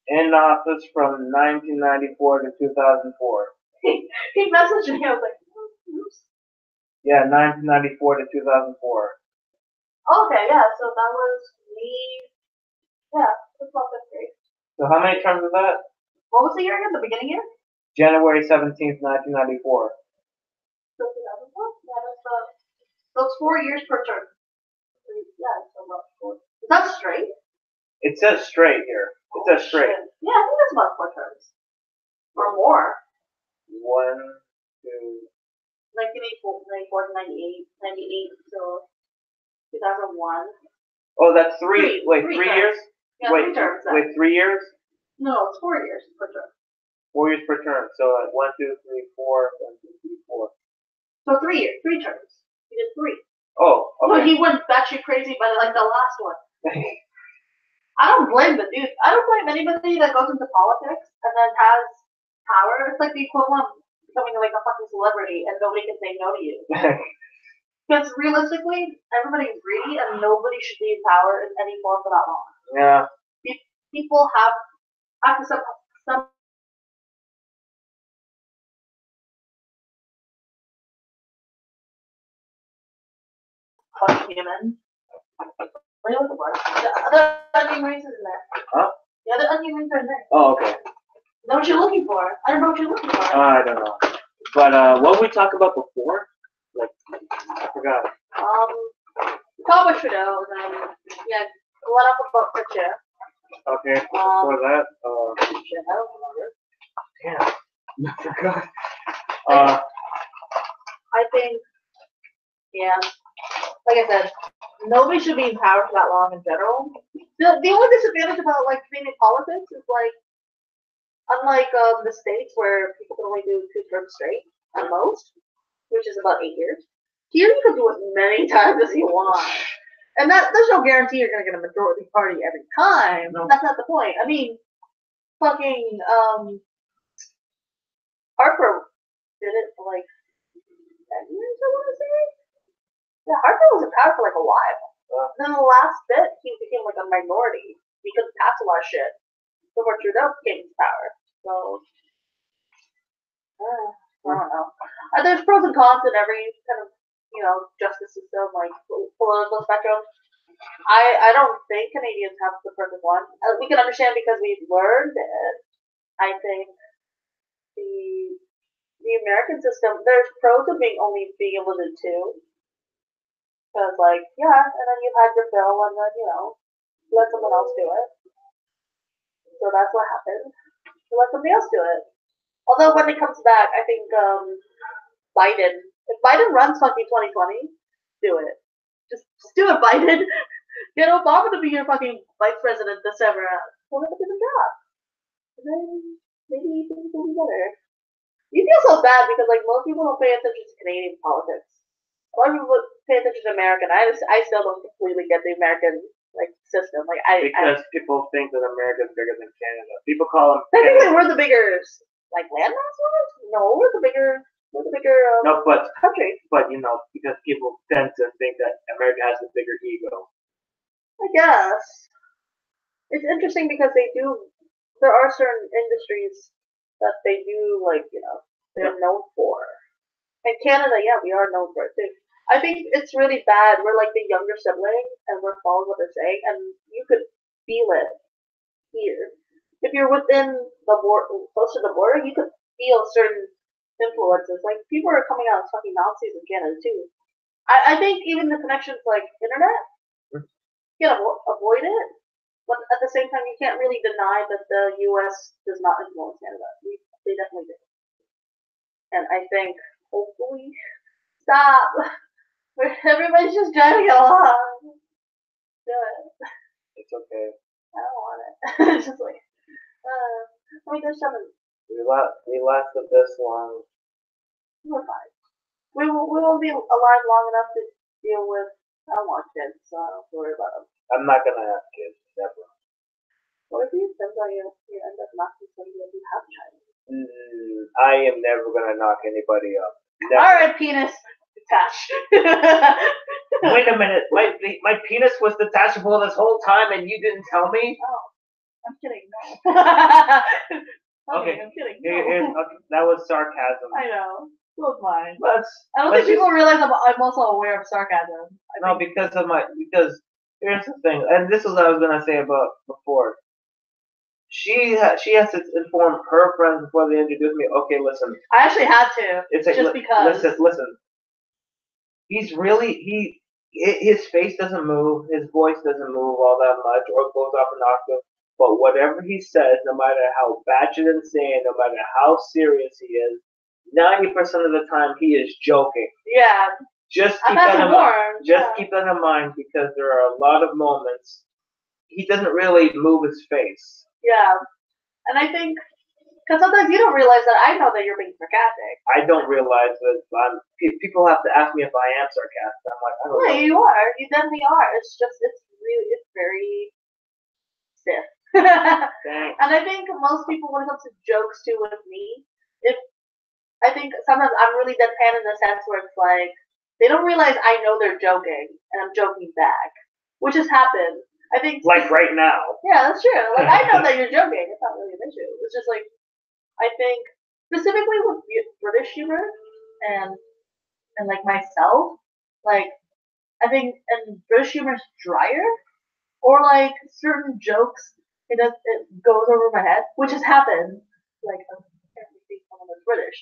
In office from 1994 to 2004. He messaged me. I was like, oops. Yeah, 1994 to 2004. Okay, yeah. So that was me. Yeah, that's all fifth grade. So how many terms was that? What was the year again? The beginning year? January 17th, 1994. So 2004. Yeah, that's 4 years per term. Yeah, so about 4. Is that straight? It says straight here. It says straight. Shit. Yeah, I think that's about 4 terms. Or more. 1, 2. 1984 to 98, 98 till 2001. Oh, that's 3. Wait, 3 terms. years? Yeah, Wait, 3 terms. wait, 3 years? No, it's 4 years per term. 4 years per term. So 1, 2, 3, 4, 1, 2, 3, 4. So 3 years, 3 terms. He did 3. Oh, So okay. he went batshit crazy by like the last one. I don't blame the dude. I don't blame anybody that goes into politics and then has power. It's like the equivalent of becoming like a fucking celebrity and nobody can say no to you. Because realistically, everybody's greedy and nobody should be in power in any form for that long. Yeah. People have to some fucking human. What are you looking for? The other onion rings is in there. Huh? The other onion rings are in there. Oh, okay. Is that what you're looking for? I don't know what you're looking for. I don't know. But what did we talk about before? Like, I forgot. Talk about Trudeau, and then, yeah, let up about Pritchett. Okay, before that, Shit, I don't remember. damn, I forgot. I think, yeah, like I said, nobody should be in power for that long in general. The only disadvantage about like being in politics is like, unlike the states where people can only do 2 terms straight at most, which is about 8 years. Here you can do it many times as you want, and there's no guarantee you're gonna get a majority party every time. No. That's not the point. I mean, fucking Harper did it for like 10 years, I want to say. Yeah, Harper was in power for like a while. And then the last bit, he became like a minority because he passed a lot of shit before Trudeau came to power. So, I don't know. There's pros and cons in every kind of, justice system, like political spectrum. I don't think Canadians have the perfect one. We can understand because we've learned it. I think the American system, there's pros of being able to do 2. Because, like, yeah, and then you've had your fill, and then, let someone else do it. So that's what happened. You let somebody else do it. Although when it comes back, I think if Biden runs fucking 2020, do it. Just do it, Biden. Get Obama to be your fucking vice president this ever. We'll have a different job. And then maybe things will be better. You feel so bad because, like, most people don't pay attention to Canadian politics. A lot of people pay attention to American. I still don't completely get the American system. Because people think that America's bigger than Canada. People call them. Technically, we're the bigger landmass ones. No, we're the bigger No, but country. But because people tend to think that America has a bigger ego. I guess it's interesting because there are certain industries that they do they're known for. And Canada, yeah, we are known for it too. I think it's really bad. We're like the younger sibling, and we're following what they're saying, and you could feel it here. If you're within the border, close to the border, you could feel certain influences. Like, people are coming out as fucking Nazis in Canada too. I think even the connections like internet, you can avoid it, but at the same time, you can't really deny that the U.S. does not influence Canada. They definitely do. And I think, hopefully, stop. Everybody's just trying to get along. Do it. It's okay. I don't want it. It's just like, let me go something. We lasted this long. We're fine. We won't be alive long enough to deal with. I don't want kids, so I don't have to worry about them. I'm not gonna have kids, never. What if you end up knocking somebody up and have a child? I am never gonna knock anybody up. Never. Alright, penis. detach. Wait a minute, my penis was detachable this whole time and you didn't tell me? Oh, I'm kidding. No. Okay. I'm kidding. Okay, No. that was sarcasm. I know. It was mine. Let's, I don't let's think people realize I'm also aware of sarcasm. no, because here's the thing, and this is what I was gonna say about before. She has to inform her friends before they introduce me. Okay, listen. I actually had to. It's like just because. Listen. He's really his face doesn't move, his voice doesn't move all that much, or goes off an octave. But whatever he says, no matter how batshit insane, no matter how serious he is, 90% of the time he is joking. Yeah. Just keep that in mind. Keep that in mind because there are a lot of moments he doesn't really move his face. Yeah, and I think because sometimes you don't realize that I know that you're being sarcastic. I don't realize that people have to ask me if I am sarcastic. I'm like, I don't know. Yeah, you are. You definitely are. It's very stiff. Thanks. And I think most people, when it comes to jokes too with me, I think sometimes I'm really deadpan in the sense where it's like they don't realize I know they're joking and I'm joking back, which has happened. I think like right now. Yeah, that's true. Like I know that you're joking. It's not really an issue. It's just like I think specifically with British humor and like myself, like I think and British humor is drier, or like certain jokes it goes over my head, which has happened. Like I'm apparently someone that's British,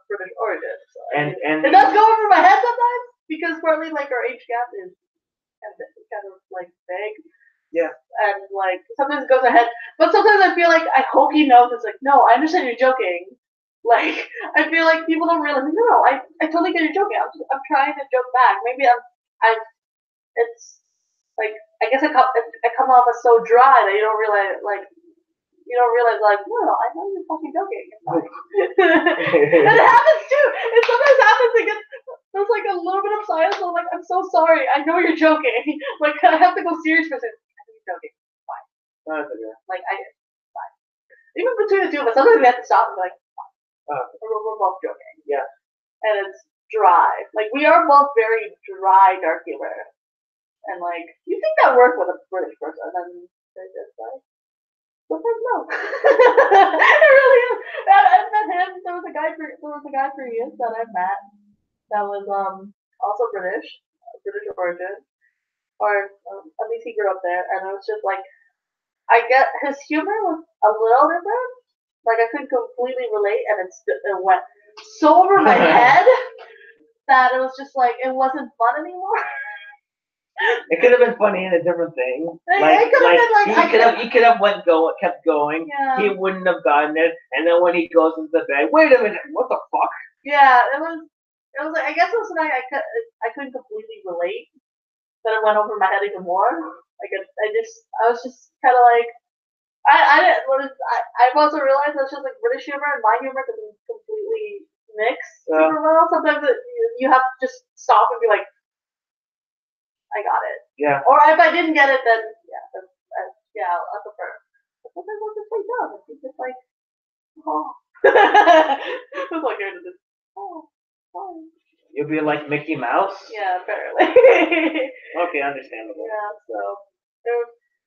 British origin. So, and it does go over my head sometimes because partly like our age gap is kind of like big. Yeah. And like sometimes it goes ahead, but sometimes I feel like I hope he knows. It's like no, I understand you're joking. Like I feel like people don't realize. No, I totally get you're joking. I'm trying to joke back. Maybe it's like I guess I come off as so dry that you don't realize like no, I know you're fucking joking. And it happens too. It sometimes happens again. There's like a little bit of silence. I'm like, I'm so sorry. I know you're joking. Like I have to go serious for this. I know you're joking. Fine. Like fine. Even between the two of us, sometimes we have to stop and be like, we're both joking. Yeah. And it's dry. Like we are both very dry dark humor. And like you think that work with a British person, and they're just like. Sometimes no. It really is. I met him. There was a guy previous that I met that was also British origin, or at least he grew up there, and it was just like I get his humor was a little different. Like I couldn't completely relate, and it went so over my head that it was just like it wasn't fun anymore. It could have been funny in a different thing. He could have kept going. Yeah. He wouldn't have gotten it. And then when he goes into the bed, wait a minute, what the fuck? Yeah, it was like I guess it was like I couldn't completely relate, but it went over my head even more. Like I was just kind of like I've also realized that's just like British humor and my humor can completely mix super well. Sometimes you have to just stop and be like. I got it. Yeah. Or if I didn't get it, then I'll prefer. But sometimes I'll just like dumb. It's just like, oh. It's like you're just, oh. You'll be like Mickey Mouse. Yeah, apparently. Okay, understandable. Yeah. So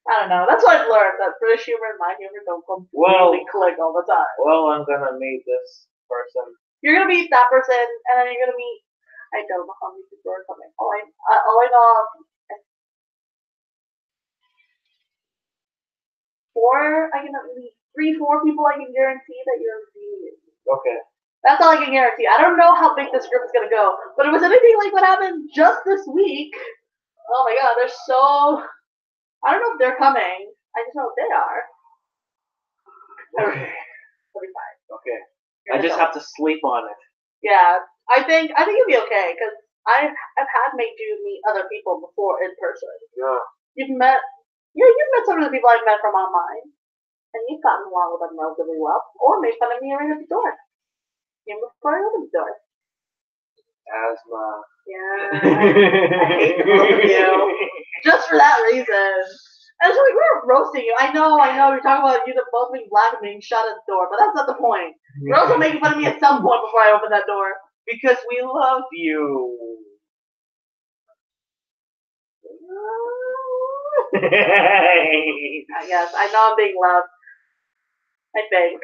I don't know. That's what I've learned that British humor and my humor don't completely click all the time. Well, I'm gonna meet this person. You're gonna meet that person, and then you're gonna meet. I don't know how many people are coming. All I know, 4. I can at least 3-4 people. I can guarantee that you're meeting. Okay. That's all I can guarantee. I don't know how big this group is gonna go, but if it was anything like what happened just this week, oh my god, they're so. I don't know if they're coming. I just know if they are. Okay. They'll be fine. Okay. I just have to sleep on it. Yeah. I think you'll be okay because I've had made you meet other people before in person. Yeah. You've met some of the people I've met from online, and you've gotten along with them relatively well, or made fun of me right at the door. Even before I opened the door. Asthma. Yeah. I hate both of you. Just for that reason. And it's like we're roasting you. I know. We're talking about you both being black and being shot at the door, but that's not the point. You're also making fun of me at some point before I open that door. Because we love you. I guess. I know I'm being loud. I think.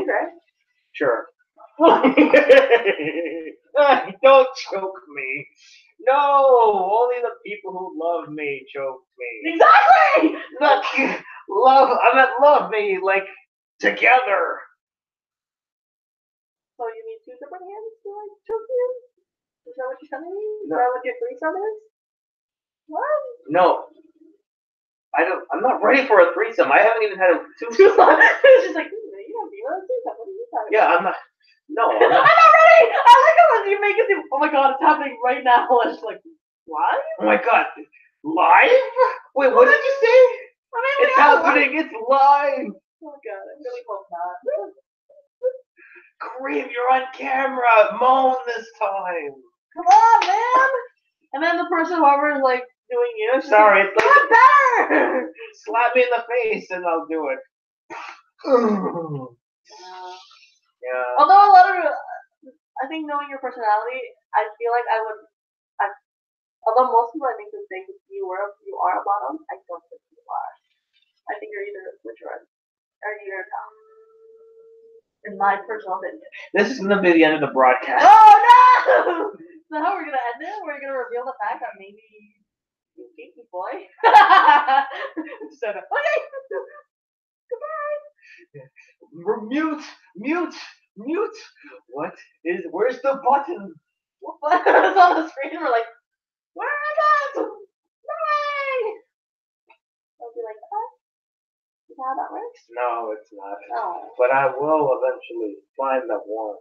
Right? Sure. Don't choke me. No, only the people who love me choke me. Exactly! Look, I meant love me, like, together. So you need two different hands to like choke you? Is that what you're telling me? Is No. that what your threesome is? What? No. I'm not ready for a threesome. I haven't even had a It's just like, you don't be a threesome. What are you talking about? Yeah, I'm not. No, I'm I'm not. not ready! I like it when you make it seem, oh my god, it's happening right now. It's like, what? Oh my god. Live? Wait, what did you say? I mean, It's happening. It's live. Oh god, I really hope not. Cream, you're on camera. Moan this time. Come on, man! And then the person, whoever is like doing you, she's Sorry, like, it's "Get like better! slap me in the face and I'll do it. Yeah. Although a lot of, I think knowing your personality, I feel like although most people I think would think you are a bottom, I don't think you are. I think you're either a switch or you're a top. In my personal opinion. This is gonna be the end of the broadcast. Oh no! So how we're gonna end it? We're gonna reveal the fact that maybe you kinky boy. Instead of Okay. Goodbye. mute. Where's the button? It's on the screen. We're like, where is it? Bye. I'll be like, is that how that works? No, it's not. Oh. But I will eventually find the one.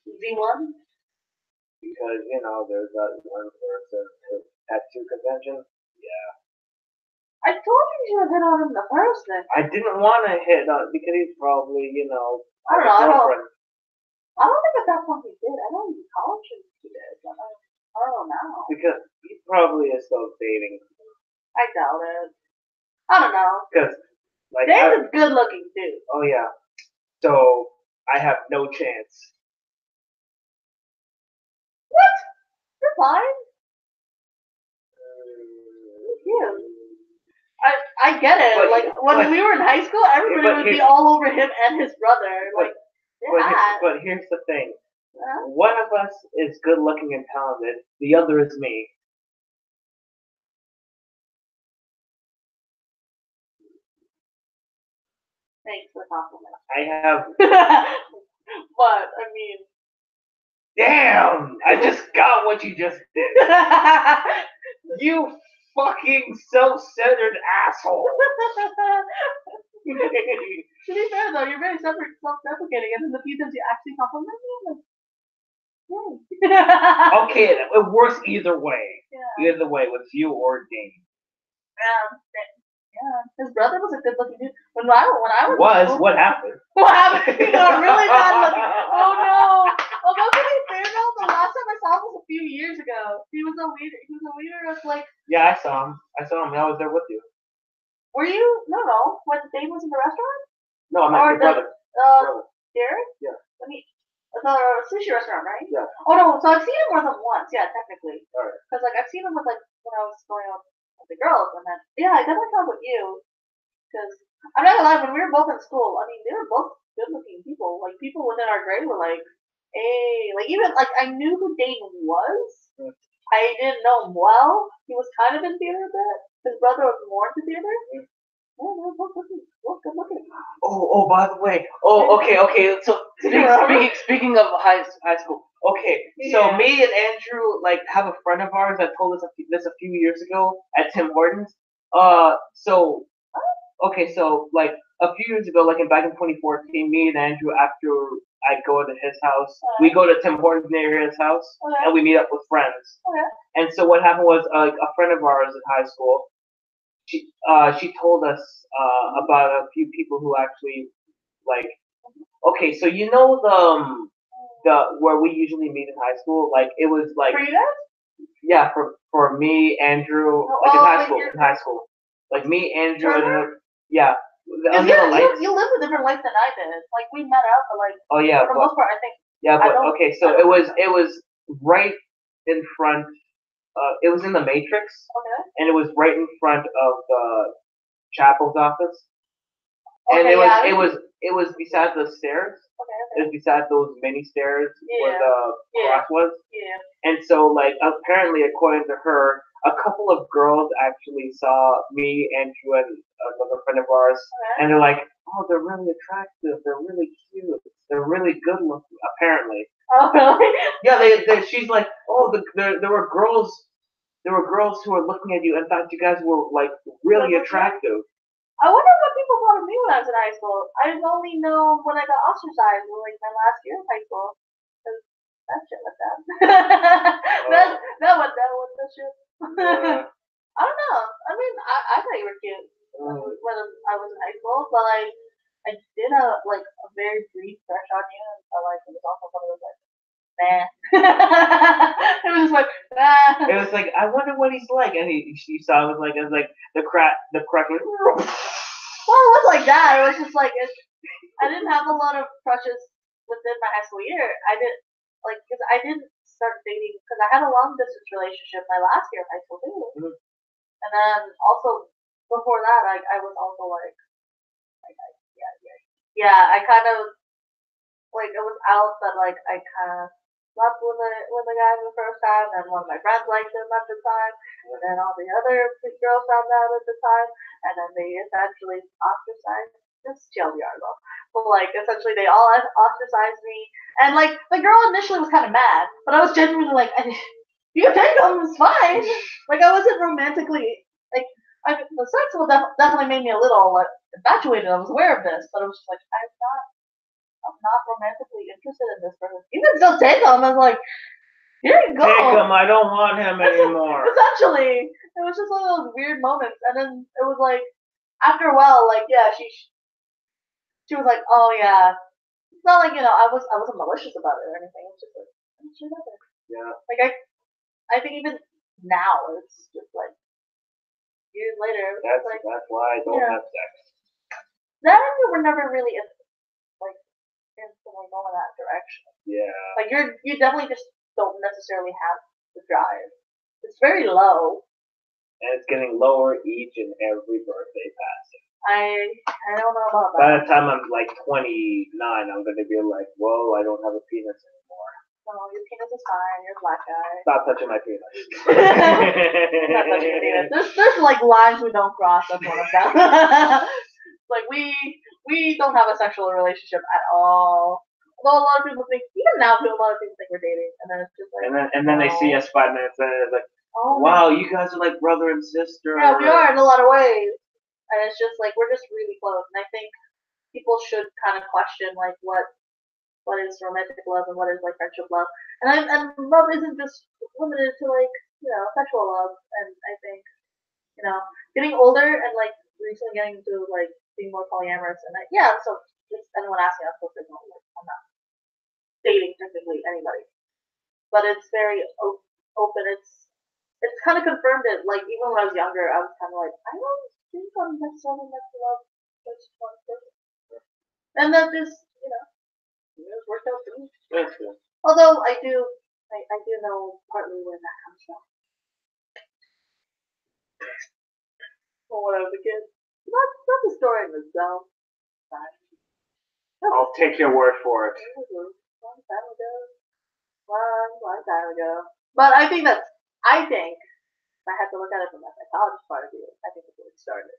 Z1? Because, there's that one person tattoo convention. Yeah. I told you you should have hit on him the first thing. I didn't want to hit on because he's probably, I don't know. girlfriend. I don't think at that point he did. I don't even college he did. I don't know. Because he probably is still dating. I doubt it. I don't know. Because, like, Dave's a good looking dude. oh yeah. So I have no chance. What? You're fine. You're cute. I get it. But- like when but- we were in high school, everybody but would be here's- all over him and his brother. Like they're hot. But here's the thing. Huh? One of us is good looking and talented. The other is me. Thanks for the compliment. I have. But I mean, Damn! I just got what you just did. You fucking self-centered asshole. to be fair though, you're very self-deprecating, and in the few times you actually compliment me, I'm like, yay. Okay, it works either way. Yeah. Either way, with you or Dane. Yeah. His brother was a good looking dude. When I was Was? in school- What happened? What happened? He got really bad looking. Oh no. Although to be fair though, the last time I saw him was a few years ago. He was a leader of like. Yeah, I saw him. I was there with you. Were you? No. When Dave was in the restaurant? No, I'm not your brother. Brother. Derek? Yeah. When the sushi restaurant, right? Yeah. Oh no, so I've seen him more than once. Yeah, technically. Alright. Because like I've seen him with like when I was going out with the girls, and then yeah, I definitely saw with you. Because I'm not gonna lie, when we were both in school, I mean, they were both good-looking people. Like people within our grade were like, hey, like even like I knew who Dane was. I didn't know him well. He was kind of in theater a bit. His brother was more into theater. Yeah, they were both good looking. Oh, by the way. Oh, okay. So speaking of high school. Okay, so Yeah. me and Andrew like have a friend of ours that told us this a few years ago at Tim Hortons. So like a few years ago, like back in 2014, me and Andrew, after I go to his house, we go to Tim Hortons near his house, Okay. and we meet up with friends. Okay. And so what happened was a friend of ours in high school, she told us about a few people who actually like. Okay, so the where we usually meet in high school, like it was like For you guys? yeah for me, Andrew, Oh, like oh, in high school, like me, Andrew, Turner? and yeah, Because under the lights. you lived a different life than I did. Like we met out, but like Oh yeah, for the most part, I think Yeah, I but don't- okay, so I don't it was right in front. It was in the Matrix, Okay. and it was right in front of the Chapel's office. And Okay, yeah, it was beside the stairs. Okay. It was beside those mini stairs where Yeah. the Yeah. cross was. Yeah. And so, like, apparently, according to her, a couple of girls actually saw me, Andrew, and another friend of ours, Okay. and they're like, "Oh, they're really attractive. They're really cute. They're really good looking." Apparently, Oh, really? yeah. She's like, "Oh, there were girls who were looking at you and thought you guys were like really attractive." I wonder what people thought of me when I was in high school. I only know when I got ostracized in like my last year of high school. 'Cause that shit went down. that went down with the shit. I don't know. I mean, I thought you were cute when I was in high school, but like I did a very brief crush on you, and so like it was also one of those like, nah. It was just like, nah. It was like, I wonder what he's like, and she saw it was like the crack was. Well, it was like that. It was just like I didn't have a lot of crushes within my high school year. I didn't because I didn't start dating because I had a long distance relationship my last year of high school too, and then also before that I was also like I kind of it was out that like I kind of slept with a guy for the first time, and one of my friends liked him at the time, and then all the other girls found out at the time, and then they essentially ostracized. Just TLDR though, but like essentially they all ostracized me, and like the girl initially was kind of mad, but I was genuinely like, you can take them, it's fine. Like I wasn't romantically the sex definitely made me a little like infatuated. I was aware of this, but it was just like I'm not romantically interested in this person. You can still take him. I was like, here you go. Take him. I don't want him anymore. Essentially, it was just one of those weird moments, and then it was like after a while, like she was like, oh yeah. It's not like I wasn't malicious about it or anything. It's just like she does it. Yeah. Like I think even now it's just like years later. That's like why I don't have sex. that and we were never really instantly going that direction. Yeah. Like you definitely just don't necessarily have the drive. It's very low. And it's getting lower each and every birthday passing. I don't know about that. By the time I'm like 29, I'm gonna be like, whoa, I don't have a penis anymore. No, your penis is fine. You're a black guy. Stop touching my penis. Not touching your penis. There's like lines we don't cross. That's one of them. Like we don't have a sexual relationship at all. Although a lot of people think, even now, a lot of people think we're dating, and then it's just like. And then they see us 5 minutes and it's like, oh, wow, you guys are like brother and sister. Yeah, we are in a lot of ways, and it's just like we're just really close. And I think people should kind of question like what is romantic love and what is like friendship love, and love isn't just limited to like sexual love. And I think getting older and like recently getting into like being more polyamorous and like so just anyone asking us what I'm not dating technically anybody, but it's very open. It's kind of confirmed it. Like even when I was younger, I was kind of like, I don't think I'm necessarily meant to love just one person, and that just it worked out for me. That's good. Although I do know partly where that comes from. From when I was a kid. Not the story in itself. I'll take your word for it. It was a long time ago. Long time ago. But I think if I had to look at it from the psychologist part of view, I think it's where it started.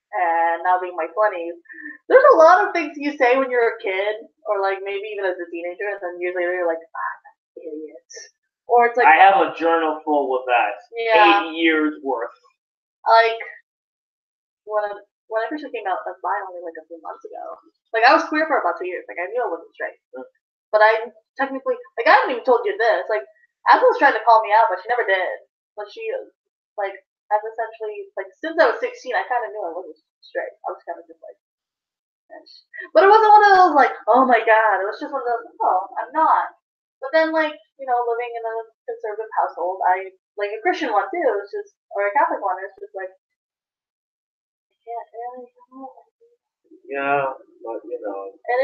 And now being my 20s, there's a lot of things you say when you're a kid, or like maybe even as a teenager, and then years later you're like, that's idiot. Or it's like I have a journal full with that. Yeah. 8 years worth. Like when I officially came out as bi only like a few months ago. Like I was queer for about 2 years. Like I knew I wasn't straight, but I technically I haven't even told you this. Like Apple was trying to call me out, but she never did. But she I've essentially since I was 16, I kind of knew I wasn't straight. I was kind of just like, but it wasn't one of those like, oh my god. It was just one of those, oh, I'm not. But then living in a conservative household, I like a Christian one too. It's just or a Catholic one. It's just like. Yeah, but It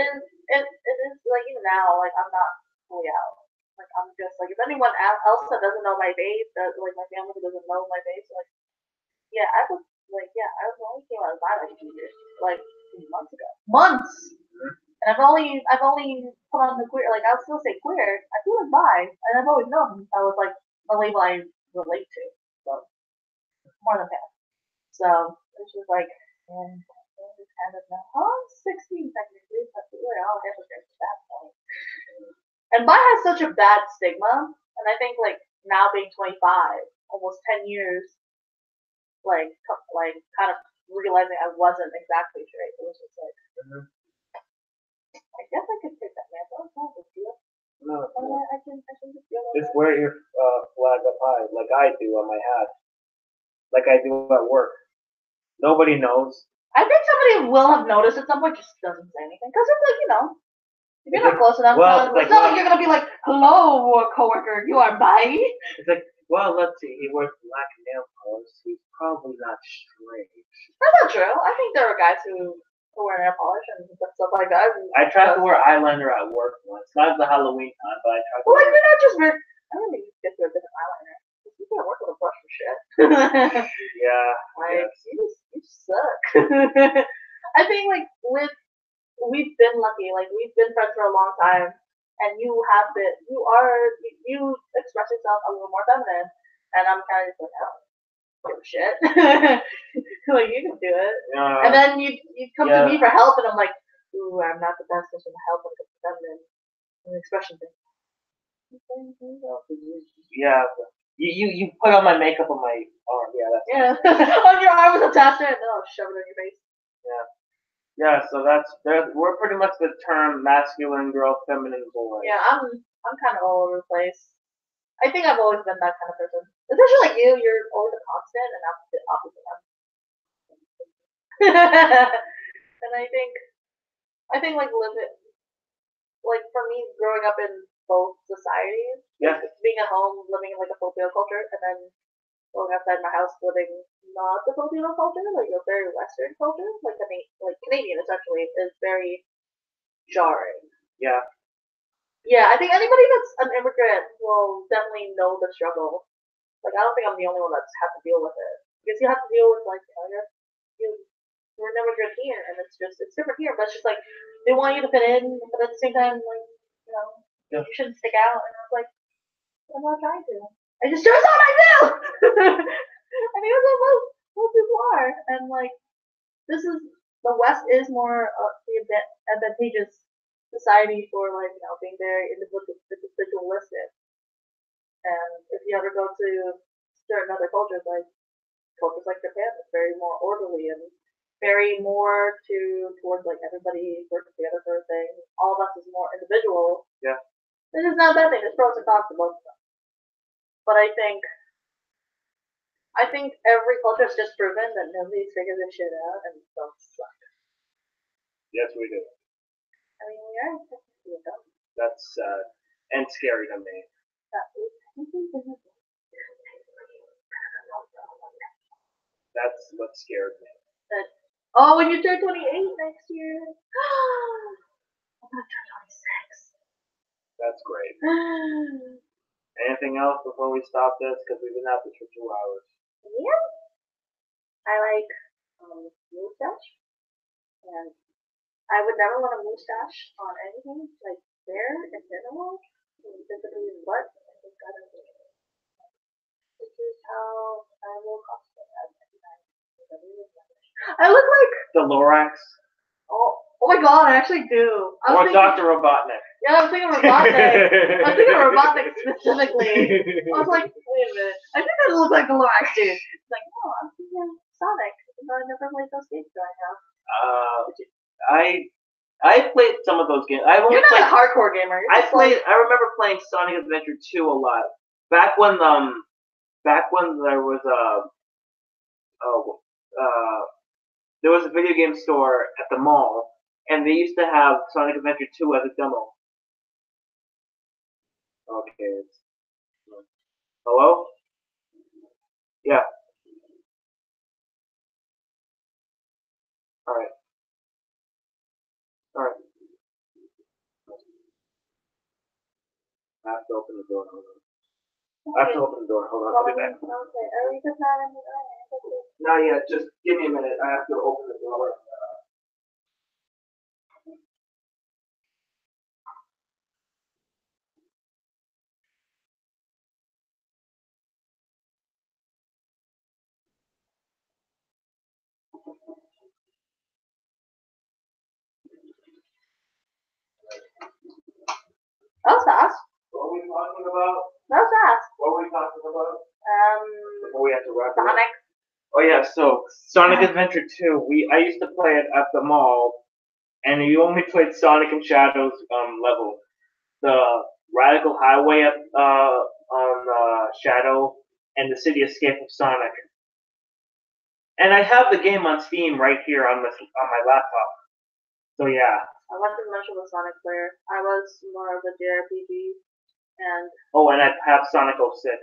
is like even now, like I'm not fully out. Like I'm just like if anyone else that doesn't know my base, that like my family doesn't know my base, like yeah, I was like yeah, I was only came out of bi like 2 years, like months ago. Months. And I've only put on the queer, like I'll still say queer. I feel like bi, and I've always known I was like a label I relate to. So more than that. So it's just like, and it's kind of now. Oh, I'm 16 technically, but we're all hypocrites at that point. And bi has such a bad stigma, and I think like now being 25, almost 10 years, like kind of realizing I wasn't exactly straight. It was just like, I guess I could take that mantle. It's not a big deal. No, I can just feel like just wear your flag up high, like I do on my hat, like I do at work. Nobody knows. I think somebody will have noticed at some point, just doesn't say anything. Because it's like, if you're not close enough, it's not like you're going to be like, hello, coworker, you are bi. It's like, well, let's see, he wears black nail polish, so he's probably not straight. That's not true. I think there are guys who wear nail polish and stuff like that. I tried to wear eyeliner at work once. Not the Halloween time, but I tried to Well, like, wear you're not just wearing, I don't think you get to a different eyeliner. You can't work with a brush for shit. Yeah. Like, Yes. you suck. I think, like, we've been lucky. Like, we've been friends for a long time. And you express yourself a little more feminine. And I'm kind of just like, oh, give a shit. Like, you can do it. And then you come to me for help, and I'm like, ooh, I'm not the best person to help when it comes to feminine and expression thing. Yeah. You put on my makeup on my arm. Yeah, that's On your arm with a taster, and then I'll shove it in your face. Yeah, so we're pretty much the term masculine girl, feminine boy. Yeah, I'm kind of all over the place. I think I've always been that kind of person. Especially like you, you're always a constant and opposite. And I think like like for me growing up in both societies, being at home, living in like a Filipino culture, and then going outside my house, living not the Filipino culture, like a very Western culture, like Canadian essentially, is very jarring. Yeah. Yeah, I think anybody that's an immigrant will definitely know the struggle. Like, I don't think I'm the only one that's had to deal with it. Because you have to deal with, like, you're an immigrant here, and it's different here, but it's just like, they want you to fit in, but at the same time, like, you shouldn't stick out, and I was like, I'm not trying to. I just chose what I do! I mean, that's what most people are, and, like, the West is more the advantageous society for, like, being very individualistic. And if you ever go to certain other cultures like Japan, it's very more orderly and very more towards like everybody works together for a thing. All of us is more individual. Yeah. This is not a bad thing. There's pros and cons to both of them. But I think every culture has just proven that nobody's figured this shit out and don't suck. Yes, we do. I mean, we are technically dumb. That's sad and scary to me. That's what scared me. When you turn 28 next year. I'm gonna turn 26. That's great. Anything else before we stop this? Because we've been at this for 2 hours. Yeah. I like moustache. And I would never want a moustache on anything like there in general. Specifically what I think I don't know. This is how I will cosplay as I look like The Lorax. oh my god, I actually do. Or Dr. Robotnik. Yeah, I'm thinking Robotnik. I'm thinking Robotnik specifically. I was like, wait a minute. I think I look like the Lorax dude. It's like, no, I'm thinking Sonic. I never played those games right now. I played some of those games. You're not a hardcore gamer. I remember playing Sonic Adventure 2 a lot. Back when there was there was a video game store at the mall, and they used to have Sonic Adventure 2 as a demo. Okay. Hello? Yeah. Alright. to open the door. Hold on. I have to open the door. Hold on, I'll be back. Okay, are we just not in the Not yet. Just give me a minute. I have to open the door. That was fast. What were we talking about? That was fast. What were we talking about? Before we have to wrap it up. Sonic. Oh yeah, so Sonic Adventure 2. I used to play it at the mall, and you only played Sonic and Shadows level. The Radical Highway on Shadow and the City Escape of Sonic. And I have the game on Steam right here on my laptop. So yeah. I wasn't much of a Sonic player. I was more of a JRPG. And Oh, and I have Sonic 06.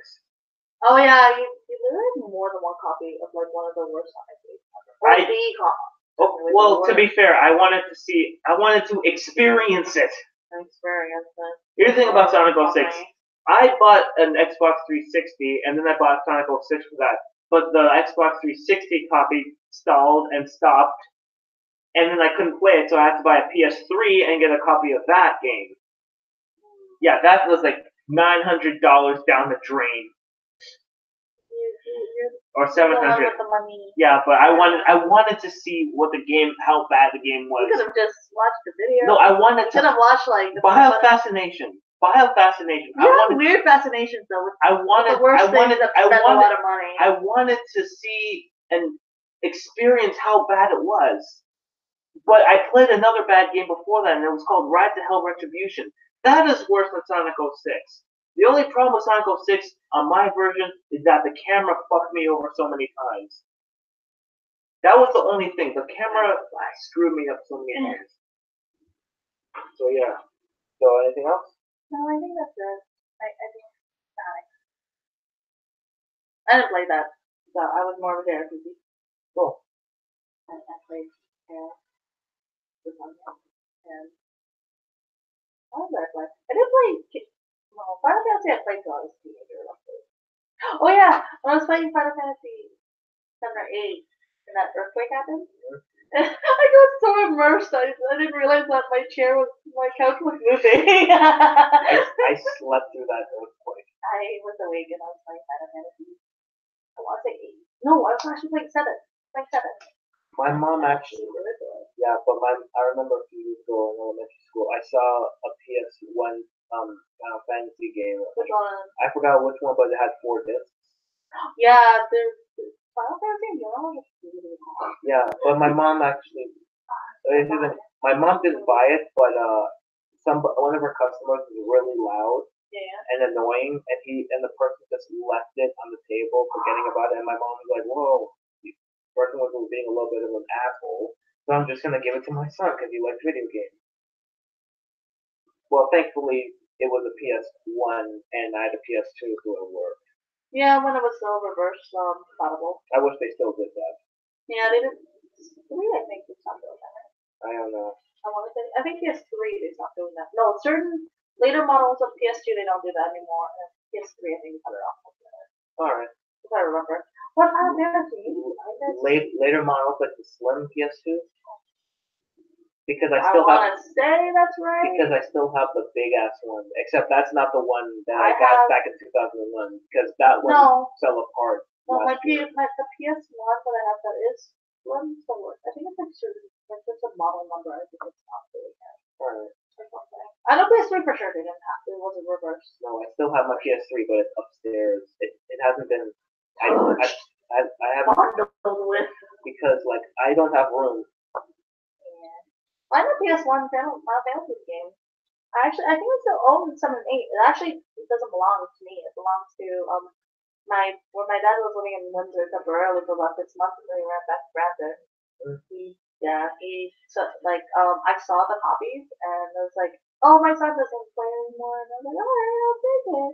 oh yeah, you literally have more than one copy of like one of the worst Sonic games ever. Or I- the copy. Oh, well, to be fair, I wanted to experience it. Experience it. Here's the thing about Sonic 06. Okay. I bought an Xbox 360, and then I bought Sonic 06 for that. But the Xbox 360 copy stalled and stopped, and then I couldn't play it, so I had to buy a PS3 and get a copy of that game. Yeah, that was like $900 down the drain, or You're the one $700. with the money. Yeah, but I wanted to see how bad the game You could was. have just watched the video. No, I wanted You could to. have watched like the Bio Fascination. Bio Fascination. You have weird fascinations though with I wanted. the worst I wanted. things that I spend a wanted. lot of money. I wanted to see and experience how bad it was. But I played another bad game before that, and it was called Ride to Hell Retribution. That is worse than Sonic 06. The only problem with Sonic 06 on my version is that the camera fucked me over so many times. That was the only thing. The camera screwed me up so many times. So yeah. So anything else? No, I think that's it. I think Sonic. I didn't play that. So I was more of a JRPG. Cool. And I played the Sonic. And what did I play? I did play Final Fantasy I played till I was a teenager, roughly. Oh yeah, when I was playing Final Fantasy 7 or 8 and that earthquake happened. I got so immersed I didn't realize that my couch was moving. I slept through that earthquake. I was awake and I was playing Final Fantasy. I want to say 8. No, I was actually playing 7. Playing 7. My mom actually. Yeah, but I remember a few years ago in elementary school, I saw a PS1 Final Fantasy game. Which one? I forgot which one, but it had 4 discs. Yeah, there's Final Fantasy in general is really hard. Yeah, but my mom actually. My mom didn't buy it, but one of her customers was really loud Yeah. and annoying, and the person just left it on the table, forgetting about it. And my mom was like, "Whoa, the person was being a little bit of an asshole." So I'm just gonna give it to my son because he likes video games. Well, thankfully it was a PS1 and I had a PS2, so it worked. Yeah, when it was still reverse compatible. I wish they still did that. Yeah, they didn't. I think they stopped doing that. I don't know. I think PS3 they stopped doing that. No, certain later models of PS2 they don't do that anymore. And PS3 I think they cut it off. All right. If I remember. What Final Fantasy? Later models like the slim PS2. Because I I still want have. to say that's right. Because I still have the big ass one, except that's not the one that I I got have- back in 2001. Because that one No. fell apart. Well, last year. the PS1 that I have that is one forward. I think it's like certain, like just a model number. I think it's not really good Alright. or something. I know PS3 for sure they didn't have. It wasn't reversed. No, I still have my PS3, but it's upstairs. It hasn't been. I haven't Bundled with. because like I don't have room. Yeah. I have a PS1 Final Fantasy game. I think I still own 7 and 8. It doesn't belong to me. It belongs to when my dad was living in Windsor temporarily for about 6 months and then he went back to Brampton. I saw the copies and I was like, oh, my son doesn't play anymore. And I was like, alright, I'll take it.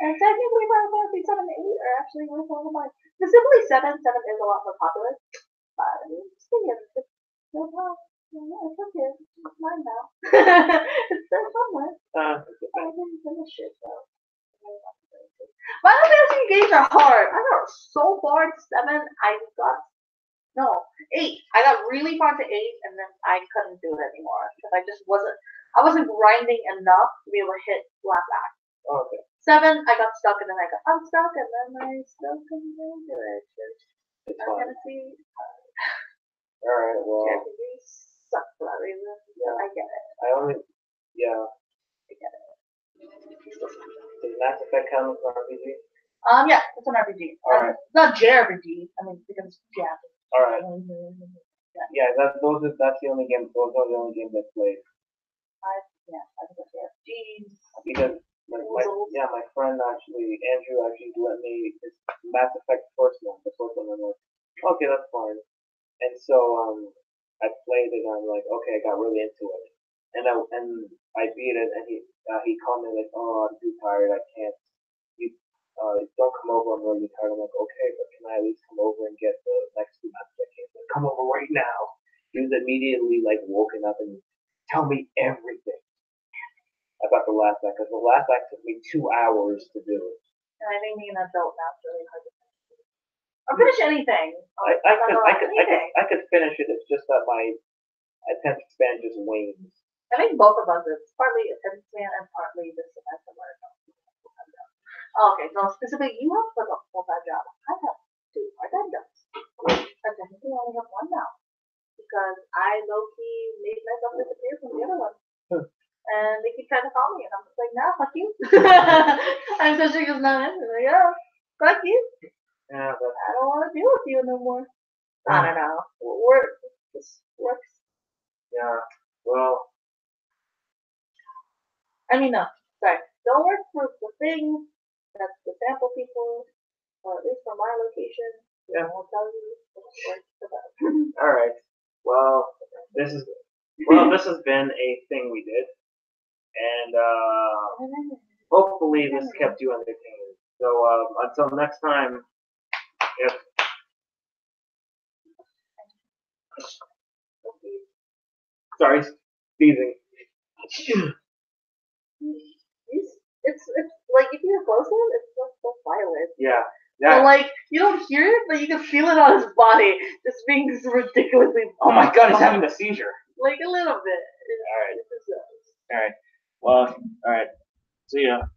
And technically Final Fantasy 7 and 8 are actually worth all the money. Specifically 7 is a lot more popular. But it's no problem. Yeah, it's okay. It's mine now. It's there somewhere. I didn't finish it though. games are hard. I got so far to 7. No, 8. I got really far to 8, and then I couldn't do it anymore because I wasn't grinding enough to be able to hit last act. Oh, okay. 7, I got stuck, and then I got unstuck, and then I still couldn't do it. It's I'm fine. gonna see. Alright, well, JRPGs suck for that reason. Yeah. I get it. yeah. I get it. Does Mass Effect count as an RPG? Yeah, it's an RPG. Alright. It's not JRPG. I mean, because Japanese. Alright. Yeah, that's the only game. Those are the only games I played. I think it's JRPGs. Because my friend Andrew let me his Mass Effect first one. The first one, I'm like, okay, that's fine. And so I played it, and I'm like, okay, I got really into it. And I beat it, and he called me like, oh, I'm too tired. I can't. You don't come over. I'm really tired. I'm like, okay, but can I at least come over and get the next 2 Mass Effect games? Like, come over right now. He was immediately like woken up and tell me everything about the last act, because the last act took me 2 hours to do it. And I think being an adult now is really hard to finish. Or finish anything. I could finish it. It's just that my attention span just wanes. I think both of us, it's partly attention span and partly the semester where okay, so specifically you have a full-time job. I have 2 part-time jobs. I technically only have 1 now. Because I low-key made myself disappear from the other one. And they keep trying to call me, and I'm just like, nah, fuck you. I'm so sure it's not in. Like, yeah, fuck you. Yeah, I don't want to deal with you no more. I don't know. This works. Yeah, well. I mean, no, sorry. Don't work for the thing that's the sample people, or at least for my location. Yeah. I won't tell you what works for them. All right. Well, this has been a thing we did, and hopefully this kept you entertained. So until next time, sorry, sneezing. It's like if you're close to him, it's so violent. Yeah. So, like, you don't hear it, but you can feel it on his body, just being ridiculously. Oh my God, he's having a seizure. Like a little bit. All right. All right. Well, all right. See ya.